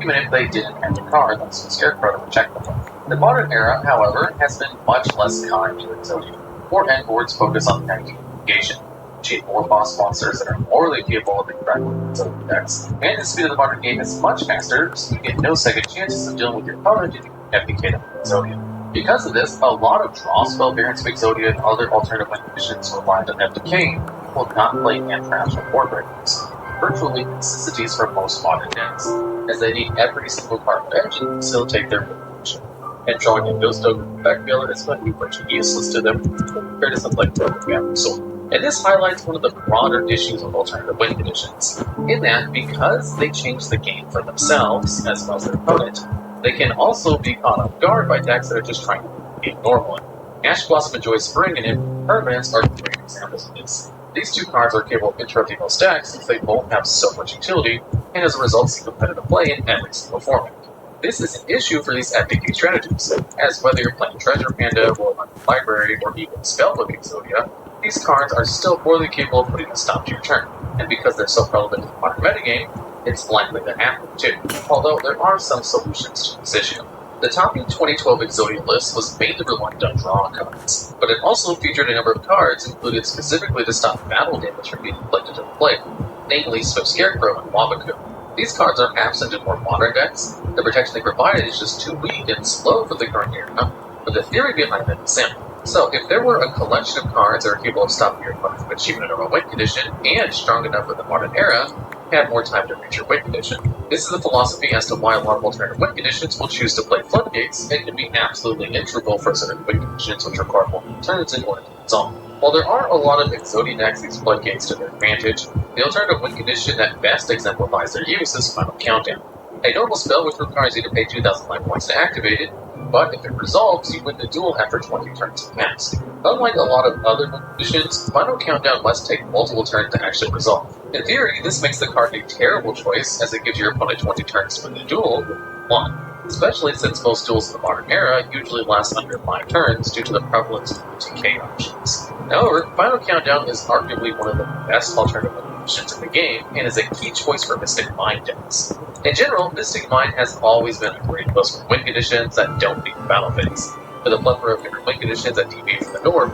even if they didn't have the card like some Scarecrow to reject them. The modern era, however, has been much less kind to Exodia. More end boards focus on tanking engagement, achieve more boss monsters that are morally capable of interacting with Exodia decks, and the speed of the modern game is much faster, so you get no second chances of dealing with your opponent if you FPK them with Exodia. Because of this, a lot of draw spell variants of Exodia and other alternative win conditions reliant on FPK will not play hand traps or board breakers, virtually necessities for most modern decks, as they need every single card of engine to facilitate their win condition. And drawing a Ghost Ogre effect dealer is going to be virtually useless to them compared to something like Broken Sword. And this highlights one of the broader issues with alternative win conditions, in that because they change the game for themselves, as well as their opponent, they can also be caught off guard by decks that are just trying to be normal. Ash Blossom and Joy Spring and Impermanence are great examples of this. These two cards are capable of interrupting most decks since they both have so much utility, and as a result see competitive play in every single format. This is an issue for these FPK strategies, as whether you're playing Treasure Panda, Royal Magical Library, or even Spellbook Exodia, these cards are still poorly capable of putting a stop to your turn, and because they're so relevant to the modern metagame, it's likely to happen too, although there are some solutions to this issue. The top 2012 Exodia list was mainly reliant on draw cards, but it also featured a number of cards included specifically to stop battle damage from being inflicted to the player, namely Swift Scarecrow and Wabaku. These cards are absent in more modern decks. The protection they provided is just too weak and slow for the current era, but the theory behind it is simple. So, if there were a collection of cards that are capable of stopping your opponent from achieving a normal win condition, and strong enough for the modern era, you have more time to reach your win condition. This is the philosophy as to why a lot of alternative win conditions will choose to play Floodgates, and can be absolutely integral for certain win conditions which require more turns in order to resolve. While there are a lot of Exodia decks that use Floodgates to their advantage, the alternative win condition that best exemplifies their use is Final Countdown. A normal spell which requires you to pay 2,000 life points to activate it But if it resolves, you win the duel after 20 turns have passed. Unlike a lot of other win conditions, Final Countdown must take multiple turns to actually resolve. In theory, this makes the card a terrible choice, as it gives your opponent 20 turns to win the duel with 1. Especially since most duels in the modern era usually last under 5 turns due to the prevalence of OTK options. However, Final Countdown is arguably one of the best alternative win conditions in the game, and is a key choice for Mystic Mind decks. In general, Mystic Mind has always been a great choice for win conditions that don't need the battle phase. With a plethora of different win conditions that deviate from the norm,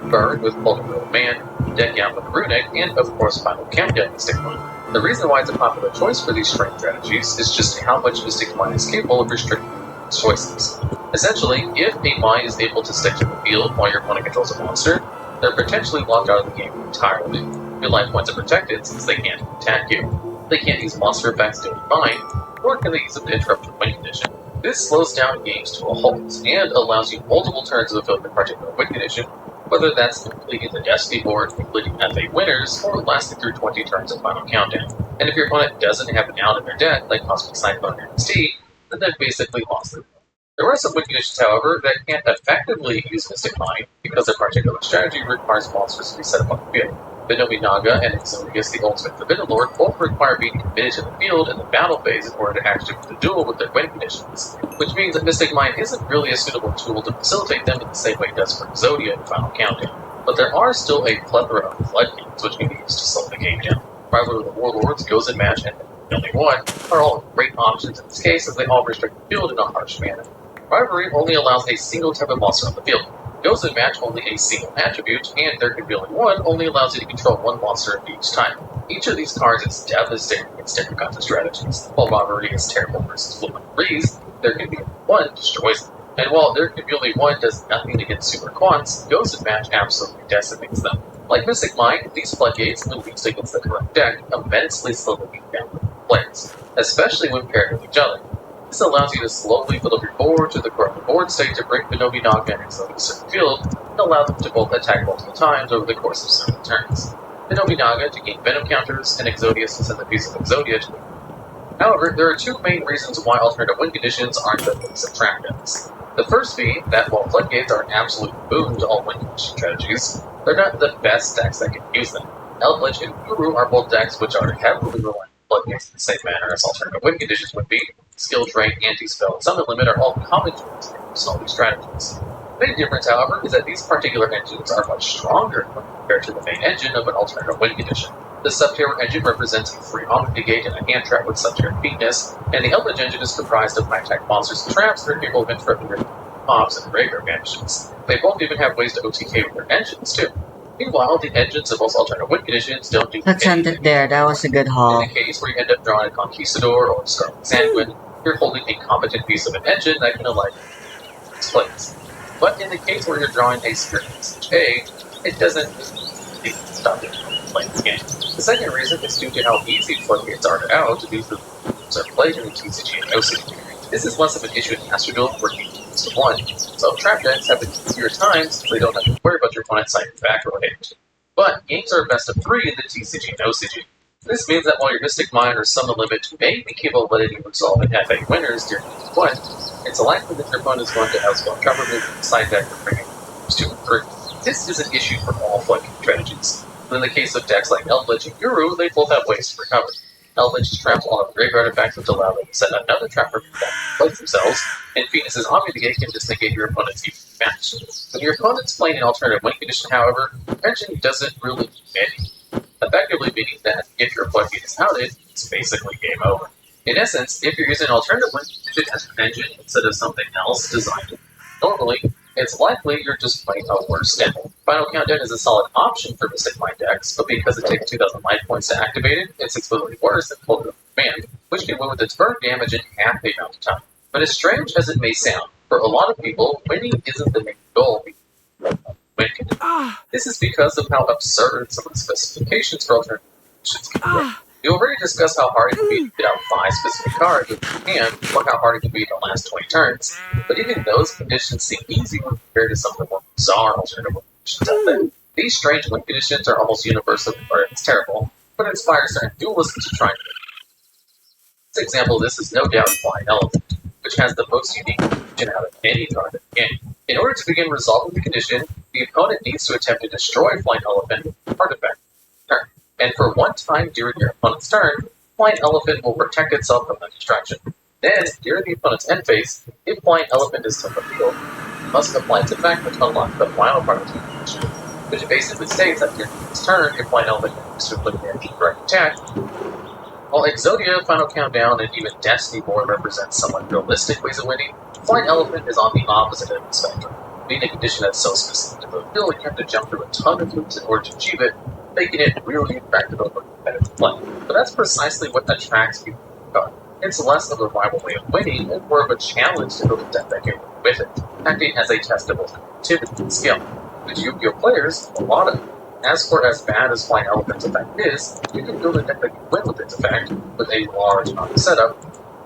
Burn with Pulver Man, Deck Out with Runic, and of course Final Countdown Mystic Mind. The reason why it's a popular choice for these strength strategies is just how much Mystic Mind is capable of restricting its choices. Essentially, if a Mind is able to stick to the field while your opponent controls a monster, they're potentially locked out of the game entirely. Your life points are protected since they can't attack you. They can't use monster effects to Mind, nor can they use them to interrupt your win condition. This slows down games to a halt, and allows you multiple turns to fulfill your particular win condition, whether that's completing the Destiny board, completing FA winners, or lasting through 20 turns of Final Countdown. And if your opponent doesn't have an out in their deck, like Cosmic Cyclone or NXT, then they've basically lost their. There are some win conditions, however, that can't effectively use Mystic Mind, because their particular strategy requires monsters to be set up on the field. Binomi Naga and Exodius, the Ultimate Forbidden Lord, both require being committed to the field in the battle phase in order to actually win the duel with their win conditions, which means that Mystic Mind isn't really a suitable tool to facilitate them in the same way it does for Exodia in Final Countdown. But there are still a plethora of floodgates which can be used to slow the game down. Rivalry of the Warlords, Goes in Match, and Only One are all great options in this case, as they all restrict the field in a harsh manner. Rivalry only allows a single type of monster on the field. Goes in Match only a single attribute, and There Can Be Only One only allows you to control one monster each time. Each of these cards is devastating against different kinds of strategies. While Rivalry is terrible versus Fluent Breeze, There Can Be Only One destroys them. And while There Can Be Only One does nothing against Super Quants, Goes in Match absolutely decimates them. Like Mystic Mind, these floodgates, when used against the correct deck, immensely slow the game down with players, especially when paired with each other. This allows you to slowly build up your board to the correct board state to bring Binomi Naga and Exodius to the field, and allow them to both attack multiple times over the course of several turns. Binomi Naga to gain Venom counters, and Exodius to send a piece of Exodia to win. However, there are two main reasons why alternative win conditions aren't the base of trap decks. The first being that while floodgates are an absolute boon to all win condition strategies, they're not the best decks that can use them. Eldritch and Guru are both decks which are heavily reliant on floodgates in the same manner as alternative win conditions would be. Skill Drain, Anti-Spell, and Summon Limit are all common tools in use all these strategies. The big difference, however, is that these particular engines are much stronger when compared to the main engine of an alternative win condition. The Sub-Terror engine represents a free Omni Negate and a hand trap with Sub-Terror Weakness, and the Eldritch engine is comprised of high-tech monsters and traps that are capable of interrupting your pops and graveyard vanishes. They both even have ways to OTK with their engines, too. Meanwhile, the engines of most alternative win conditions don't do Let's end it there. That was a good haul. In the case where you end up drawing a Conquistador or a Scarlet Sanguine, you're holding a competent piece of an engine that can allow you to displays. But in the case where you're drawing a Spirit Message A, it doesn't stop you from playing the game. The second reason is due to how easy floodgates are to out due to the are played in the TCG and OCG. This is less of an issue in Master Duel where you can use to one, so trap decks have an easier time since they don't have to worry about your opponent sighting back or hit. But games are best of 3 in the TCG and OCG. This means that while your Mystic Mind or Summon Limit may be capable of letting you resolve and FA winners during each one, it's likely that your opponent is going to outspell cover move from the side deck for bringing 2 and 3. This is an issue for all floodgate strategies. But in the case of decks like Eldritch and Guru, they both have ways to recover. Eldritch traps all of graveyard effects which allow them to set another trap for them to place themselves, and Phoenix's Omni Negate can just negate your opponent's even match. When your opponent's playing an alternative win condition, however, engine doesn't really do anything. Effectively meaning that if your floodgate is outed, it's basically game over. In essence, if you're using an alternative win condition as an engine instead of something else designed normally, it's likely you're just playing a worse deck. Final Countdown is a solid option for Mystic Mind decks, but because it takes 2,000 life points to activate it, it's explicitly worse than Pulver Command, which can win with its burn damage in half the amount of time. But as strange as it may sound, for a lot of people, winning isn't the main goal. This is because of how absurd some of the specifications for alternative conditions can be. We already discussed how hard it can be to get out 5 specific cards with your hand, or how hard it can be to last 20 turns, but even those conditions seem easy when compared to some of the more bizarre alternative conditions out there. These strange win conditions are almost universal, or it's terrible, but inspire certain duelists to try and win. This example of this is no doubt Flying Elephant, which which has the most unique condition out of any card in the game. In order to begin resolving the condition, the opponent needs to attempt to destroy Flying Elephant artifact turn. And for one time during your opponent's turn, Flying Elephant will protect itself from that distraction. Then, during the opponent's end phase, if Flying Elephant is still in the field, it must apply its effect which unlocks the final part of the condition, which basically states that during its turn, if Flying Elephant is to inflict damage with direct attack, while Exodia, Final Countdown, and even Destiny Board represent somewhat realistic ways of winning, Flying Elephant is on the opposite end of the spectrum. Being a condition that's so specific to the field, you have to jump through a ton of hoops in order to achieve it, making it really impractical for competitive play. But that's precisely what attracts people to the card. It's less of a rival way of winning and more of a challenge to build a deck that can win with it, acting as a test of both creativity and skill. With Yu-Gi-Oh players, a lot of it. As for as bad as Flying Elephant's effect is, you can build a deck that can win with its effect with a large amount of setup.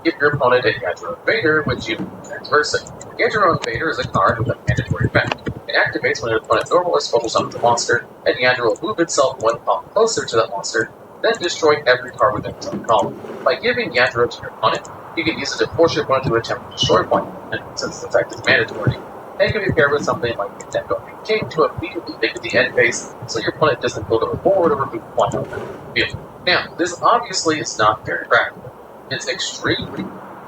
Give your opponent a Yadro Invader, which you vice versa. Yadro Invader is a card with a mandatory effect. It activates when an opponent normal or special summons a monster, and Yadro will move itself one pop closer to that monster, then destroy every card within its own column. By giving Yadro to your opponent, you can use it to force your opponent to attempt to destroy Flying Elephant, since its effect is mandatory. And can be paired with something like the Deck Opening King to immediately make it the end phase, so your opponent doesn't build a reward or remove Flying Elephant from the field. Now, this obviously is not very practical. It's extremely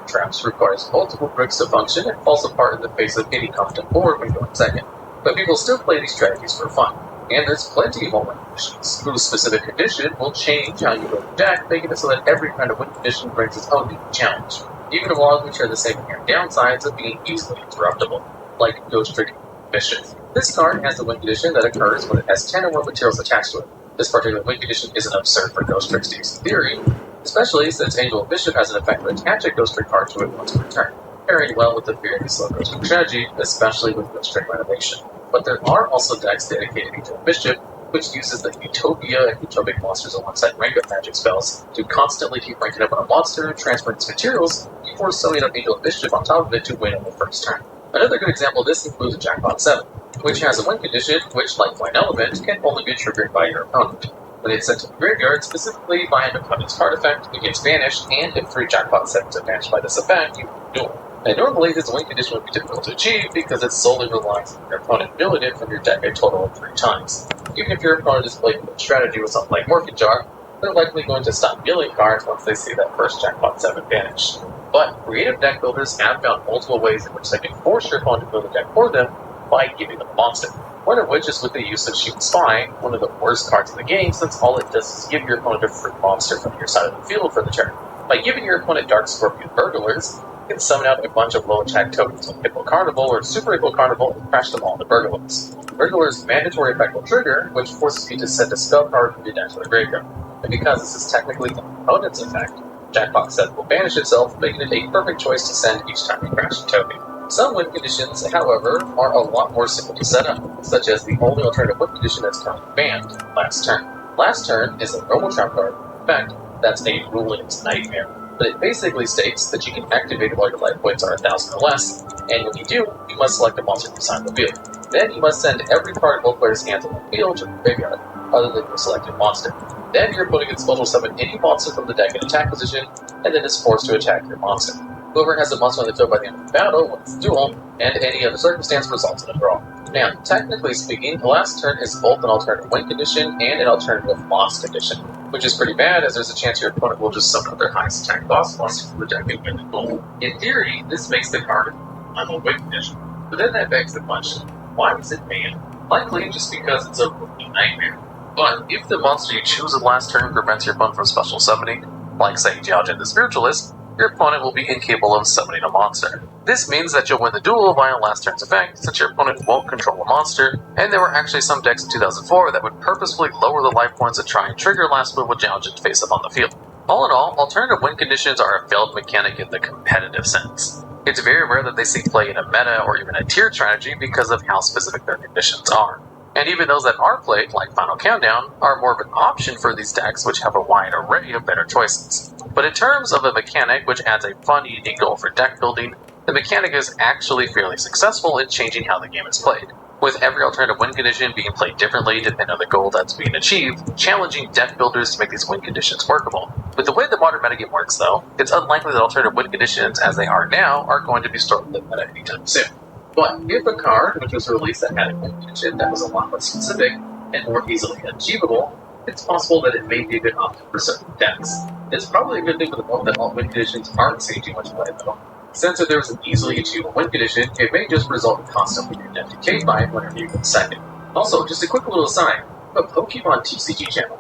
traps, requires multiple bricks to function, and falls apart in the face of any competent board when going second. But people still play these strategies for fun, and there's plenty of win conditions, whose specific condition will change how you build a deck, making it so that every kind of win condition brings its own unique challenge, even a lot of which are the same inherent downsides of being easily interruptible, like Ghost Trick Mischief. This card has the win condition that occurs when it has 10 or more materials attached to it. This particular win condition isn't absurd for Ghost Tricks to use in theory, especially since Angel of Bishop has an effect to attach a Ghost Trick card to it once per turn, pairing well with the very slow Ghost Trick strategy, especially with Ghost Trick Renovation. But there are also decks dedicated to Angel of Bishop, which uses the Utopia and Utopic monsters alongside rank-up magic spells to constantly keep ranking up on a monster, transferring its materials, before sewing up Angel of Bishop on top of it to win on the first turn. Another good example of this includes a Jackpot 7, which has a win condition which, like Flying Element, can only be triggered by your opponent. When it's sent to the graveyard, specifically by an opponent's card effect, it gets banished, and if 3 Jackpot 7s are banished by this effect, you duel. And normally, this win condition would be difficult to achieve because it solely relies on your opponent milling it from your deck a total of 3 times. Even if your opponent is playing a strategy with something like Mortgage Jar, they're likely going to stop milling cards once they see that first Jackpot 7 banished. But creative deck builders have found multiple ways in which they can force your opponent to build a deck for them by giving them a monster. One of which is with the use of Shooting Spy, one of the worst cards in the game since all it does is give your opponent a free monster from your side of the field for the turn. By giving your opponent Dark Scorpion Burglars, you can summon out a bunch of low attack tokens like Hippo Carnival or Super Hippo Carnival and crash them all into Burglars. Burglar's mandatory effect will trigger, which forces you to send a spell card from your deck to the graveyard. And because this is technically the opponent's effect, Jackpot 7 will banish itself, making it a perfect choice to send each time you crash a token. Some win conditions, however, are a lot more simple to set up, such as the only alternative win condition that's currently banned, Last Turn. Last Turn is a normal trap card. In fact, that's a ruling's nightmare. But it basically states that you can activate it while your life points are 1,000 or less, and when you do, you must select a monster from the side of the field. Then you must send every card in both players' hands on the field to the graveyard, other than your selected monster. Then your opponent can special summon any monster from the deck in attack position, and then is forced to attack your monster. Whoever has a monster on the field by the end of the battle wins the duel, and any other circumstance results in a draw. Now, technically speaking, the Last Turn is both an alternative win condition and an alternative loss condition, which is pretty bad as there's a chance your opponent will just summon up their highest attack boss monster from the deck and win the duel. In theory, this makes the card a win condition, but then that begs the question, why is it banned? Likely just because it's a rookie nightmare. But if the monster you choose at Last Turn prevents your opponent from special summoning, like say Jiaojin the Spiritualist, your opponent will be incapable of summoning a monster. This means that you'll win the duel via Last Turn's effect, since your opponent won't control a monster, and there were actually some decks in 2004 that would purposefully lower the life points to try and trigger Last Move with Jiaojin face up on the field. All in all, alternative win conditions are a failed mechanic in the competitive sense. It's very rare that they see play in a meta or even a tiered strategy because of how specific their conditions are. And even those that are played, like Final Countdown, are more of an option for these decks which have a wide array of better choices. But in terms of a mechanic which adds a fun, unique goal for deck building, the mechanic is actually fairly successful in changing how the game is played, with every alternative win condition being played differently depending on the goal that's being achieved, challenging deck builders to make these win conditions workable. With the way the modern metagame works, though, it's unlikely that alternative win conditions, as they are now, are going to be stored in the meta anytime soon. But if a card, which was released that had a win condition that was a lot less specific and more easily achievable, it's possible that it may be a good option for certain decks. It's probably a good thing for the moment that all win conditions aren't seeing too much play, though. Since if there's an easily achievable win condition, it may just result in constantly your deck decay by it whenever you get second. Also, just a quick little aside, a Pokemon TCG channel.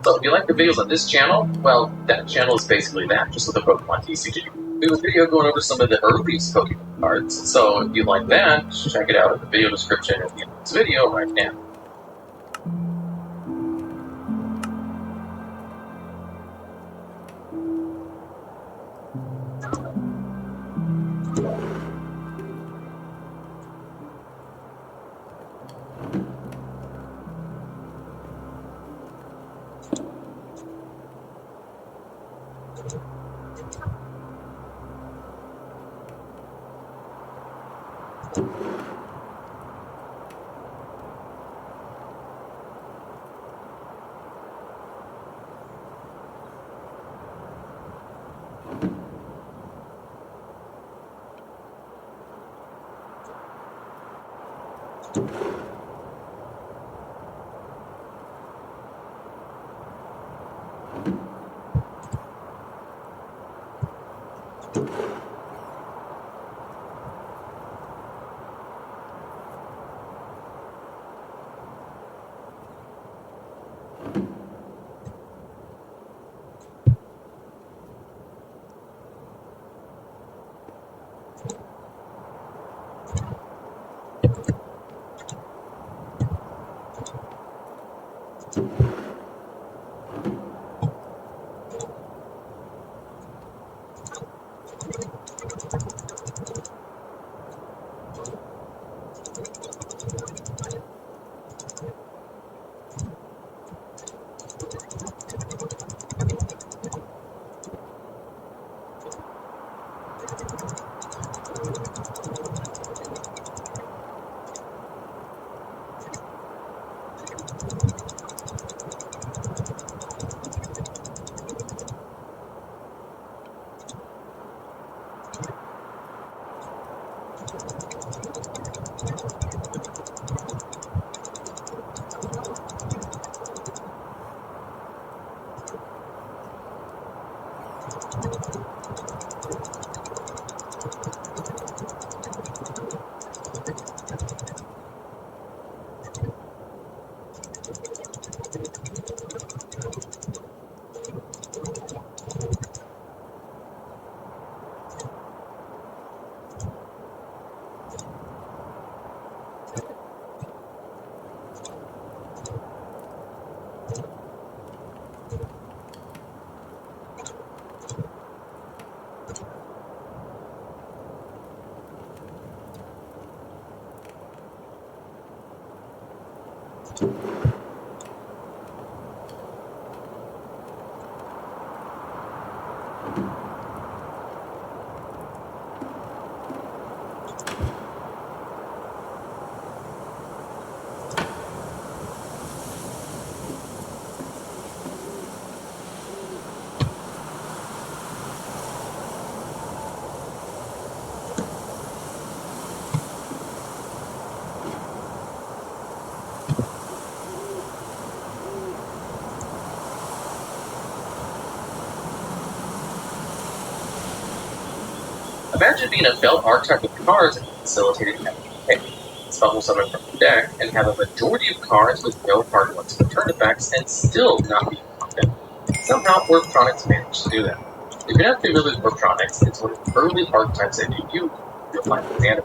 So if you like the videos on this channel, well, that channel is basically that, just with a Pokemon TCG. We have a video going over some of the earliest Pokemon cards, so if you like that, check it out in the video description at the end of this video right now. Imagine being a failed archetype with cards and facilitated having to pick. Spell summon from the deck and have a majority of cards with no card limits return effects and still not be confident. Somehow Warptronics managed to do that. If you're not familiar with Warptronics, it's one of the early archetypes that you'll find in anime.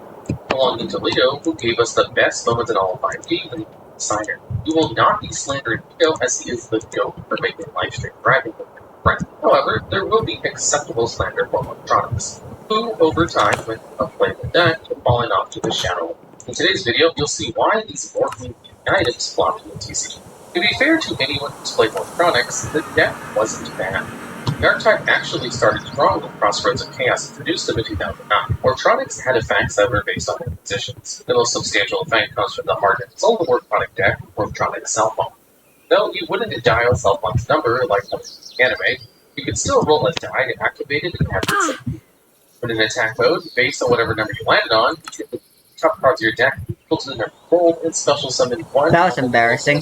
Belonging to Leo, who gave us the best moments in all of 5D when he was a designer. You will not be slandering Leo as he is the goat for making live stream driving with him. Right. However, there will be acceptable slander for Warptronics, who, over time, went from playing the deck to falling off to the shadow. In today's video, you'll see why these morphing items flopped in the TCG. To be fair to anyone who's played Warptronics, the deck wasn't bad. The archetype actually started strong when Crossroads of Chaos introduced them in 2009. Warptronics had effects that were based on their positions. The most substantial effect comes from the heart and soul of the Warptronic deck, Warptronic Cell Phone. Though you wouldn't dial Cell Phone's number like the anime, You can still roll a die to activate it and have it set. When in attack mode, based on whatever number you landed on, you get the top cards of your deck equal to the number rolled and special summon one That was embarrassing.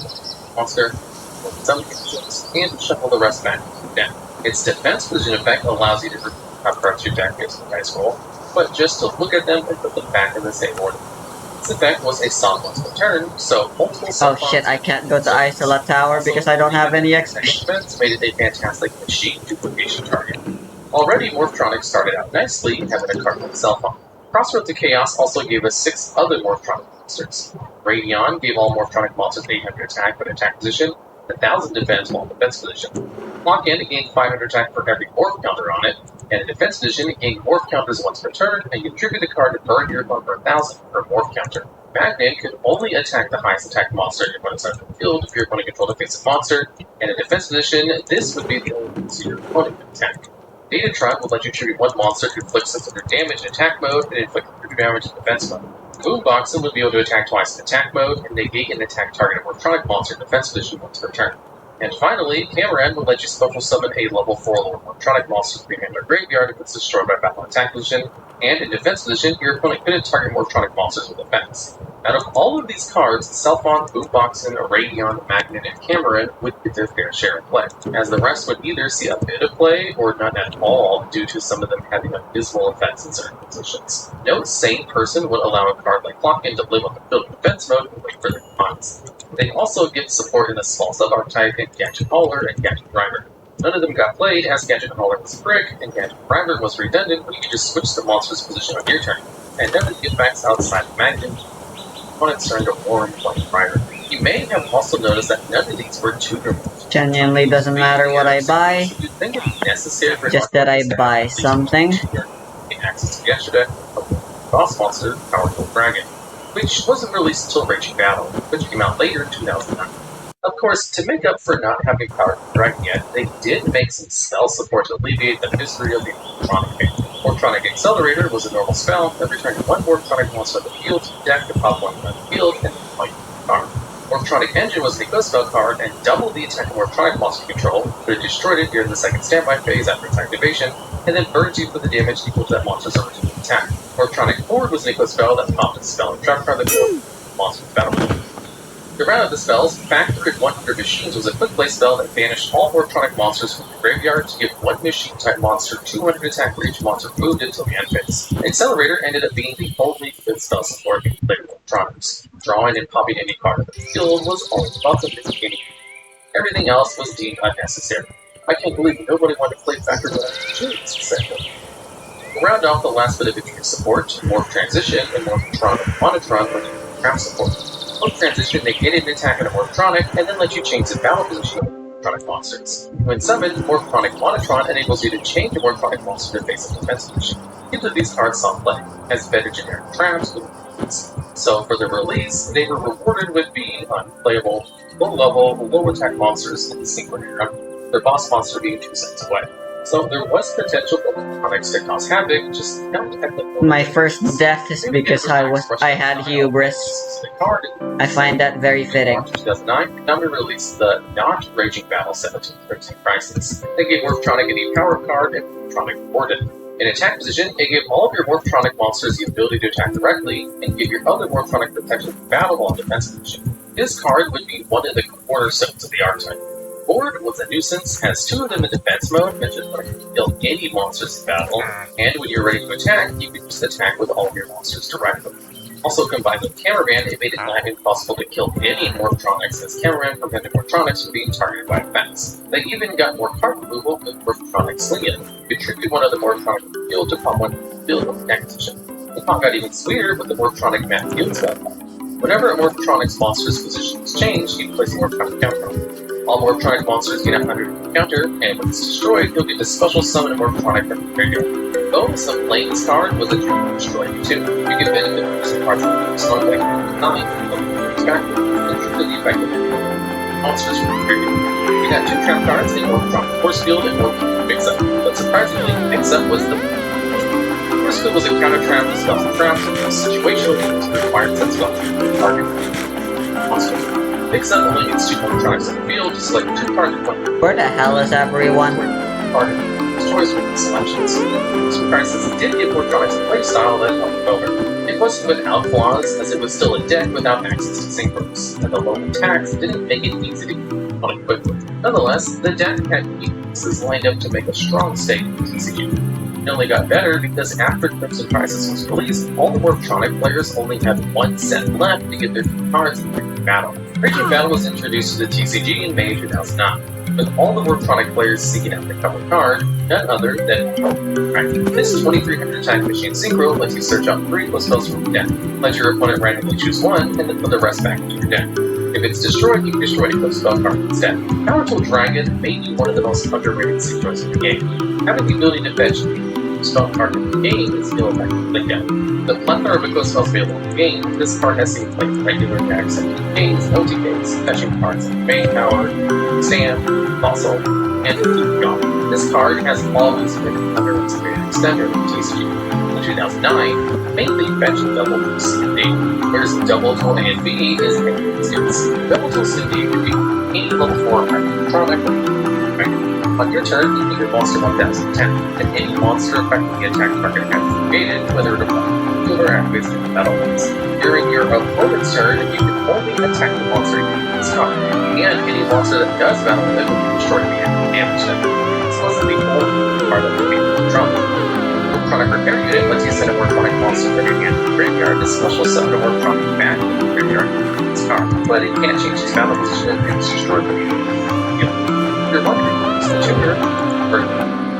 monster, summon conditions, and shuffle the rest back to your deck. Its defense position effect allows you to remove top cards of your deck based on the dice roll, but just to look at them and put them back in the same order. This effect was a song once per turn, so multiple Oh shit, I can't go to Isola Tower because I don't have any XP. defense made it a fantastic machine duplication target. Already, Morphtronic started out nicely, having a card like Cell Phone. Crossroad to Chaos also gave us 6 other Morphtronic monsters. Radion gave all Morphtronic monsters 800 attack for attack position, 1000 defense while defense position. Lock-in gained 500 attack for every Morph counter on it, and in defense position it gained Morph counters once per turn, and you tribute the card to burn your opponent for 1000 per Morph counter. Magnet could only attack the highest attack monster if it's on the field if your opponent controlled a face monster, and in defense position, this would be the only monster your opponent could attack. Datatron will let you tribute one monster to inflict 600 damage in attack mode and inflict 30 damage in defense mode. Boomboxen would be able to attack twice in attack mode and negate an attack target of Morphtronic monster in defense position once per turn. And finally, Cameron will let you special summon a level 4 lower Morphtronic monster to behind their graveyard if it's destroyed by battle attack position, and in defense position, your opponent couldn't target Morphtronic monsters with defense. Out of all of these cards, Cellphone, Boomboxen, Radion, Magnet, and Cameron would get their fair share of play, as the rest would either see a bit of play or none at all due to some of them having abysmal effects in certain positions. No sane person would allow a card like Clock-In to live on the field in defense mode and wait for their demise. They also get support in the small sub-archetype in Gadget Hauler and Gadget Grinder. None of them got played as Gadget Hauler was a brick and Gadget Grinder was redundant when you could just switch the monster's position on your turn, and none of the effects outside of Magnet opponents turned to warm like Rider. You may have also noticed that none of these were tunable. Genuinely doesn't matter what I buy, You'd think it'd be necessary for just that I buy something. access to yesterday, boss monster, Powerful Dragon, which wasn't released until Raging Battle, which came out later in 2009. Of course, to make up for not having Powerful Dragon yet, they did make some spell support to alleviate the misery of the Morphtronic game. Morphtronic Accelerator was a normal spell that returned one Morphtronic monster on the field to the deck to pop one on the field and then fight the card. Morphtronic Engine was an eco-spell card and doubled the attack of Morphtronic monster control, but it destroyed it during the second standby phase after its activation, and then burns you for the damage equal to that monster's original attack. Morphtronic Horde was an eco-spell that popped a spell and trap card that killed monster's battlefield. To round out the spells, Factory 100 Machines was a quick play spell that banished all Morphtronic monsters from the graveyard to give one machine-type monster 200 attack for each monster moved until the end phase. Accelerator ended up being the only good spell support in play Morphtronics. Drawing and popping any card of the field was all about the mid-game. Everything else was deemed unnecessary. I can't believe nobody wanted to play Factory 100 Machines, said Bill. To round off the last bit of Infantry support, Morph Transition and Morphtron and Monotron were trap support. Morph Transition negated an attack on a Morphtronic and then let you change the battle position of Morphtronic monsters. When summoned, Morphtronic Monotron enables you to change the Morphtronic monster to face a defense position. Neither of these cards saw play, as better generic traps with release. So for their release, they were rewarded with being unplayable, low-level, low-attack monsters in the Synchron era, their boss monster being 2 sets away. So there was potential for Morphtronics to cause havoc, just not at the moment. My first death is because I had hubris. I find that very fitting. In 2009, Konami released the Not Raging Battle 1713 Crisis. They gave Morphtronic a new power card and Morphtronic Warden. In attack position, it gave all of your Morphtronic monsters the ability to attack directly, and give your other Morphtronic protection from battle while in defense position. This card would be one of the cornerstones of the archetype. Board was a nuisance, has 2 of them in defense mode, which is when you can kill any monsters in battle, and when you're ready to attack, you can just attack with all of your monsters directly. Also combined with Cameraman, it made it not impossible to kill any Morphtronics, as Cameraman prevented Morphtronics from being targeted by effects. They even got more card removal with Morphtronic Sling-In. You tribute one of the Morphtronic in the field to pop one in the field with attack position. The pop got even sweeter with the Morphtronic Math Field spell. Whenever a Morphtronic's monster's position is changed, you can place a Morphtronic counter on it. All Morphtronic monsters get a 100 counter, and when it's destroyed, you'll get to special summon a Morphtronic from the graveyard. The bonus of playing this card was that you can destroy it too. You can benefit from some cards from the Stone Deck, 9, Factory, and completely effective monsters from the graveyard. We got 2 trap cards in Morphtronic Force Field and Morphtronic Mix-Up, but surprisingly, Mix-Up was the Force Field was a counter trap with spells and traps, and was situational because it required set spells to target monsters. Mix-Up only gets 2 Morphtronics in the field, just like 2 cards in one. Where the hell is everyone? card and choice with the selections. Crimson Crisis did give Wartronics a playstyle that won over. It wasn't without flaws, as it was still a deck without access to synchros, and the low attacks didn't make it easy to keep on quickly. Nonetheless, the deck had pieces lined up to make a strong stake in TCG. It only got better because after Crimson Crisis was released, all the Wartronic players only had one set left to get their cards in Raging Battle. Raging Battle was introduced to the TCG in May 2009, with all the Wartronic players seeking out the cover card, none other than this 2300 attack machine synchro lets you search out 3 spells from your deck, let your opponent randomly choose one, and then put the rest back into your deck. If it's destroyed, you can destroy the spell card instead. Powerful Dragon may be one of the most underrated synchros in the game. Having the ability to fetch spell card in the game is still effectively done. The plethora of Eco spells available in the game, this card has seen played regular decks such as games, OTKs, fetching cards like Main Power, Sand, Fossil, and Gone. This card has always been an underestimated standard in TCG. In 2009, mainly fetched Double Tool Cindy, whereas Double Tool and B is a Double Tool Cindy can be any level 4 electronic. On your turn, you can your monster 1010, and any monster affecting the attack target has created, whether it applies to or activates the battle phase. During your opponent's turn, you can only attack the monster using this card, and any monster that does battle with it will be destroyed and damage them. This wasn't the only card that would be Trump. Wartronic Repair Unit lets you send a Wartronic monster from your hand to the graveyard to special summon a Wartronic back to the graveyard with this card, but it can't change its battle position and it's destroyed by you're wondering, is the tutor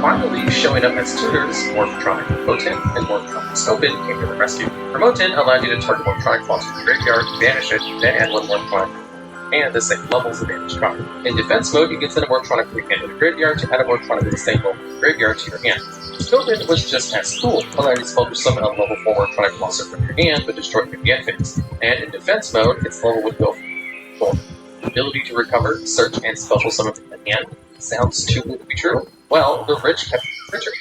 finally showing up as tutors, Wartronic Moten and Wartronic Scopin came to the rescue. Moten allowed you to target Wartronic monster in the graveyard, banish it, then add one Wartronic and the same levels of damage card. In defense mode, you can send a Wartronic from your hand to the graveyard to add a Wartronic with the same level of the graveyard to your hand. Scopin was just as cool, allowing you to summon a level 4 Wartronic monster from your hand but destroy it in the end phase. And in defense mode, its level would go 4. Ability to recover, search, and special summon from the hand. Sounds too good to be true? Well, the rich kept richer.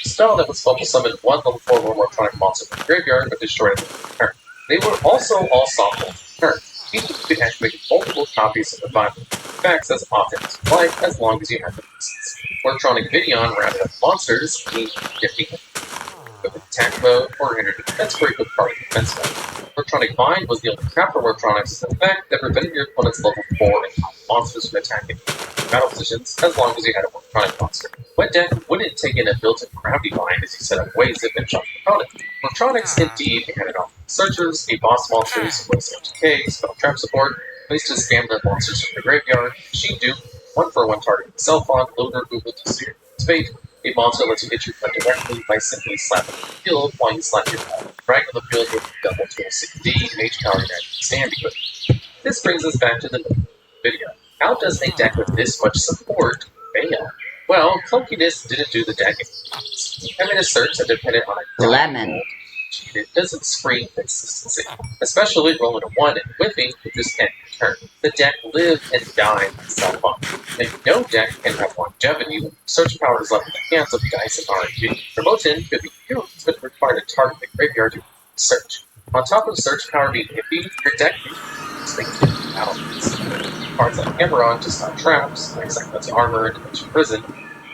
Spell that would special summon one level 4 Wartronic monster from the graveyard but destroyed it in turn. They were also all soft turn. Each could activate multiple copies of the Bible. Facts as often as you like, as long as you have the pieces. Wartronic Vidion rounded up monsters, meaning 50 with attack mode, or entered defense break with part of defense mode. Wartronic Bind was the only capture Wartronics effect that prevented your opponent's level 4 and monsters from attacking battle positions, as long as you had a Wartronic monster. Wet deck wouldn't take in a built-in gravity bind as you set up waves that finish off the opponent. Wartronics indeed handed off searchers, a boss monsters, with OTK, spell trap support, ways to scam the monsters from the graveyard, Machine Dupe, 1-for-1 target with Cell Fog, Loader, Google to see its fate. A monster lets you hit your friend directly by simply slapping the field while you slap your opponent. Drag on the field with Double Tool 6D, Mage Power, and Stand equipment. This brings us back to the video. How does a deck with this much support fail? Well, clunkiness didn't do the decking. Having a search that depended on a Lemon. It doesn't scream consistency, especially rolling a 1 and whipping with just end your turn. The deck lived and died in self-fun. If no deck can have longevity, search power is left in the hands of dice and RNG. Promotion could be used, but required to target the graveyard to search. On top of search power being iffy, your deck things battlements. Cards like Hammer-On to stop traps, like Cyclops Armor and Dimension Prison,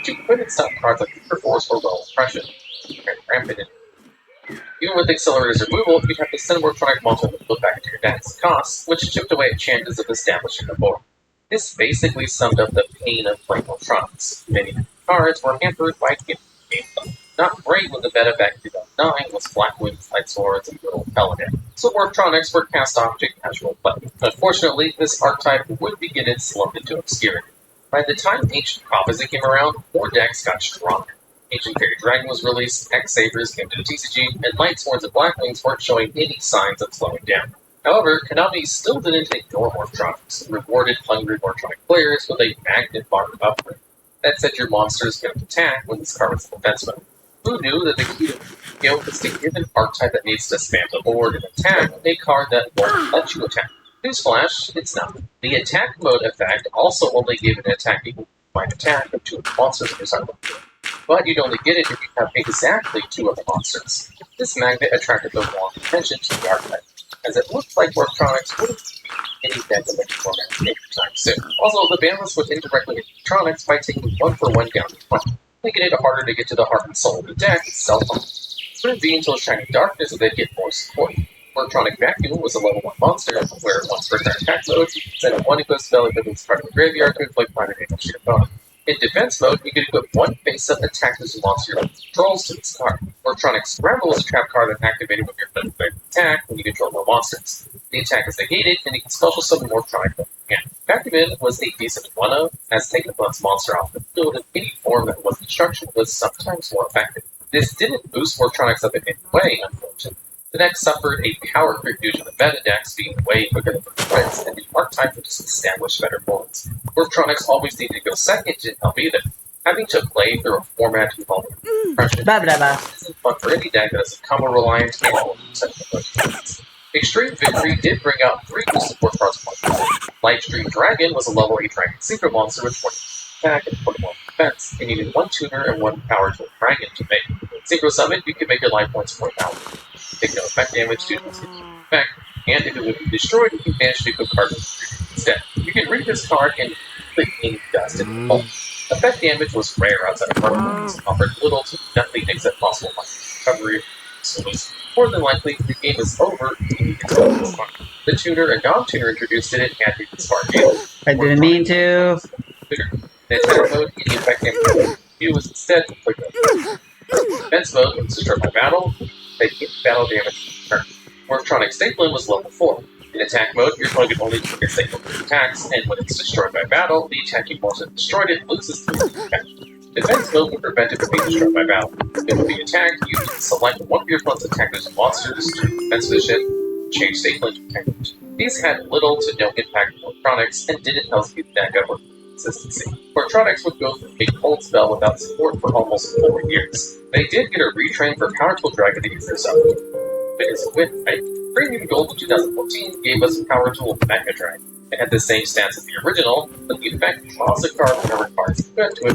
to equip stop cards like Super Force or Well Oppression, and Rampant. Even with Accelerator's removal, you'd have to send Wartronic monster to put back into your deck's costs, which chipped away at chances of establishing the board. This basically summed up the pain of playing Wartronics. Many cards were hampered by gameplay. Not great when the meta back in 2009 was Black Wings, Light Swords, and Little Paladin, so Wartronics were cast off to casual play. Unfortunately, this archetype would begin its slump into obscurity. By the time Ancient Prophecy came around, more decks got stronger. Ancient Fairy Dragon was released, X-Sabers came to the TCG, and Light Swords and Black Wings weren't showing any signs of slowing down. However, Konami still didn't ignore Wartronics, and rewarded hungry Wartronic players with a magnet bar upgrade. That said your monsters can attack when this card was in defense mode. Who knew that the key to is to give an archetype that needs to spam the board and attack a card that won't let you attack? Newsflash, it's not. The attack mode effect also only gave an attack equal to my attack of 2 of the monsters in your side of the board. But you'd only get it if you have exactly 2 of the monsters. This magnet attracted the wrong attention to the archetype. as it looked like Wartronics wouldn't be any deck in the format anytime soon. Also, the ban list would indirectly hit Wartronics by taking 1-for-1 down the front, making it harder to get to the heart and soul of the deck itself. It wouldn't be until Shining Darkness that they'd get more support. Wartronic Vacuum was a level 1 monster, where once per turn attack mode, send a 1 equip spell equipped with part of the graveyard to inflict minor damage to your opponent. In defense mode, you can equip 1 face-up attack as a monster that controls to this card. Wartronic Scramble is a trap card that activated with your effective attack when you control no monsters. The attack is negated, and you can special summon Wartronic again. Vacuum was a decent 1-0, as taking the opponent's monster off the field in any form that was destruction was sometimes more effective. This didn't boost Wartronics up in any way, unfortunately. The deck suffered a power creep due to the meta decks being way quicker than threats, and the archetype would just establish better bullets. Wartronics always needed to go second didn't help either. Having to play through a format involving compression isn't fun for any deck that is a combo reliant and all Extreme Victory did bring out 3 new support cards. Lightstream Dragon was a level 8 dragon synchro monster with 20 attack and 21 defense, and needed 1 tuner and 1 power to a dragon to make. Synchro Summon, you can make your life points 4,000. Take no effect damage due to its effect, and if it would be destroyed, you can banish the equip card instead. You can read this card and click in dust and pull. Effect damage was rare outside of Parliament, and offered little to nothing except possible recovery. So it's more than likely the game is over and you can sell this card. The tuner and non-tuner introduced it and had to spark you. I didn't mean to. The attack mode, any effect damage you was instead click on. Defense mode was destroyed by battle, taking battle damage per turn. Wartronic Stapling was level 4. In attack mode, your opponent can only trigger Stapling attacks, and when it's destroyed by battle, the attacking force that destroyed it loses 3 attack. Defense mode would prevent it from being destroyed by battle. If it would be attacked, you can select one of your opponent's attackers and monsters to defense position, change Stapling to attack. These had little to no impact on Wartronics and didn't help keep the deck up with consistency. Wartronics would go through a cold spell without support for almost 4 years. They did get a retrain for Powerful Dragon to use their summon. Because of win, right? Premium Gold in 2014 gave us Power Tool Mega Dragon. It had the same stance as the original, but the effect draws a card whenever cards equipped to a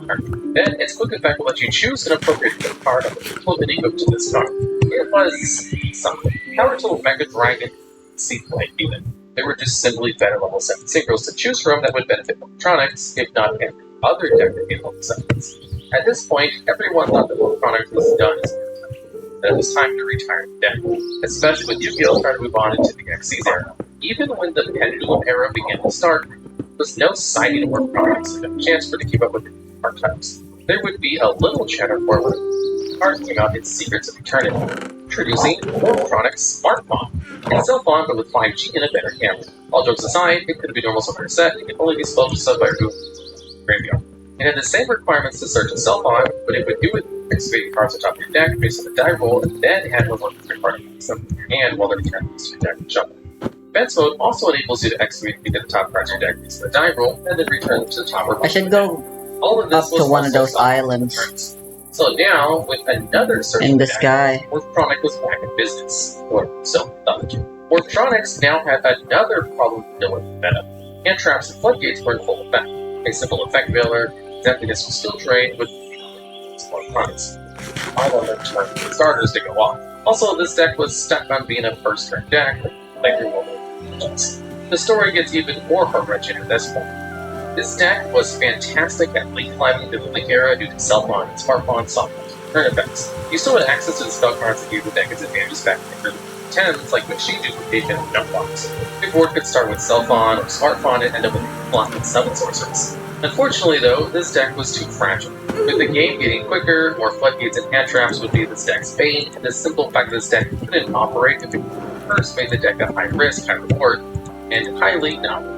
card. Then its quick effect will let you choose an appropriate card of the equivalent equipped to this card. It was something. Power Tool Mega Dragon seemed like even. There were just simply better level 7 synchros to choose from that would benefit Wartronics, if not every other deck that gave level 7s. At this point, everyone thought that Wartronics was done as that it was time to retire the deck, especially when Yu-Gi-Oh! Started to move on into the Xyz era. Even when the Pendulum era began to start, there was no sighting of Wartronics and no chance for it to keep up with the archetypes. There would be a little chatter for when cards came out in Secrets of Eternity, introducing Wartronics Smartphone. It's cell phone, but with 5G and a better camera. All jokes aside, it could be normal summoner set, it could only be spelled sub by removing graveyard. It had the same requirements to search a cell phone, but it would do it activating cards on top of your deck based on the die roll, and then hand one to your party in your hand while they're connected to your deck and shuffle. Defense mode also enables you to activate the top cards of your deck based on the die roll, and then return them to the top or I should go all of this up to one of those islands turns. So now, with another search in the deck, sky. Wartronic was back in business, or so thought. Wartronics now had another problem to deal with meta. Hand traps and floodgates were in full effect. A simple effect veiler, Deadliness was still trained with Wartronics. I wanted to turn the starters to go off. Also, this deck was stuck on being a first turn deck, like your normal. The story gets even more heart-wrenching at this point. This deck was fantastic at late climbing the Link era due to Cellphone and Smartphone software turn effects. You still had access to the spell cards that gave the deck its advantages back in the early 10s, like Machine Duplication and Jump Box. Your board could start with Cellphone or Smartphone and end up with blocking 7 sorcerers. Unfortunately, though, this deck was too fragile. With the game getting quicker, more floodgates and hand traps would be this deck's bane, and the simple fact that this deck couldn't operate if it first made the deck a high risk, high reward, and highly novel.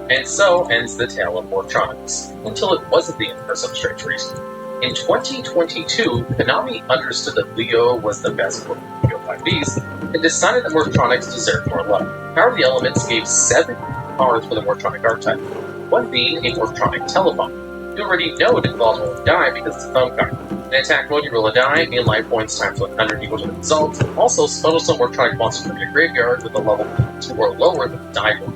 And so ends the tale of Wartronics, until it wasn't the end for some strange reason. In 2022, Konami understood that Leo was the best for Yu-Gi-Oh! 5Ds, and decided that Wartronics deserved more love. Power of the Elements gave 7 powers for the Wartronic archetype, one being a Wartronic Telephone. You already know it involves rolling a die because it's a phone card. In attack mode, you roll a die, gain life points times 100 equal to the result. Also, special some Wartronic monsters from your graveyard with a level 2 or lower than the die roll.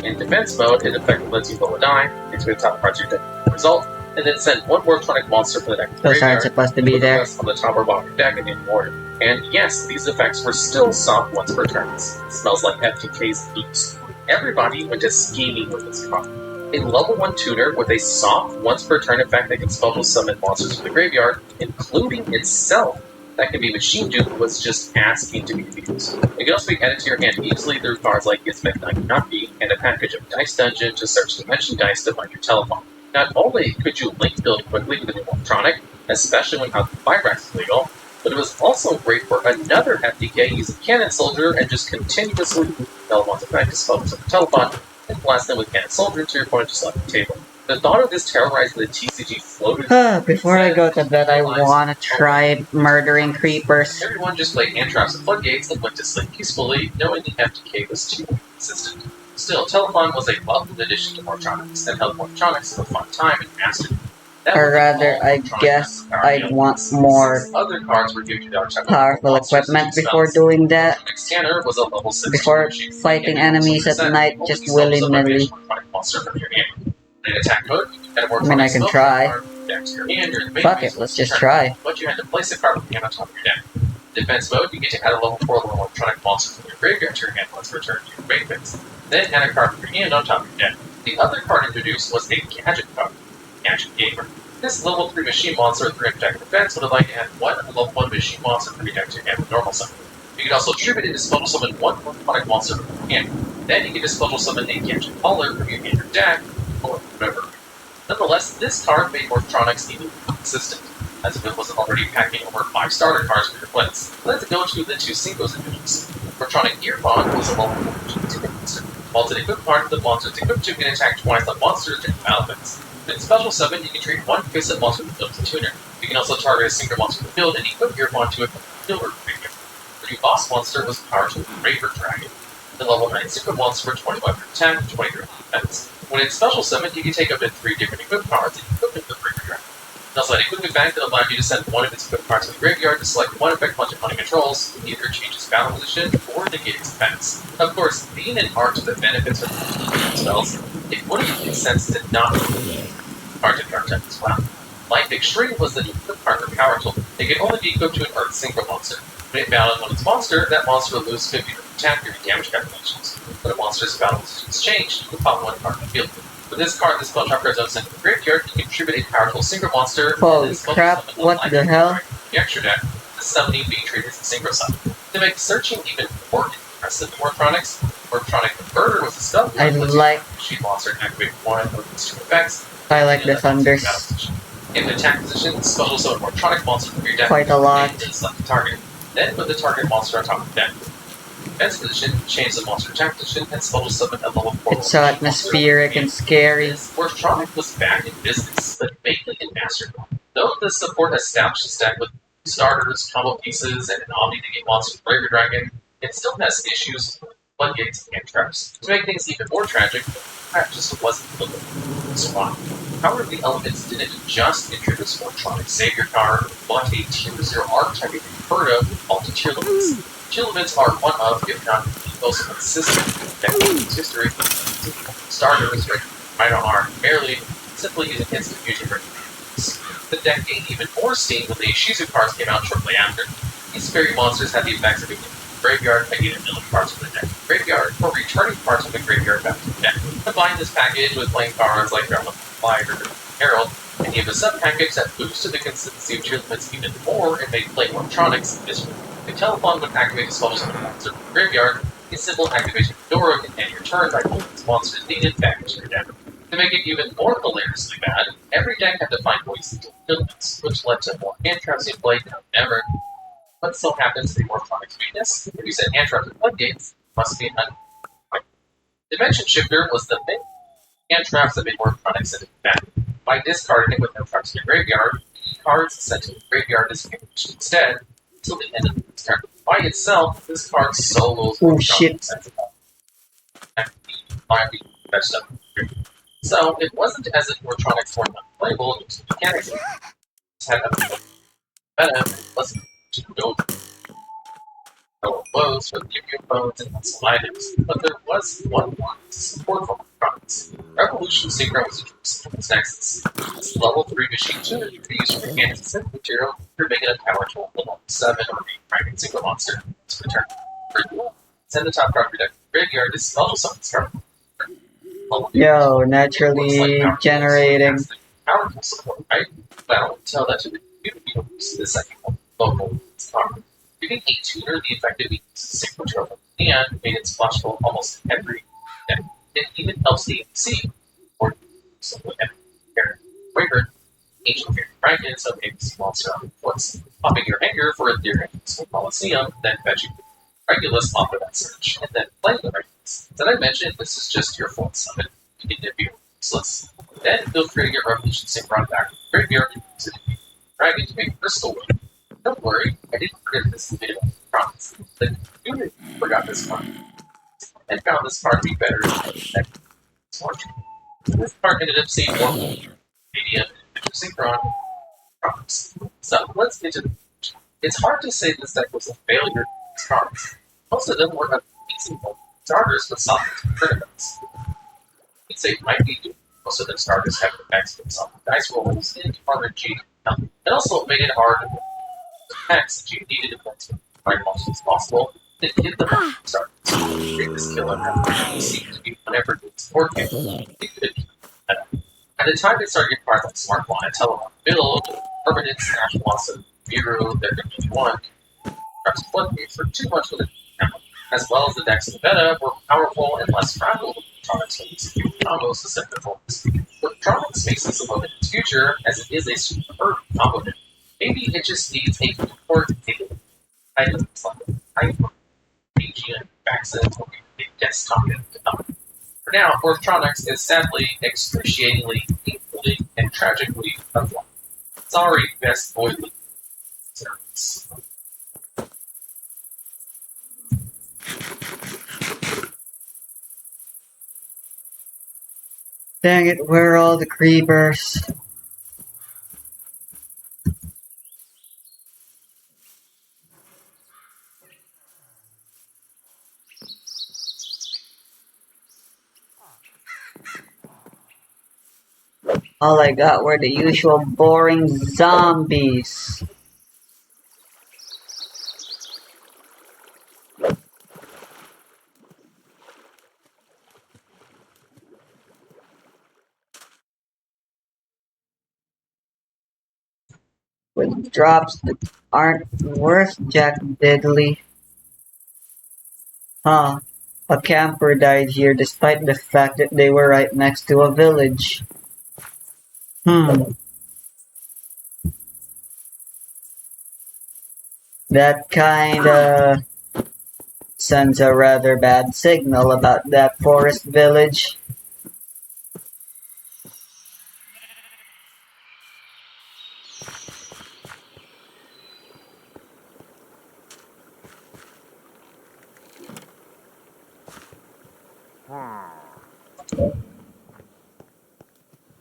In defense mode, it effectively lets you roll a die, into the top cards of your deck result, and then send one more Mortronic monster for the next Those aren't graveyard. supposed to be Put the there. rest on the top or bottom of your deck in any order. And yes, these effects were still soft once per turn. Smells like FTK's boots. Everybody went to scheming with this card. A level 1 tuner with a soft once per turn effect that can special summon monsters from the graveyard, including itself. That can be Machine Dupe was just asking to be used. It can also be added to your hand easily through cards like It's Midnight Not Be and a package of Dice Dungeon to search Dimension Dice to find your telephone. Not only could you link build quickly with a new electronic, especially when Vibrax is legal, but it was also great for another FDK using Cannon Soldier and just continuously Telephon's effect to focus on the telephone and blast them with Cannon Soldier until your opponent just left the table. The thought of this terrorizing the TCG floated. Before I go to bed, I want to try murdering creepers. Everyone just played hand traps and floodgates and went to sleep peacefully, knowing the FTK was too consistent. Still, Telefon was a welcome addition to Mortronics, and held Mortronics in a fun time and mastered. Or rather, I guess I'd want more Other cards were given to our powerful equipment before doing that. Scanner was a level 6 Before fighting enemies at night just willy-nilly. In attack mode, I mean, I can try. Fuck it, let's just try. But you had to place a card with the hand on top of your deck. Defense mode, you get to add a level 4 level electronic monster from your graveyard to your hand once returned to your main phase. Then add a card from your hand on top of your deck. The other card introduced was a gadget card, Gadget Gamer. This level 3 machine monster with 3 attack defense would allow you to add one level 1 machine monster from your deck to your hand with normal summon. You can also tribute it to special summon one electronic monster from your hand. Then you can just special summon a gadget caller from your hand or deck, or whatever. Nonetheless, this card made Mortronics even more consistent, as if it wasn't already packing over 5 starter cards for your blitz. Let's go to the 2 Synchros individuals. Mortronic Earbond was a level 1 monster. While it's an equipped card, the monster it's equipped to can attack twice on monsters during battle phase. In special summon, you can treat one face-up monster with built-in tuner. You can also target a synchro monster with build and equip Earbond to equip the builder figure. The new boss monster was powerful Raver Dragon. The level 9 synchro monster for 21 for attack and 23 for defense. When it's special summoned, you can take up to 3 different equipped cards and equip them with Raver Dragon. It also had a equipment bank that allowed you to send one of its equipped cards to the graveyard to select one effect punch opponent controls, either change its battle position or negate its defense. Of course, being an art that benefits from spells, it wouldn't make sense to not card to card type as well. Life Extreme was the new equipped card for Power Tool. It can only be equipped to an Earth Synchro monster. When it battles one of its monster, that monster will lose 50 attack during damage calculations. When a monster's battle position is changed, you can pop one card from the field. With this card, the spell trap is sent to the graveyard, you contribute a powerful synchro monster. Holy crap, what the hell? The extra deck, the summoning being treated as a synchro summon. To make searching even more impressive in Mortronics, Mortronic Converter was a spell I like machine monster and activate one of its 2 effects. the thunders In the attack position, special summon Mortronic monster from your deck. quite a lot. And select the target. Then put the target monster on top of the deck. Defense position, change the monster attack position, and special summon a level 4 It's so atmospheric and scary. Mortronic was back in business, but mainly in Master. Though the support established its deck with starters, combo pieces, and an Omni to get monsters with Raver Dragon, it still has issues with floodgates and traps. To make things even more tragic, the trap just wasn't looking to survive. Power of the Elements didn't just introduce Mortronic Savior card, but a Tier 0 archetype you've heard of called Tier Limits. Tier Limits are one of, if not the most consistent decades history. Starters, right on arm, barely, simply using instant fusion for the deck gained even more steam when the Ishizu cards came out shortly after. These fairy monsters had the effects of being graveyard by either milling cards from the deck to the graveyard, or returning cards from the graveyard back to the deck. Combine this package with playing cards like Garland Flight or Herald, and you have a sub-package that boosted the consistency of Tier Limits even more and made playing Mortronics miserable. The telephone would activate a special summon monster from the graveyard. A simple activation of Dora can end your turn by pulling its monsters needed back into your deck. To make it even more hilariously bad, every deck had to find ways to deal with limits, which led to more hand traps being played now than ever. What still happens to the Mortronics weakness? If you set hand traps and floodgates, must be an Dimension Shifter was the main hand traps that made Mortronics into bad. By discarding it with no traps in your graveyard, cards sent to the graveyard disengaged instead, until the end of the turn. By itself, this card solos Oh shit. So, it wasn't as if Mortronics weren't unplayable due to mechanics. It just had a meta and wasn't to go. No blows for the Yu-Gi-Oh bones and some items, but there was one more support for products. Revolution Synchro was introduced in its Nexus. This level 3 machine should be used for enhanced synth material for making a power tool level 7 or 8 Dragon Synchro monster to return. Send the top card deck graveyard. This is also something from Yo, naturally generating. powerful support, right? Well, tell that to the community use the second one, local card. Giving a tuner the effective use synchro trophy and made it splashable almost every deck. It even helps the ABC or simply every character. Wavered, ancient fairy dragon, so ABC monster on foot. Popping your hanger for a Ethereum Coliseum, then fetching Regulus off of that search, and then playing the Regulus. Did I mention this is just your fourth summon? You can dip your useless. Then feel free to get Revolution Synchron back from the graveyard and use it in Dragon to make Crystal Win. Don't worry, I didn't forget this video, I promise. The community forgot this part, and found this card to be better than this one. This card ended up seeing more Medium and Synchron promise. So let's get to the It's hard to say this deck was a failure in its cards. Most of them were amazing starters with solid tournaments. You'd say it might be due. Most of the starters have effects with solid dice rolls and RNG. It also made it hard to attacks that you needed to play as much as possible to get the most starters. Biggest killer method seemed to be whenever it's working. At the time they started getting cards like Smart One and Telephone Build, Permanent Smash Blossom, Bureau, their 51, perhaps floodgates for too much with it, as well as the decks in the meta were powerful and less fragile with Electronics to execute combos to set performance. Electronics makes this a little bit in its future, as it is a superb combo deck. Maybe it just needs a support items like BGN, Baxen, or a desktop development. For now, Electronics is sadly, excruciatingly, painfully, and tragically unlocked. Sorry, best boy service. Dang it, where are all the creepers? All I got were the usual boring zombies. With drops that aren't worth jack diddly. Huh. A camper died here despite the fact that they were right next to a village. That kinda sends a rather bad signal about that forest village.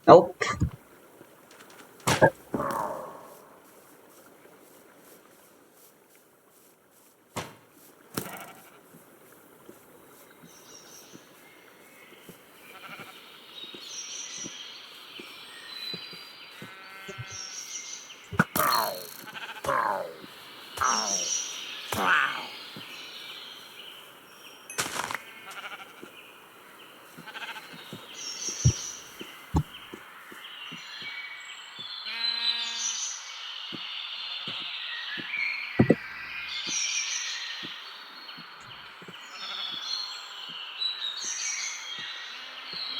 Nope.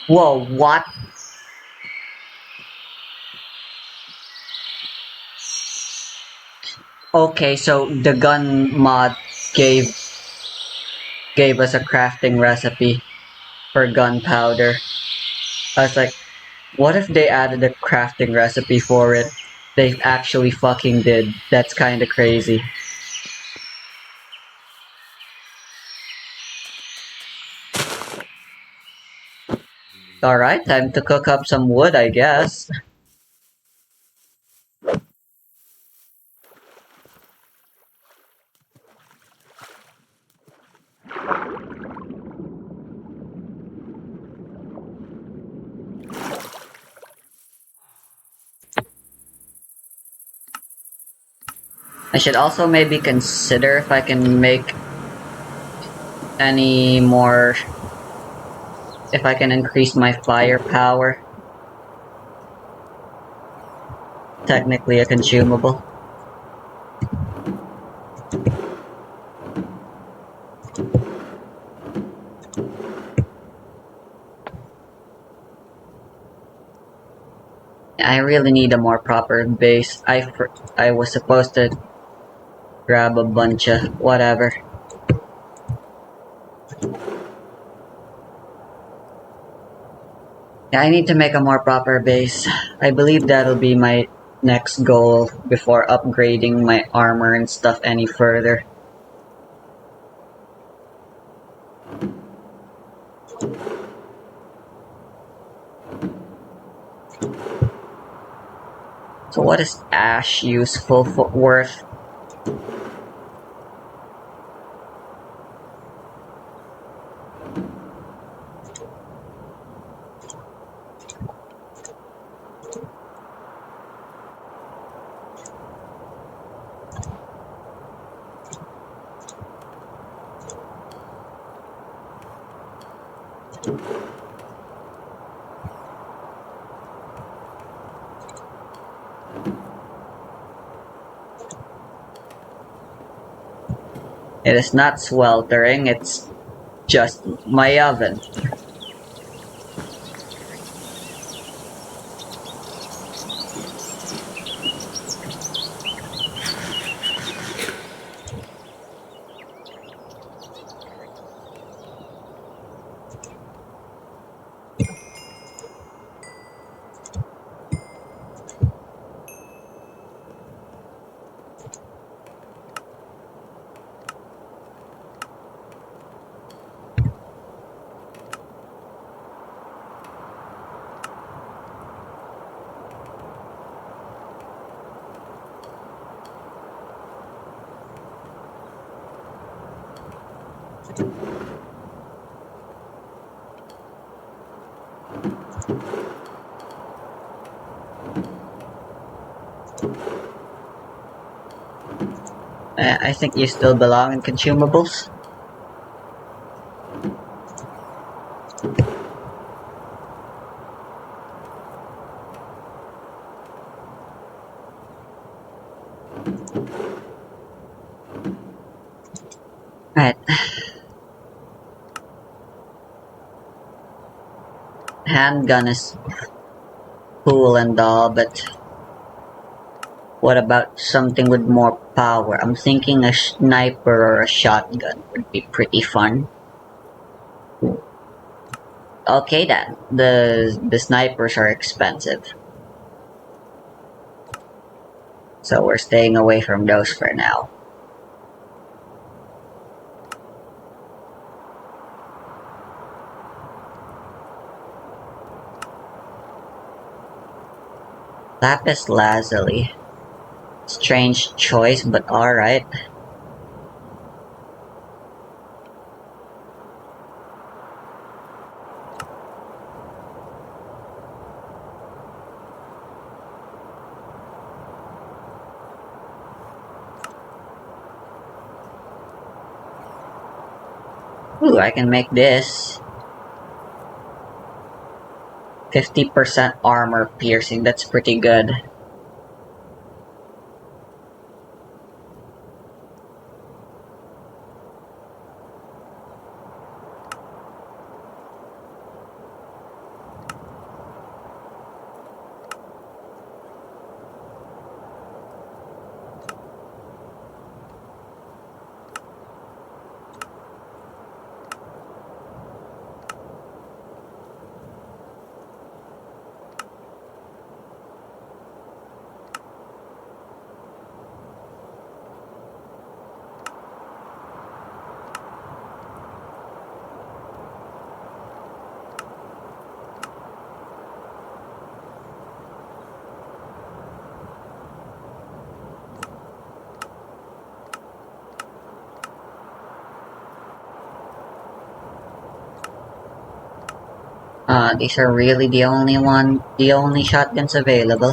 Whoa, what? Okay, so the gun mod gave us a crafting recipe for gunpowder. I was like, what if they added a crafting recipe for it? They actually fucking did. That's kinda crazy. Alright, time to cook up some wood, I guess. I should also maybe consider if I can make any more, if I can increase my firepower. Technically a consumable. I really need a more proper base. I was supposed to grab a bunch of whatever. Yeah, I need to make a more proper base. I believe that'll be my next goal before upgrading my armor and stuff any further. So what is ash useful for worth? It is not sweltering, it's just my oven. I think you still belong in consumables. Right. Handgun is cool and all, but what about something with more power? I'm thinking a sniper or a shotgun would be pretty fun. Okay then, the snipers are expensive. So we're staying away from those for now. Lapis lazuli. Strange choice, but alright. Ooh, I can make this. 50% armor piercing, that's pretty good. These are really the only shotguns available.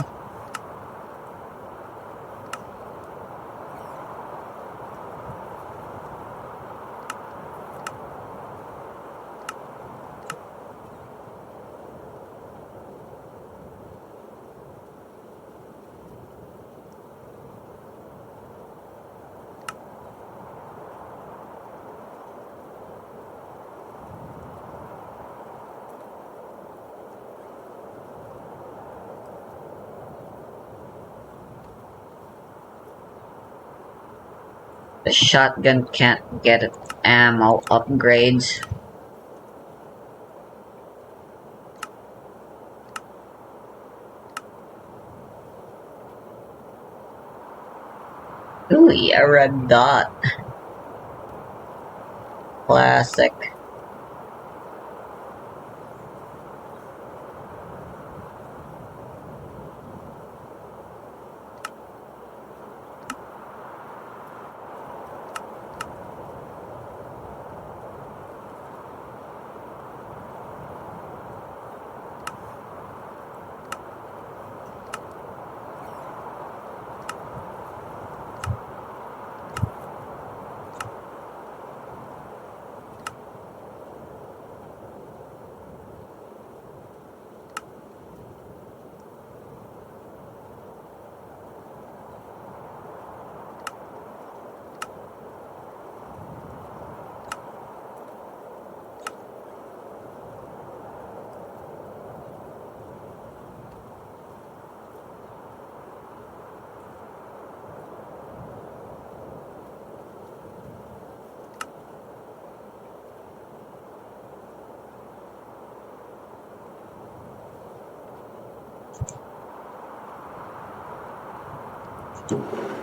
The shotgun can't get ammo upgrades. Ooh, yeah, red dot. Classic.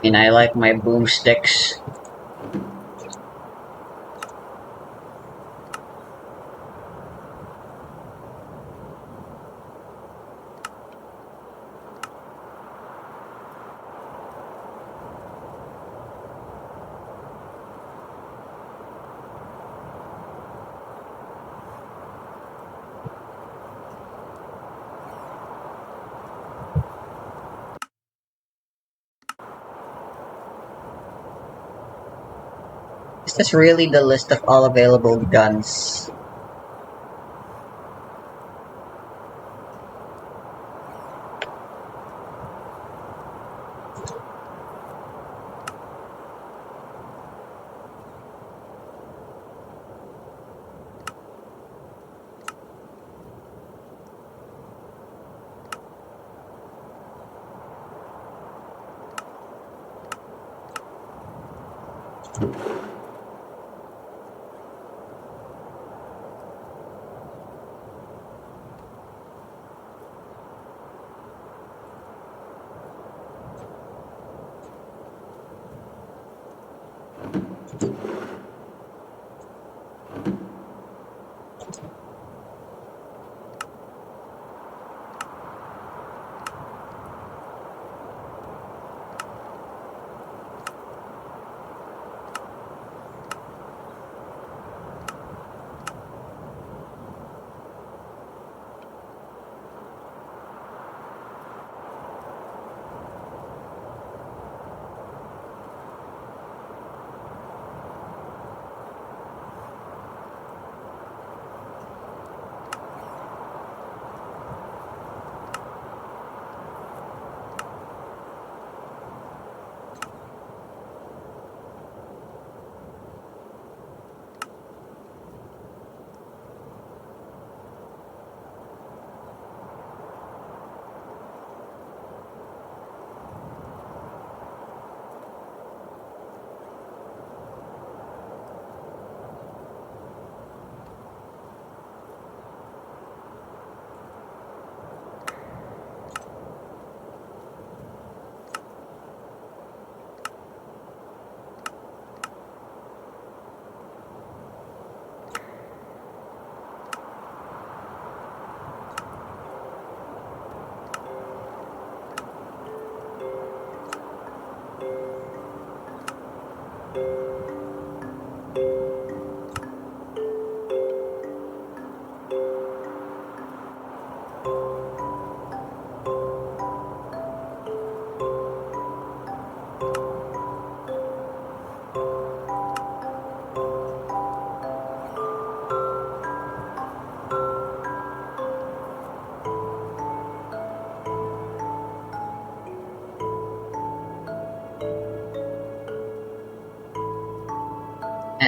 And I like my boomsticks. Is this really the list of all available guns?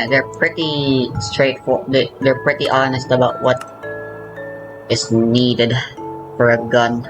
They're pretty straightforward. They're pretty honest about what is needed for a gun.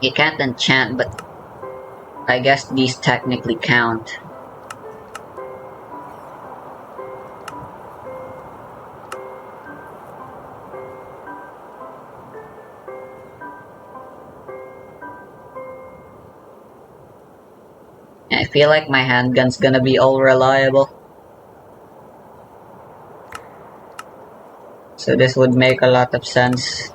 You can't enchant, but I guess these technically count. I feel like my handgun's gonna be all reliable. So this would make a lot of sense.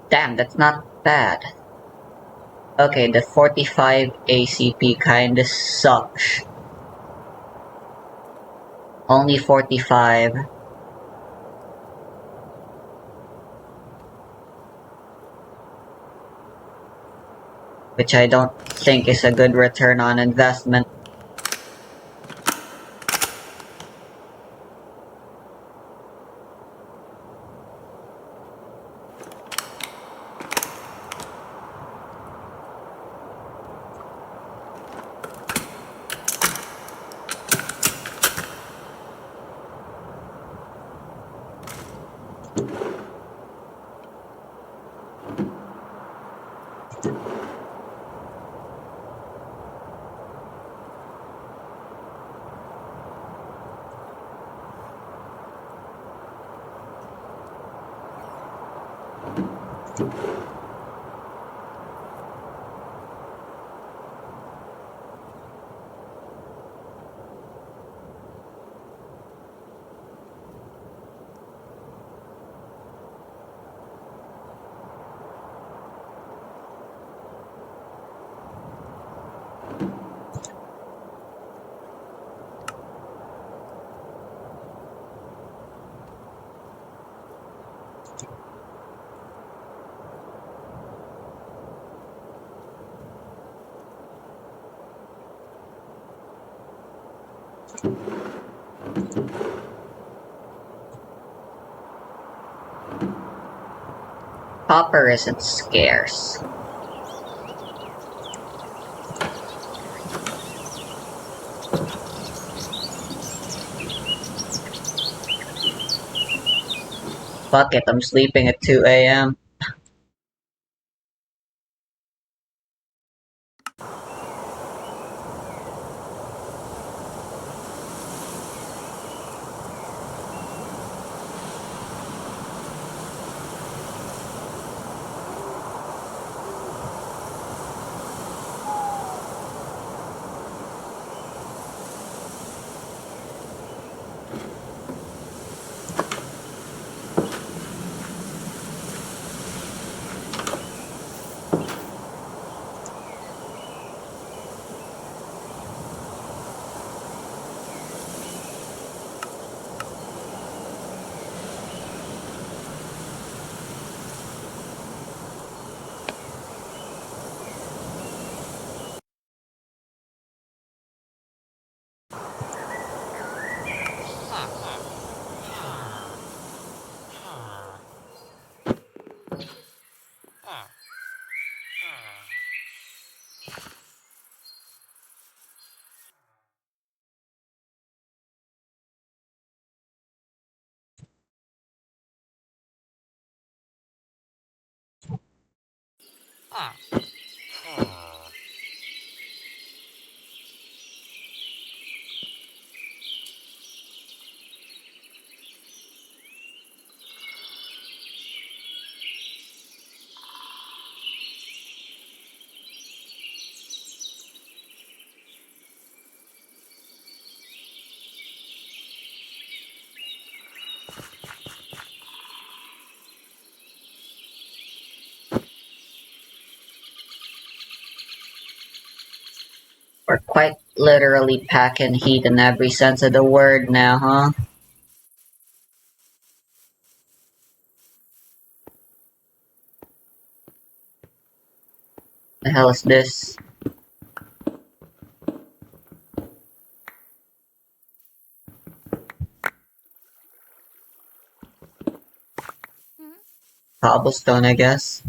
Damn, that's not bad. Okay, the 45 ACP kinda sucks. Only 45. Which I don't think is a good return on investment. Copper isn't scarce. Fuck it, I'm sleeping at 2 a.m. We're quite literally packing heat in every sense of the word now, huh? The hell is this? Cobblestone, I guess.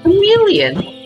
Chameleon.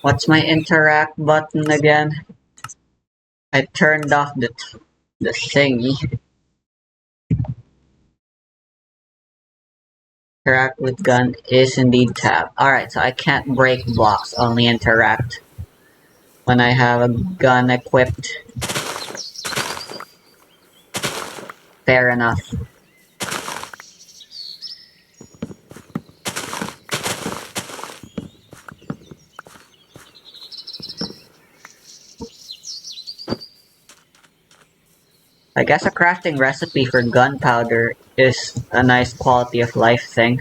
What's my interact button again? I turned off the thingy. Interact with gun is indeed tab. Alright, so I can't break blocks, only interact when I have a gun equipped. Fair enough. I guess a crafting recipe for gunpowder is a nice quality of life thing.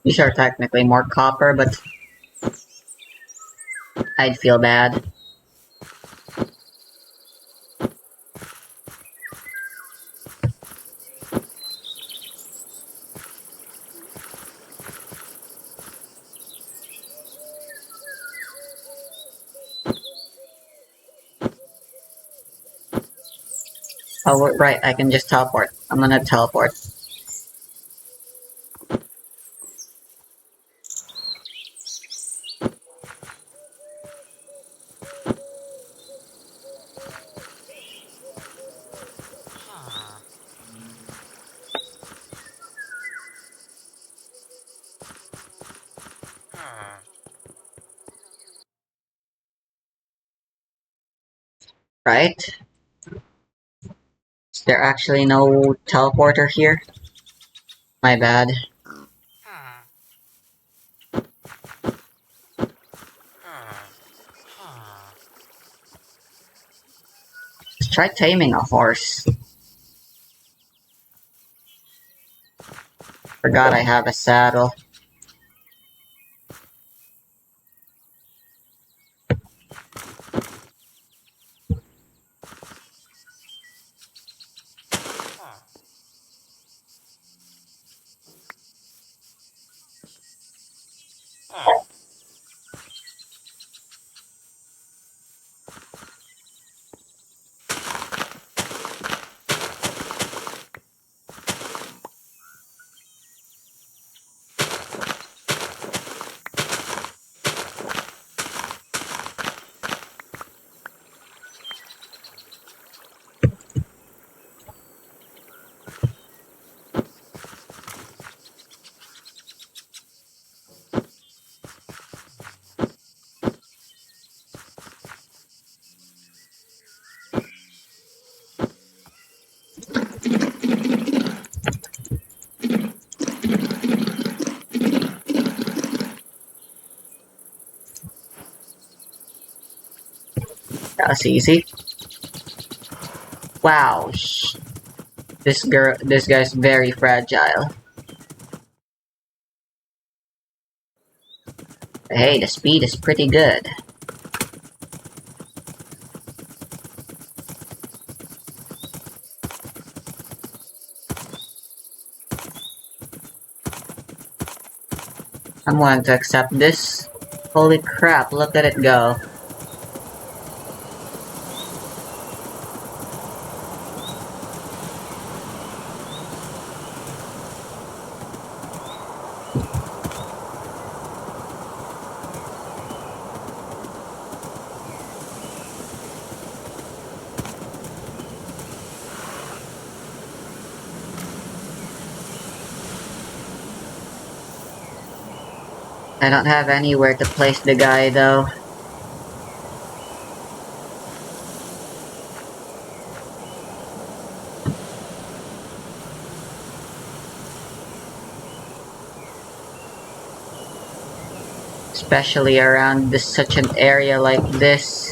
These are technically more copper, but I'd feel bad. Oh, right, I can just teleport. I'm gonna teleport. Right? Is there actually no teleporter here? My bad. Let's try taming a horse. Forgot I have a saddle. That was easy. Wow. This guy's very fragile. Hey, the speed is pretty good. I'm going to accept this. Holy crap, look at it go. I don't have anywhere to place the guy though. Especially around such an area like this.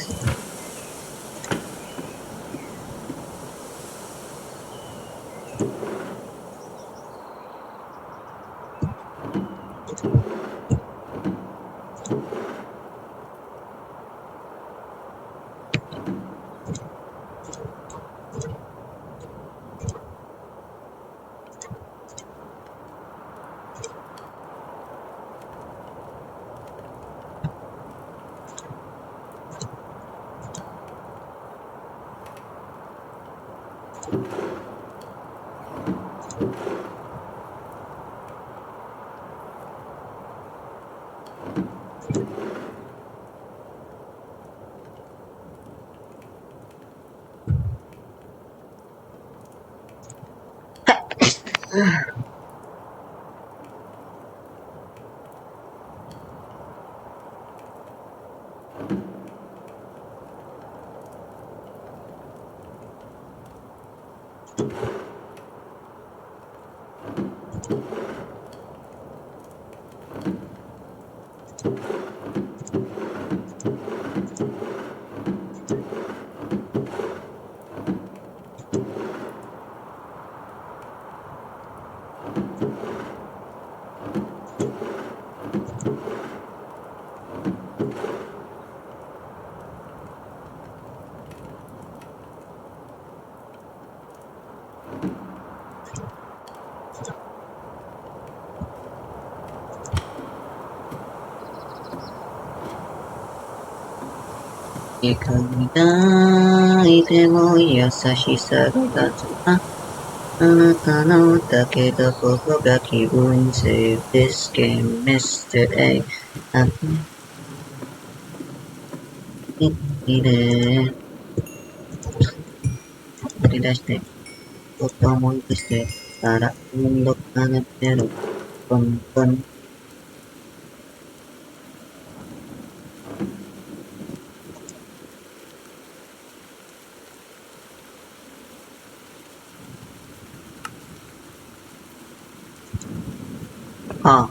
Ikaw ni ite mo yasashi sa ga tsuka. あなたのだけど僕が気分 Save this game, Mr. A あいいね取り出してこと思い出してたら運動かねてるポンポンあ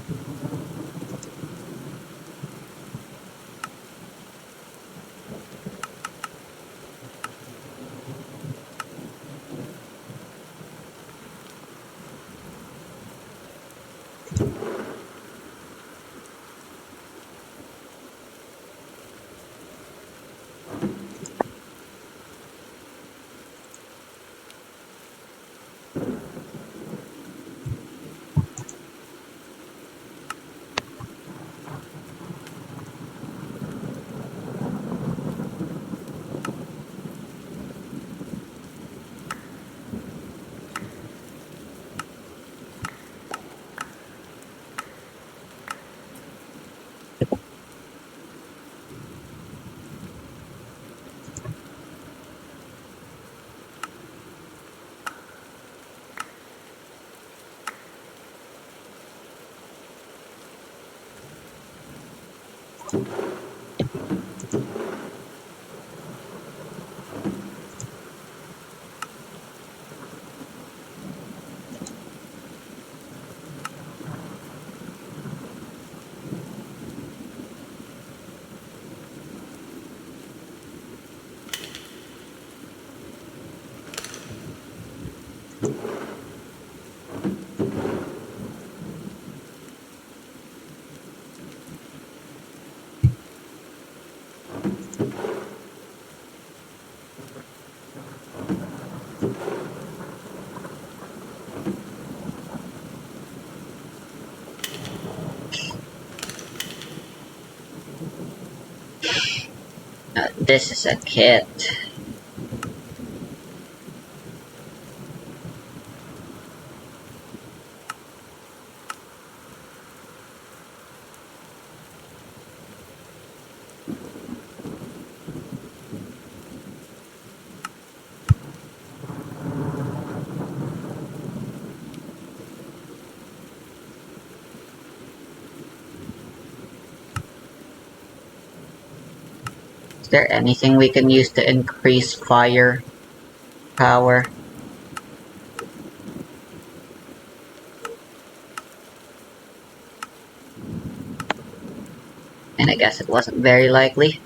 This is a kit. Is there anything we can use to increase fire power? And I guess it wasn't very likely.